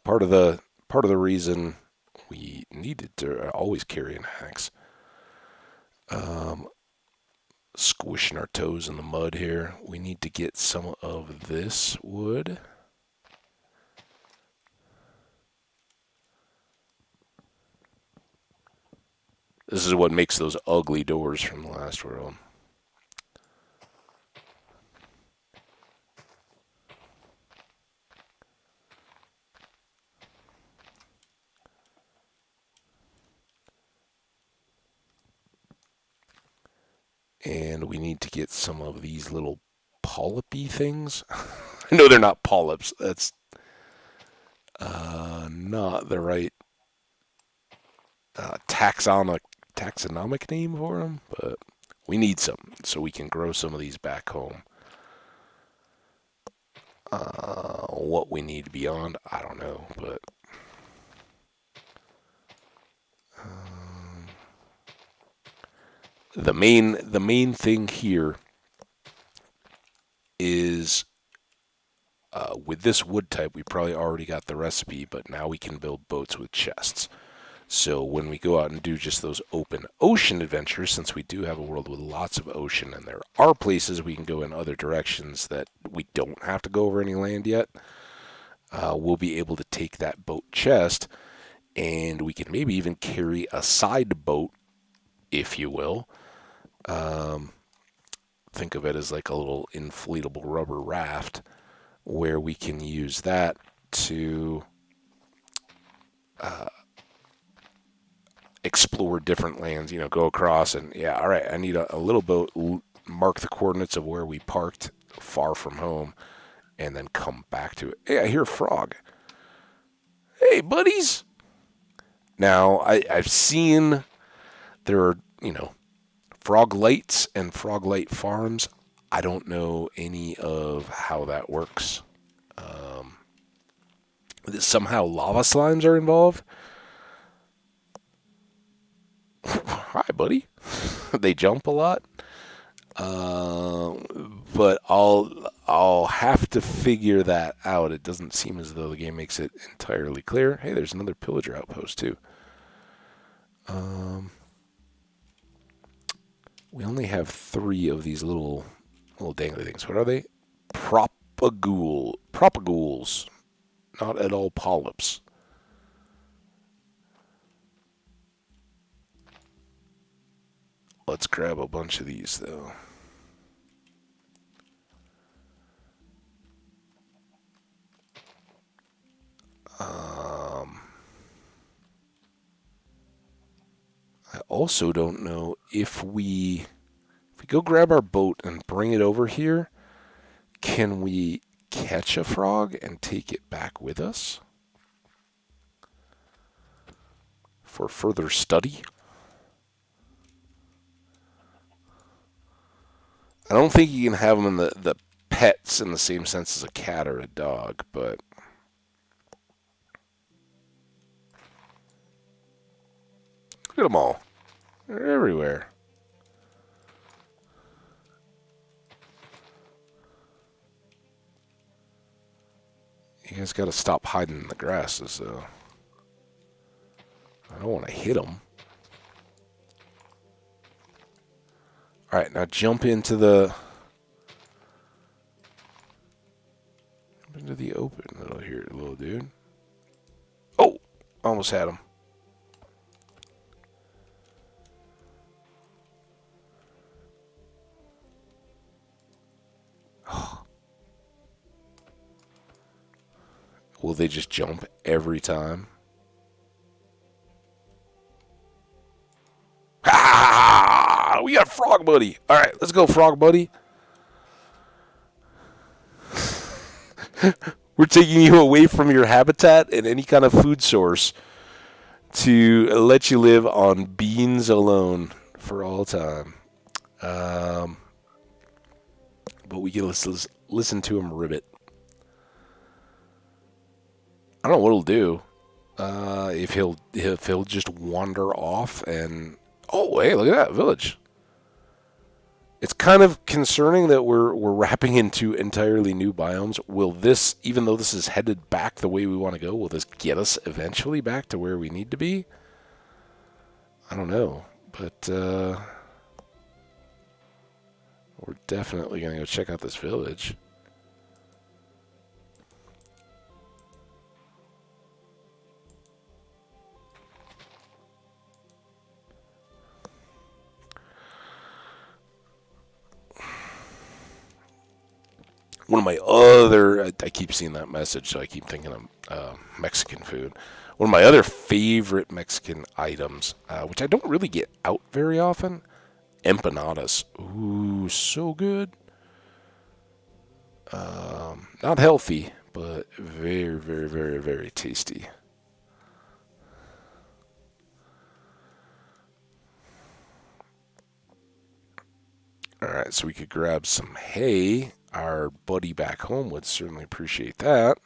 Part of the reason we needed to always carry an axe. Um, Squishing our toes in the mud here. We need to get some of this wood. This is what makes those ugly doors from the last world. And we need to get some of these little polypy things. I know they're not polyps. That's not the right taxonomic name for them, but we need some so we can grow some of these back home. What we need beyond, I don't know, but um, the main thing here is with this wood type, we probably already got the recipe, but now we can build boats with chests. So when we go out and do just those open ocean adventures, since we do have a world with lots of ocean and there are places we can go in other directions that we don't have to go over any land yet, we'll be able to take that boat chest and we can maybe even carry a side boat, if you will. Um, think of it as like a little inflatable rubber raft where we can use that to uh, explore different lands, go across and, yeah, all right, I need a little boat, mark the coordinates of where we parked far from home, and then come back to it. Hey, I hear a frog. Hey, buddies. Now, I've seen there are, frog lights and frog light farms. I don't know any of how that works. Um, somehow lava slimes are involved. Hi, buddy. They jump a lot. Uh, but I'll have to figure that out. It doesn't seem as though the game makes it entirely clear. Hey, there's another pillager outpost too. Um, we only have 3 of these little dangly things. What are they? Propagoules, not at all polyps. Let's grab a bunch of these though. Um, I also don't know if we go grab our boat and bring it over here, can we catch a frog and take it back with us for further study? I don't think you can have them in the pets in the same sense as a cat or a dog, but look at them all. They're everywhere. You guys got to stop hiding in the grasses, though. I don't want to hit them. All right, now jump into the open, little dude. Oh, almost had him. Will they just jump every time? Ha! We got Frog Buddy. All right, let's go, Frog Buddy. We're taking you away from your habitat and any kind of food source to let you live on beans alone for all time. Um, but we can listen to him ribbit. I don't know what he'll do. If he'll just wander off and, oh, hey, look at that village. It's kind of concerning that we're wrapping into entirely new biomes. Will this, even though this is headed back the way we want to go, will this get us eventually back to where we need to be? I don't know, but we're definitely going to go check out this village. One of my other, I keep seeing that message, so I keep thinking of Mexican food. One of my other favorite Mexican items, which I don't really get out very often, empanadas. Ooh, so good. Not healthy, but very, very, very, very tasty. All right, so we could grab some hay. Our buddy back home would certainly appreciate that.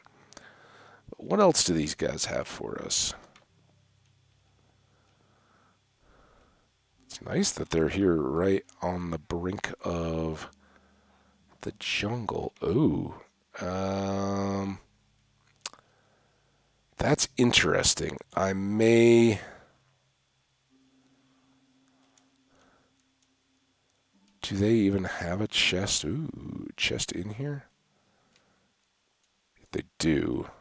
But what else do these guys have for us? It's nice that they're here right on the brink of the jungle. Ooh. That's interesting. I may Do they even have a chest? Ooh, chest in here? They do.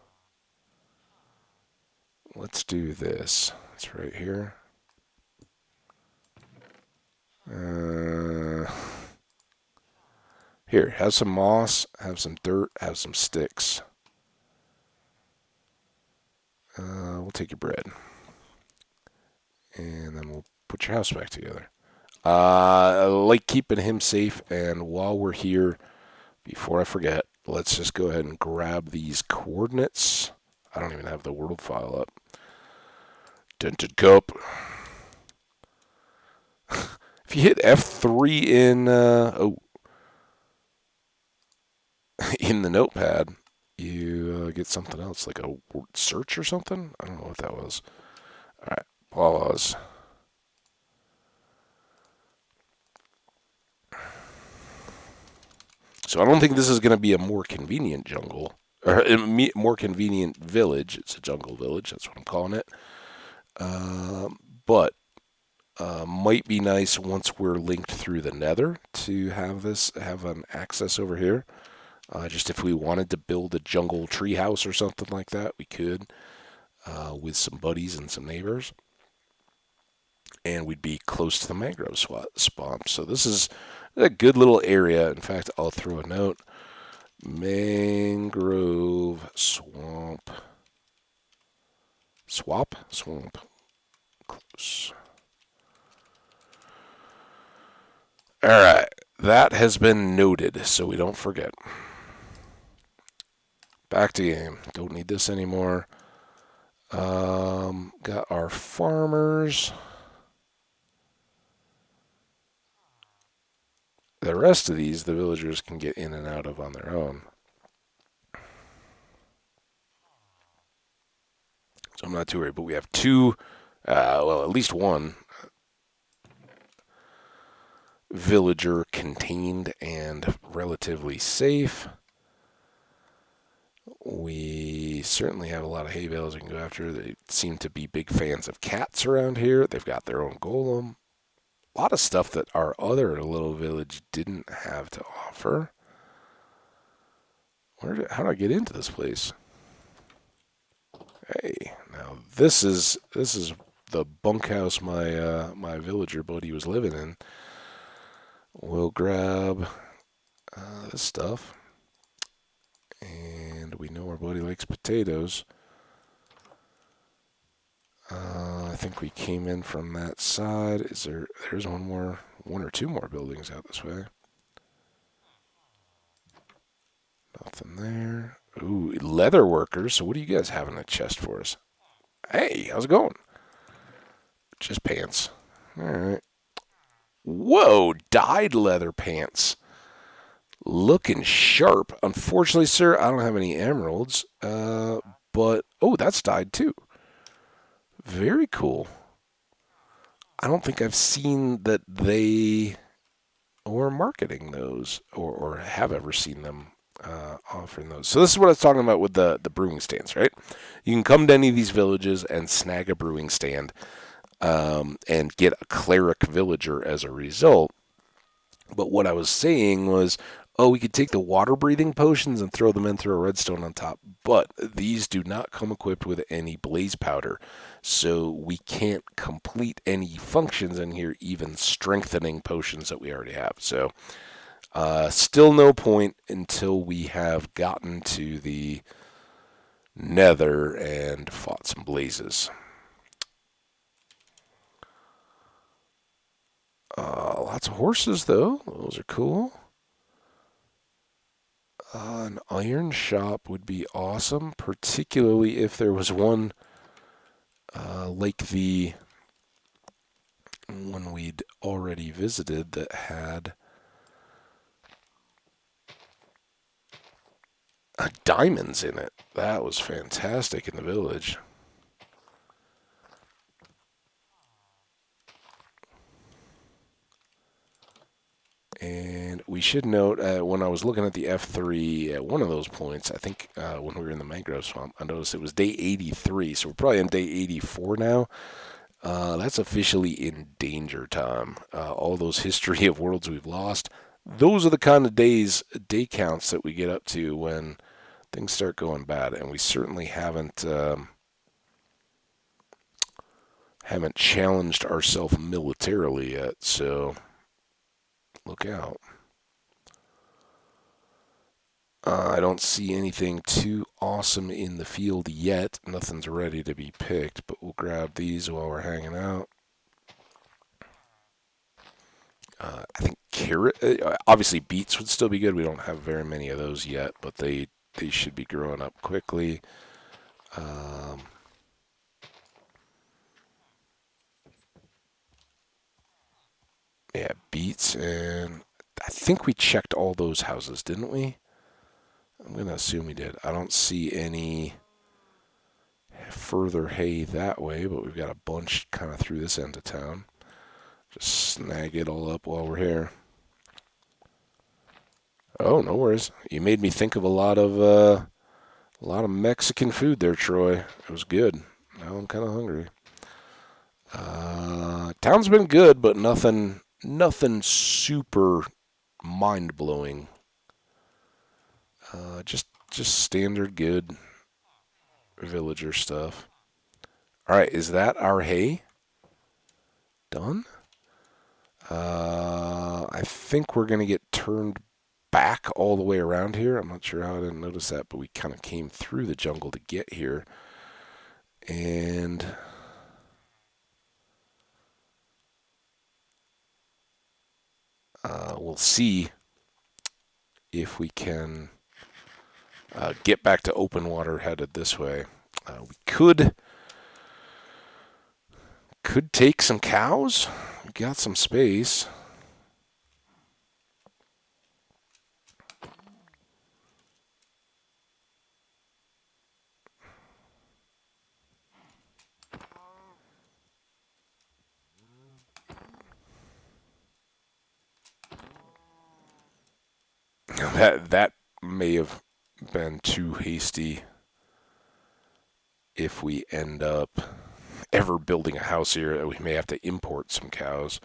Let's do this. It's right here. Uh, Here, have some moss, have some dirt, have some sticks. We'll take your bread. And then we'll put your house back together. I like keeping him safe, and while we're here, before I forget, let's just go ahead and grab these coordinates. I don't even have the world file up. Dented Cup. If you hit F3 in in the notepad, you get something else, like a word search or something. I don't know what that was. All right, pause. So I don't think this is going to be a more convenient jungle, or a more convenient village. It's a jungle village. That's what I'm calling it. But might be nice once we're linked through the Nether to have an access over here. Just if we wanted to build a jungle treehouse or something like that, we could with some buddies and some neighbors, and we'd be close to the mangrove swamp. So this is a good little area. In fact, I'll throw a note: mangrove swamp, swamp, close. All right, that has been noted, so we don't forget. Back to game. Don't need this anymore. Got our farmers. The rest of these, the villagers can get in and out of on their own. So I'm not too worried. But we have two, well, at least one villager contained and relatively safe. We certainly have a lot of hay bales we can go after. They seem to be big fans of cats around here. They've got their own golem. A lot of stuff that our other little village didn't have to offer. How do I get into this place? Hey, now this is the bunkhouse my villager buddy was living in. We'll grab this stuff, and we know our buddy likes potatoes. I think we came in from that side. There's one or two more buildings out this way. Nothing there. Ooh, leather workers. So what do you guys have in the chest for us? Hey, how's it going? Just pants. All right. Whoa, dyed leather pants. Looking sharp. Unfortunately, sir, I don't have any emeralds. But oh, that's dyed too. Very cool. I don't think I've seen that they were marketing those or have ever seen them offering those. So this is what I was talking about with the brewing stands, right? You can come to any of these villages and snag a brewing stand and get a cleric villager as a result. But what I was saying was, oh, we could take the water breathing potions and throw them in through a redstone on top. But these do not come equipped with any blaze powder. So we can't complete any functions in here, even strengthening potions that we already have. So still no point until we have gotten to the Nether and fought some blazes. Lots of horses, though. Those are cool. An iron shop would be awesome, particularly if there was one like the one we'd already visited that had diamonds in it. That was fantastic in the village. And we should note, when I was looking at the F3 at one of those points, I think when we were in the mangrove swamp, I noticed it was day 83, so we're probably on day 84 now. That's officially in danger time. All those history of worlds we've lost. Those are the kind of day counts that we get up to when things start going bad, and we certainly haven't challenged ourselves militarily yet. So look out. I don't see anything too awesome in the field yet. Nothing's ready to be picked, but we'll grab these while we're hanging out. I think carrot, obviously beets would still be good. We don't have very many of those yet, but they should be growing up quickly. Um, yeah, beets, and I think we checked all those houses, didn't we? I'm gonna assume we did. I don't see any further hay that way, but we've got a bunch kind of through this end of town. Just snag it all up while we're here. Oh, no worries. You made me think of a lot of Mexican food there, Troy. It was good. Now I'm kind of hungry. Town's been good, but nothing super mind blowing. Just standard good villager stuff. All right, is that our hay done? I think we're gonna get turned back all the way around here. I'm not sure how I didn't notice that, but we kind of came through the jungle to get here, and we'll see if we can get back to open water headed this way. We could take some cows. We got some space. That may have been too hasty if we end up ever building a house here. We may have to import some cows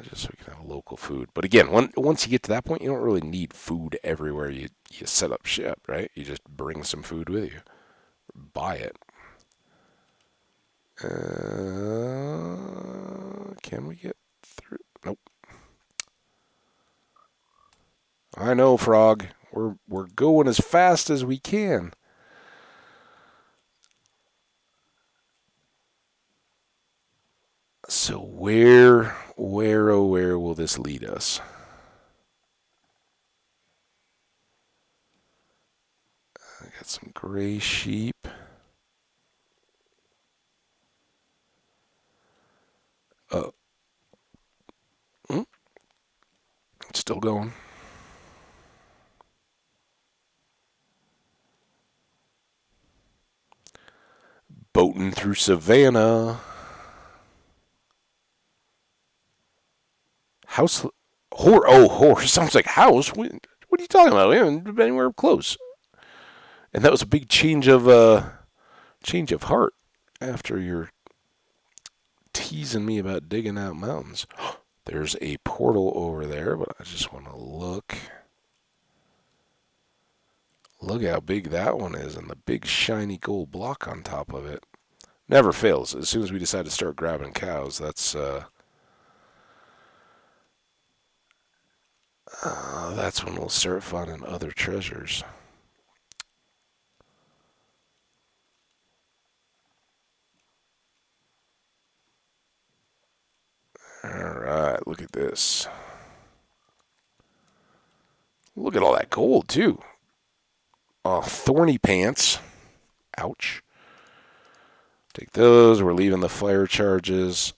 just so we can have local food. But again, once you get to that point, you don't really need food everywhere you set up ship, right? You just bring some food with you, buy it. Can we get through? Nope. I know, Frog. We're going as fast as we can. So oh where will this lead us? I got some gray sheep. Oh, mm, it's still going. Boating through savannah. House. Horse. Sounds like house. What are you talking about? We haven't been anywhere close. And that was a big change of heart after you're teasing me about digging out mountains. There's a portal over there, but I just want to look. Look how big that one is, and the big shiny gold block on top of it. Never fails. As soon as we decide to start grabbing cows, that's when we'll start finding other treasures. All right, look at this. Look at all that gold too. Oh, thorny pants. Ouch. Take those. We're leaving the fire charges.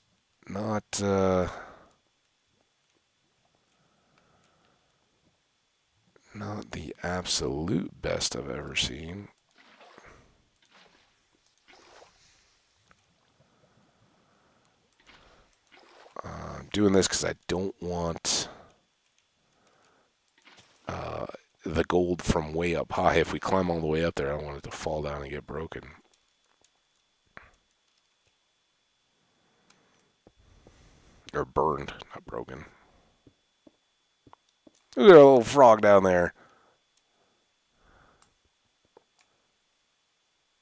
Not the absolute best I've ever seen. I'm doing this because I don't want the gold from way up high. If we climb all the way up there, I don't want it to fall down and get broken. Or burned, not broken. Look at a little frog down there.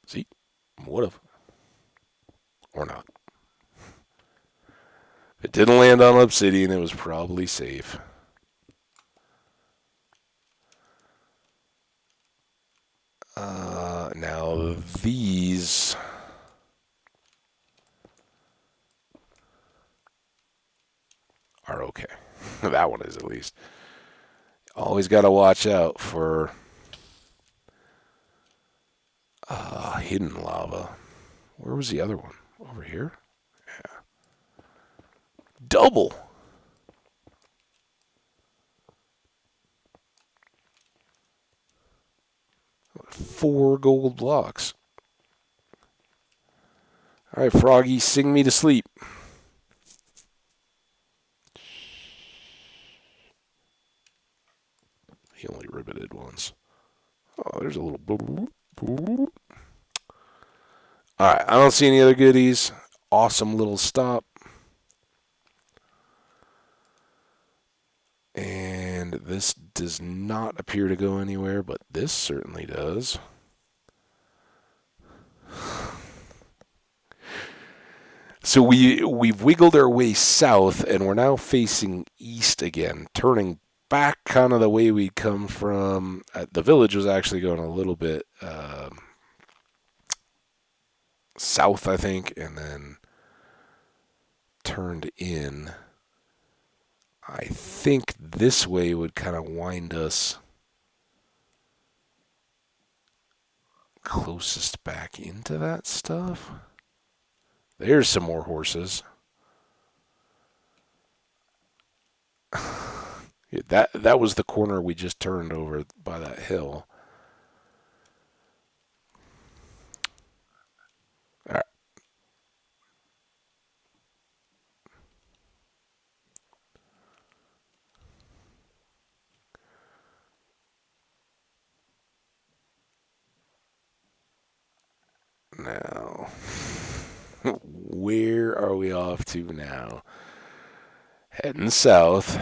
See? Would have. Or not. If it didn't land on obsidian, it was probably safe. Now these are okay. That one is, at least. Always got to watch out for hidden lava. Where was the other one? Over here? Yeah. Double! 4 gold blocks. All right, Froggy, sing me to sleep. He only ribbited once. Oh, there's a little boop, boop. All right, I don't see any other goodies. Awesome little stop. And this does not appear to go anywhere, but this certainly does. So we've wiggled our way south, and we're now facing east again, turning back kind of the way we'd come from. The village was actually going a little bit south, I think, and then turned in. I think this way would kind of wind us closest back into that stuff. There's some more horses. Yeah, that was the corner we just turned over by that hill. All right. Now, where are we off to now? Heading south.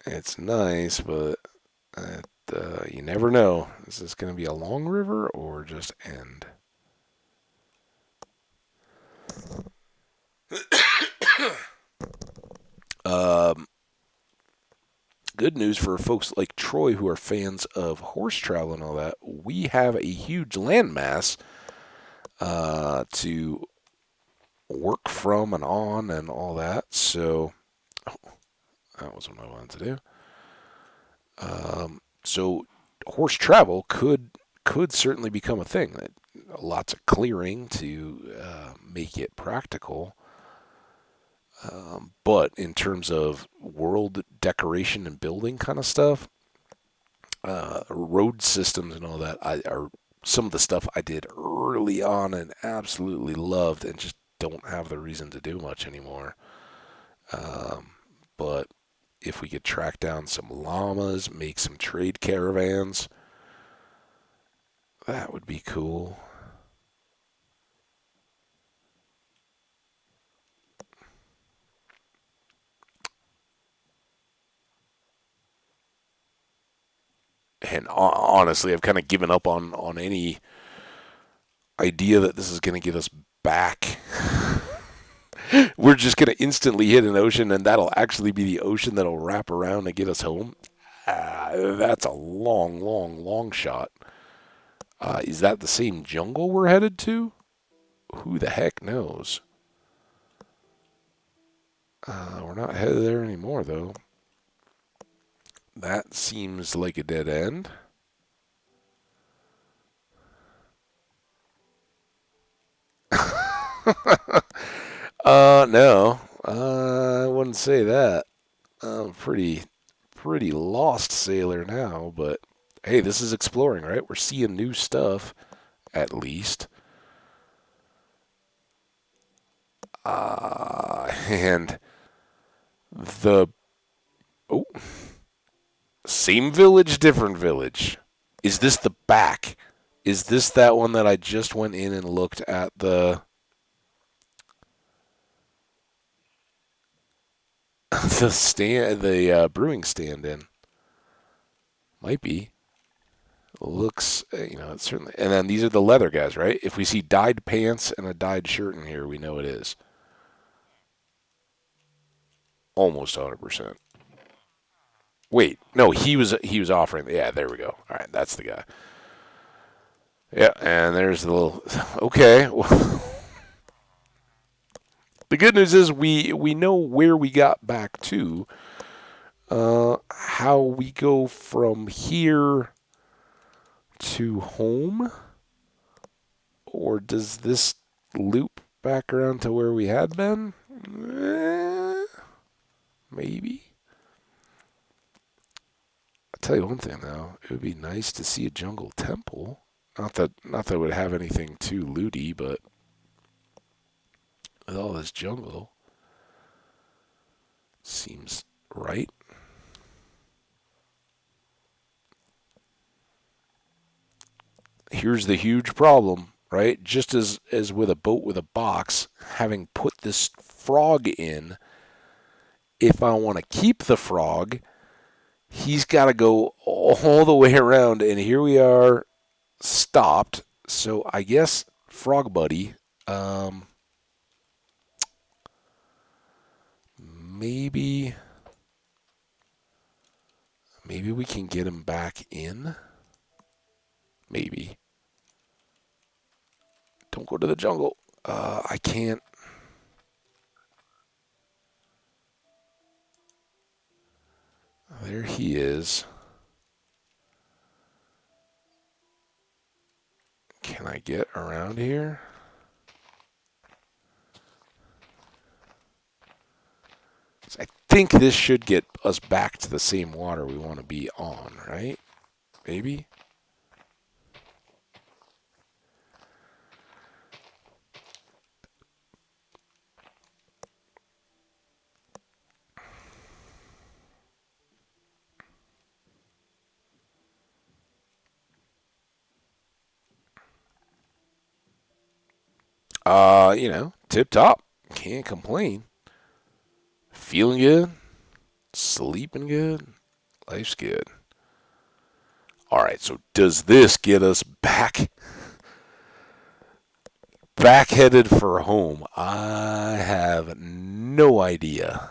It's nice, but you never know. Is this going to be a long river or just end? um, Good news for folks like Troy who are fans of horse travel and all that. We have a huge landmass to work from and on and all that. So, that was what I wanted to do. So horse travel could certainly become a thing. Lots of clearing to make it practical. But in terms of world decoration and building kind of stuff, road systems and all that are some of the stuff I did early on and absolutely loved, and just don't have the reason to do much anymore. But if we could track down some llamas, make some trade caravans, that would be cool. And honestly, I've kind of given up on any idea that this is going to get us back. We're just going to instantly hit an ocean, and that'll actually be the ocean that'll wrap around and get us home. That's a long, long, long shot. Is that the same jungle we're headed to? Who the heck knows? We're not headed there anymore, though. That seems like a dead end. No. I wouldn't say that. I'm pretty lost sailor now, but hey, this is exploring, right? We're seeing new stuff, at least. And the oh, same village, different village. Is this the back? Is this that one that I just went in and looked at the stand, the brewing stand in? Might be. Looks, it's certainly. And then these are the leather guys, right? If we see dyed pants and a dyed shirt in here, we know it is almost 100%. Wait, no, he was offering. Yeah, there we go. All right, that's the guy. Yeah, and there's the little. Okay, well, the good news is we know where we got back to. How we go from here to home, or does this loop back around to where we had been? Maybe. I'll tell you one thing though, it would be nice to see a jungle temple. Not that it would have anything too looty, but with all this jungle, seems right. Here's the huge problem, right? Just as with a boat with a box, having put this frog in, if I want to keep the frog, he's got to go all the way around, and here we are stopped. So I guess Frog Buddy, um, maybe maybe we can get him back in. Maybe. Don't go to the jungle. I can't. There he is. Can I get around here? I think this should get us back to the same water we want to be on, right? Maybe? Tip top. Can't complain. Feeling good. Sleeping good. Life's good. All right, so does this get us back headed for home? I have no idea.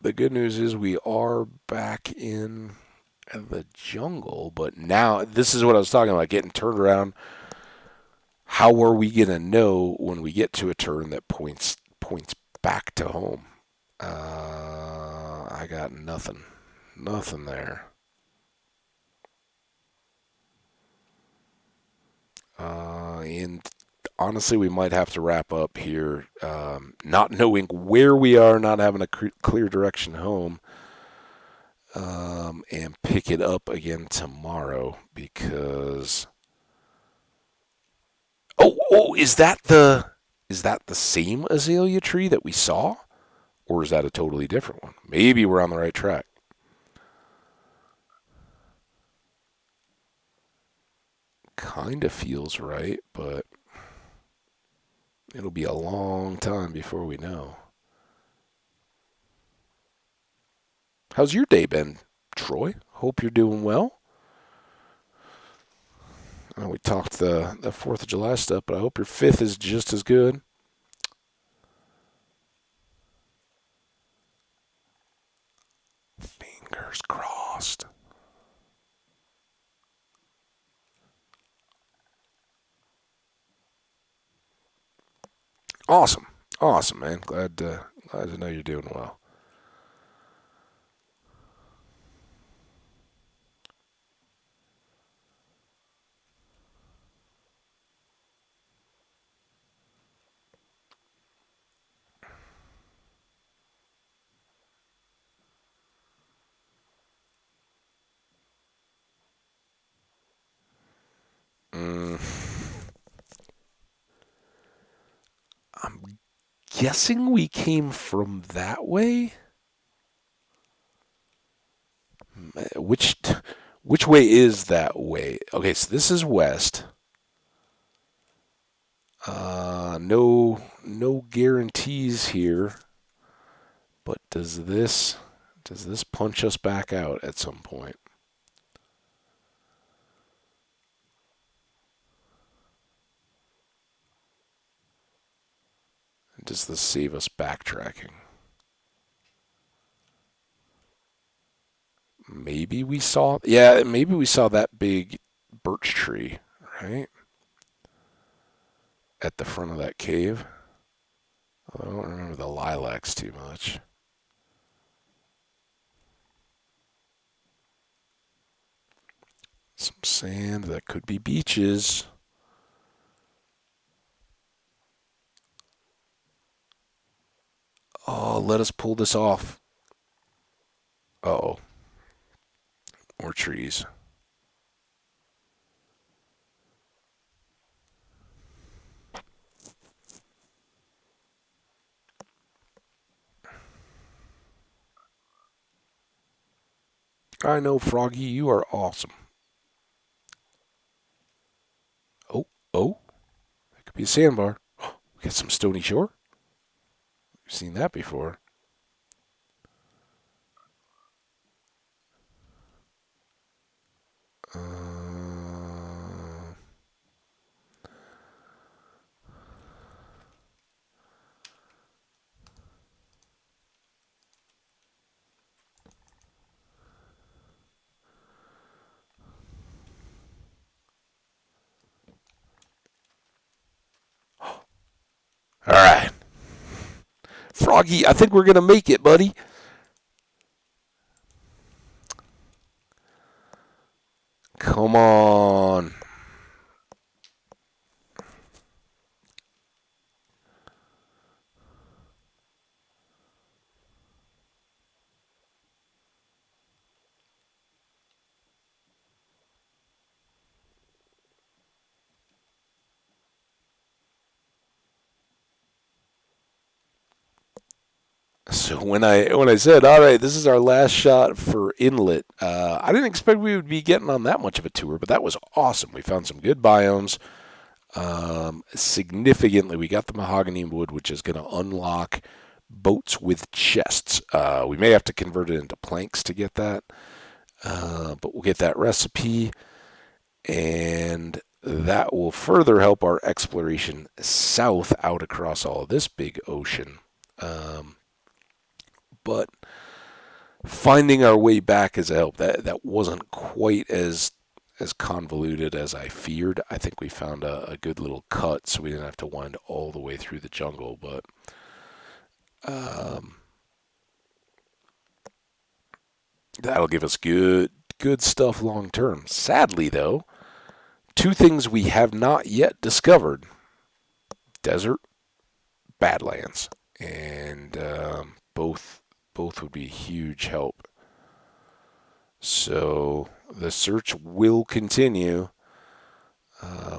The good news is we are back in the jungle, but now this is what I was talking about, getting turned around. How are we gonna know when we get to a turn that points back to home? I got nothing there. And honestly, we might have to wrap up here. Not knowing where we are, not having a clear direction home, and pick it up again tomorrow because. Oh, is that the same azalea tree that we saw, or is that a totally different one? Maybe we're on the right track. Kind of feels right, but it'll be a long time before we know. How's your day been, Troy? Hope you're doing well. We talked the 4th of July stuff, but I hope your 5th is just as good. Fingers crossed. Awesome. Awesome, man. Glad to know you're doing well. Mm, I'm guessing we came from that way. Which which way is that way? Okay, so this is west. No guarantees here. But does this punch us back out at some point? Does this save us backtracking? Maybe we saw that big birch tree, right? At the front of that cave. I don't remember the lilacs too much. Some sand, that could be beaches. Oh, let us pull this off. Oh, more trees. I know, Froggy, you are awesome. Oh, oh, that could be a sandbar. We got some stony shore. We've seen that before. Uh, all right. Froggy, I think we're going to make it, buddy. Come on. So when I said, all right, this is our last shot for Inlet, I didn't expect we would be getting on that much of a tour, but that was awesome. We found some good biomes. Significantly, we got the mahogany wood, which is going to unlock boats with chests. We may have to convert it into planks to get that, but we'll get that recipe, and that will further help our exploration south out across all of this big ocean. But finding our way back as a help. That wasn't quite as convoluted as I feared. I think we found a good little cut, so we didn't have to wind all the way through the jungle. But um, that'll give us good stuff long term. Sadly, though, two things we have not yet discovered: desert, badlands, and both would be a huge help. So the search will continue.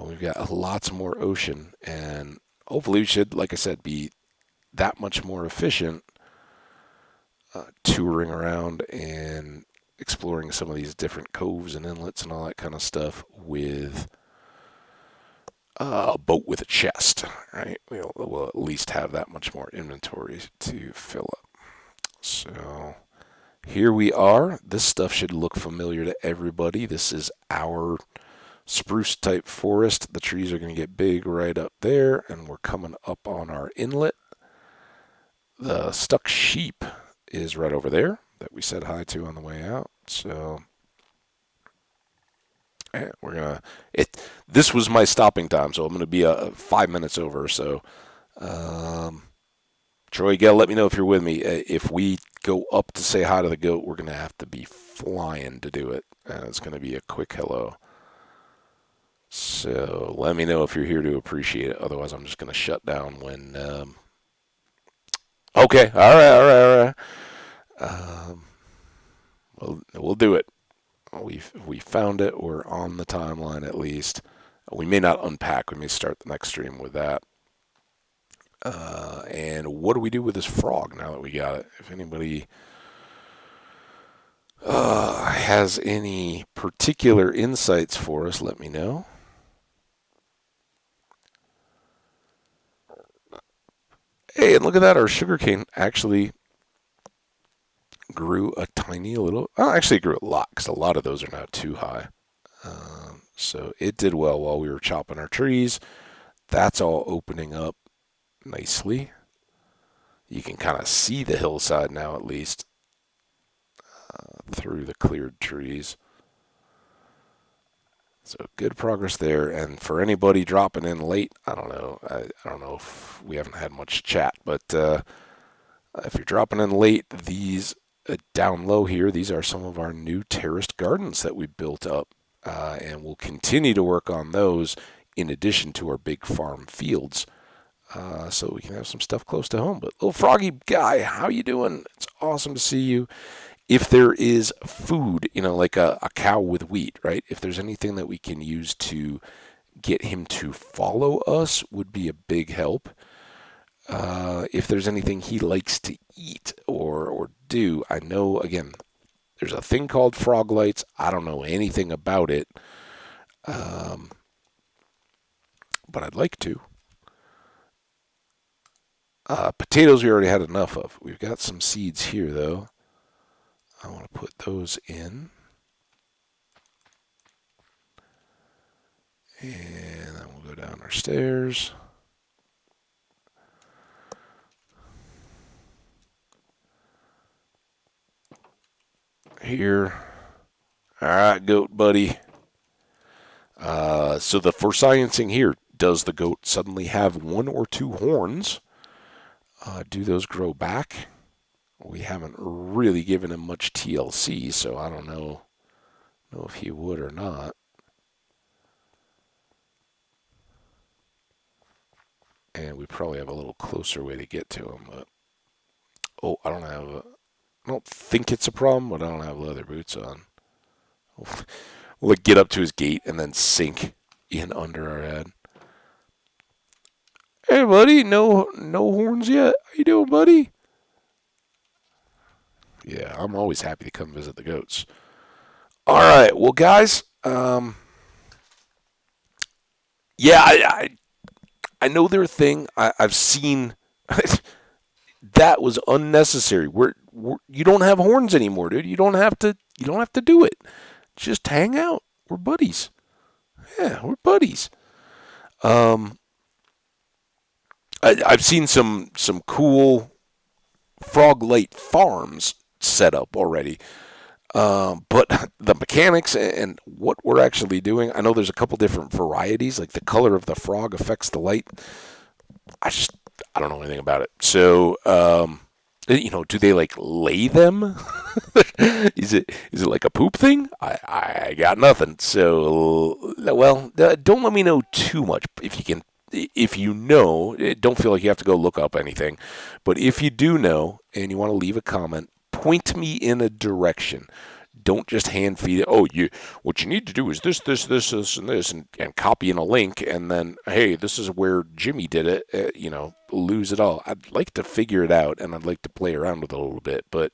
We've got lots more ocean, and hopefully we should, like I said, be that much more efficient touring around and exploring some of these different coves and inlets and all that kind of stuff with a boat with a chest, right? We'll at least have that much more inventory to fill up. So here we are. This stuff should look familiar to everybody. This is our spruce type forest. The trees are going to get big right up there, and we're coming up on our inlet. The stuck sheep is right over there that we said hi to on the way out. So we're gonna it. This was my stopping time, so I'm gonna be 5 minutes over. So, um, Troy, you gotta let me know if you're with me. If we go up to say hi to the goat, we're gonna have to be flying to do it. It's gonna be a quick hello. So let me know if you're here to appreciate it. Otherwise, I'm just gonna shut down when. Okay, all right, all right, all right. We'll do it. We found it. We're on the timeline at least. We may not unpack. We may start the next stream with that. And what do we do with this frog now that we got it? If anybody has any particular insights for us, let me know. Hey, and look at that. Our sugarcane actually grew a tiny little. Well, actually, it grew a lot because a lot of those are now too high. So it did well while we were chopping our trees. That's all opening up nicely. You can kind of see the hillside now, at least, through the cleared trees. So good progress there. And for anybody dropping in late, I don't know. I don't know if we haven't had much chat, but if you're dropping in late, these down low here, these are some of our new terraced gardens that we built up, and we'll continue to work on those in addition to our big farm fields, so we can have some stuff close to home. But little froggy guy, how you doing? It's awesome to see you. If there is food, like a cow with wheat, right? If there's anything that we can use to get him to follow us, would be a big help. If there's anything he likes to eat or do, I know, again, there's a thing called frog lights. I don't know anything about it, um, but I'd like to. Potatoes we already had enough of. We've got some seeds here, though. I want to put those in. And then we'll go down our stairs. Here. All right, goat buddy. So the for sciencing here, does the goat suddenly have one or two horns? Do those grow back? We haven't really given him much TLC, so I don't know if he would or not. And we probably have a little closer way to get to him. But I don't think it's a problem, but I don't have leather boots on. We'll get up to his gate and then sink in under our head. Hey, buddy, no horns yet. How you doing, buddy? Yeah, I'm always happy to come visit the goats. All right, well, guys, yeah, I know their thing. I've seen that was unnecessary. You don't have horns anymore, dude. You don't have to do it. Just hang out. We're buddies. Yeah, we're buddies. Um, I've seen some cool frog light farms set up already. But the mechanics and what we're actually doing, I know there's a couple different varieties. Like the color of the frog affects the light. I just I don't know anything about it. So do they like lay them? Is it like a poop thing? I got nothing. So well, don't let me know too much if you can. If you know, don't feel like you have to go look up anything. But if you do know and you want to leave a comment, point me in a direction. Don't just hand feed it. Oh, what you need to do is this, and this, and copy in a link, and then hey, this is where Jimmy did it. Lose it all. I'd like to figure it out, and I'd like to play around with it a little bit. But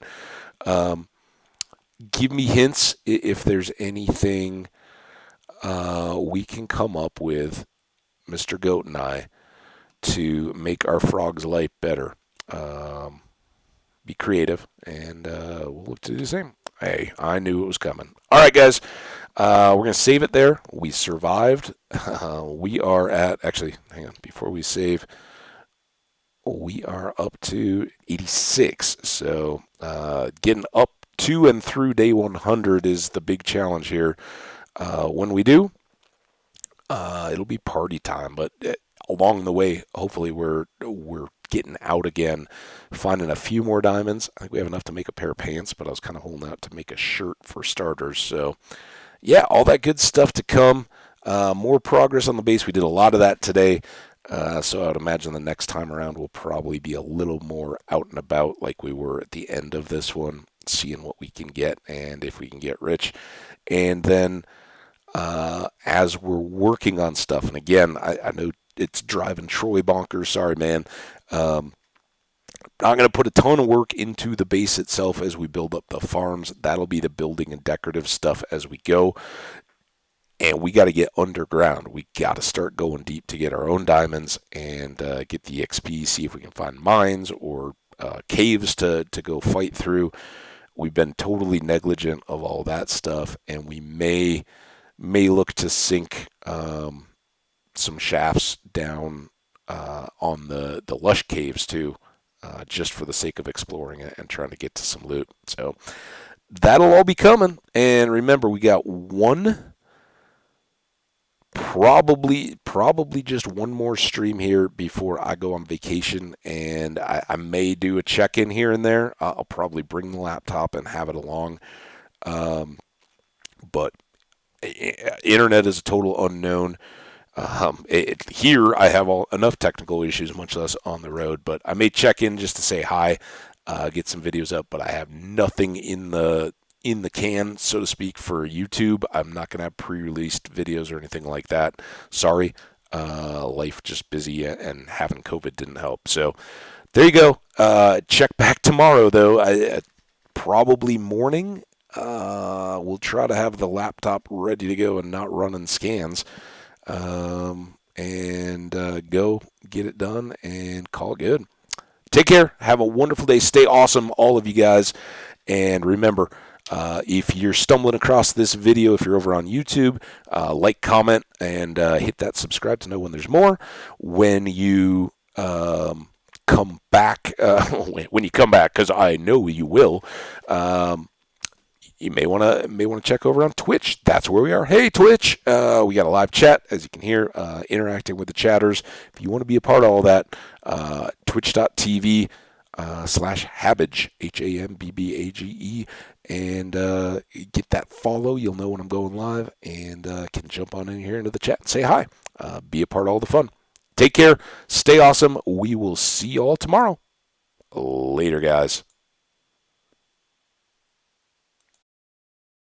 give me hints if there's anything we can come up with, Mr. Goat and I, to make our frog's life better. Be creative, and we'll look to do the same. Hey, I knew it was coming. All right, guys. We're going to save it there. We survived. We are actually, hang on, before we save, we are up to 86. So getting up to and through day 100 is the big challenge here. When we do, it'll be party time. But along the way, hopefully we're getting out again, finding a few more diamonds. I think we have enough to make a pair of pants, but I was kind of holding out to make a shirt for starters. So, yeah, all that good stuff to come. More progress on the base. We did a lot of that today. So I would imagine the next time around we'll probably be a little more out and about like we were at the end of this one, seeing what we can get and if we can get rich. And then as we're working on stuff, and again, I know it's driving Troy bonkers. Sorry, man. Um, Not going to put a ton of work into the base itself as we build up the farms. That'll be the building and decorative stuff as we go. And we got to get underground. We got to start going deep to get our own diamonds and get the XP, see if we can find mines or caves to go fight through. We've been totally negligent of all that stuff, and we may look to sink some shafts down on the lush caves too, just for the sake of exploring it and trying to get to some loot. So that'll all be coming. And remember, we got probably just one more stream here before I go on vacation, and I may do a check-in here and there. I'll probably bring the laptop and have it along. But internet is a total unknown. Here I have enough technical issues, much less on the road. But I may check in just to say hi, get some videos up. But I have nothing in the can, so to speak, for YouTube. I'm not going to have pre-released videos or anything like that. Sorry. Life just busy, and having COVID didn't help. So there you go. Check back tomorrow, though. Probably morning. We'll try to have the laptop ready to go and not running scans. And go get it done and call it good. Take care. Have a wonderful day. Stay awesome, all of you guys. And remember, if you're stumbling across this video, if you're over on YouTube, like, comment, and hit that subscribe to know when there's more. When you come back, when you come back, because I know you will, you may want to check over on Twitch. That's where we are. Hey, Twitch. We got a live chat, as you can hear, interacting with the chatters. If you want to be a part of all that, twitch.tv /Habbage, HAMBBAGE, and get that follow. You'll know when I'm going live, and can jump on in here into the chat and say hi. Be a part of all the fun. Take care. Stay awesome. We will see you all tomorrow. Later, guys.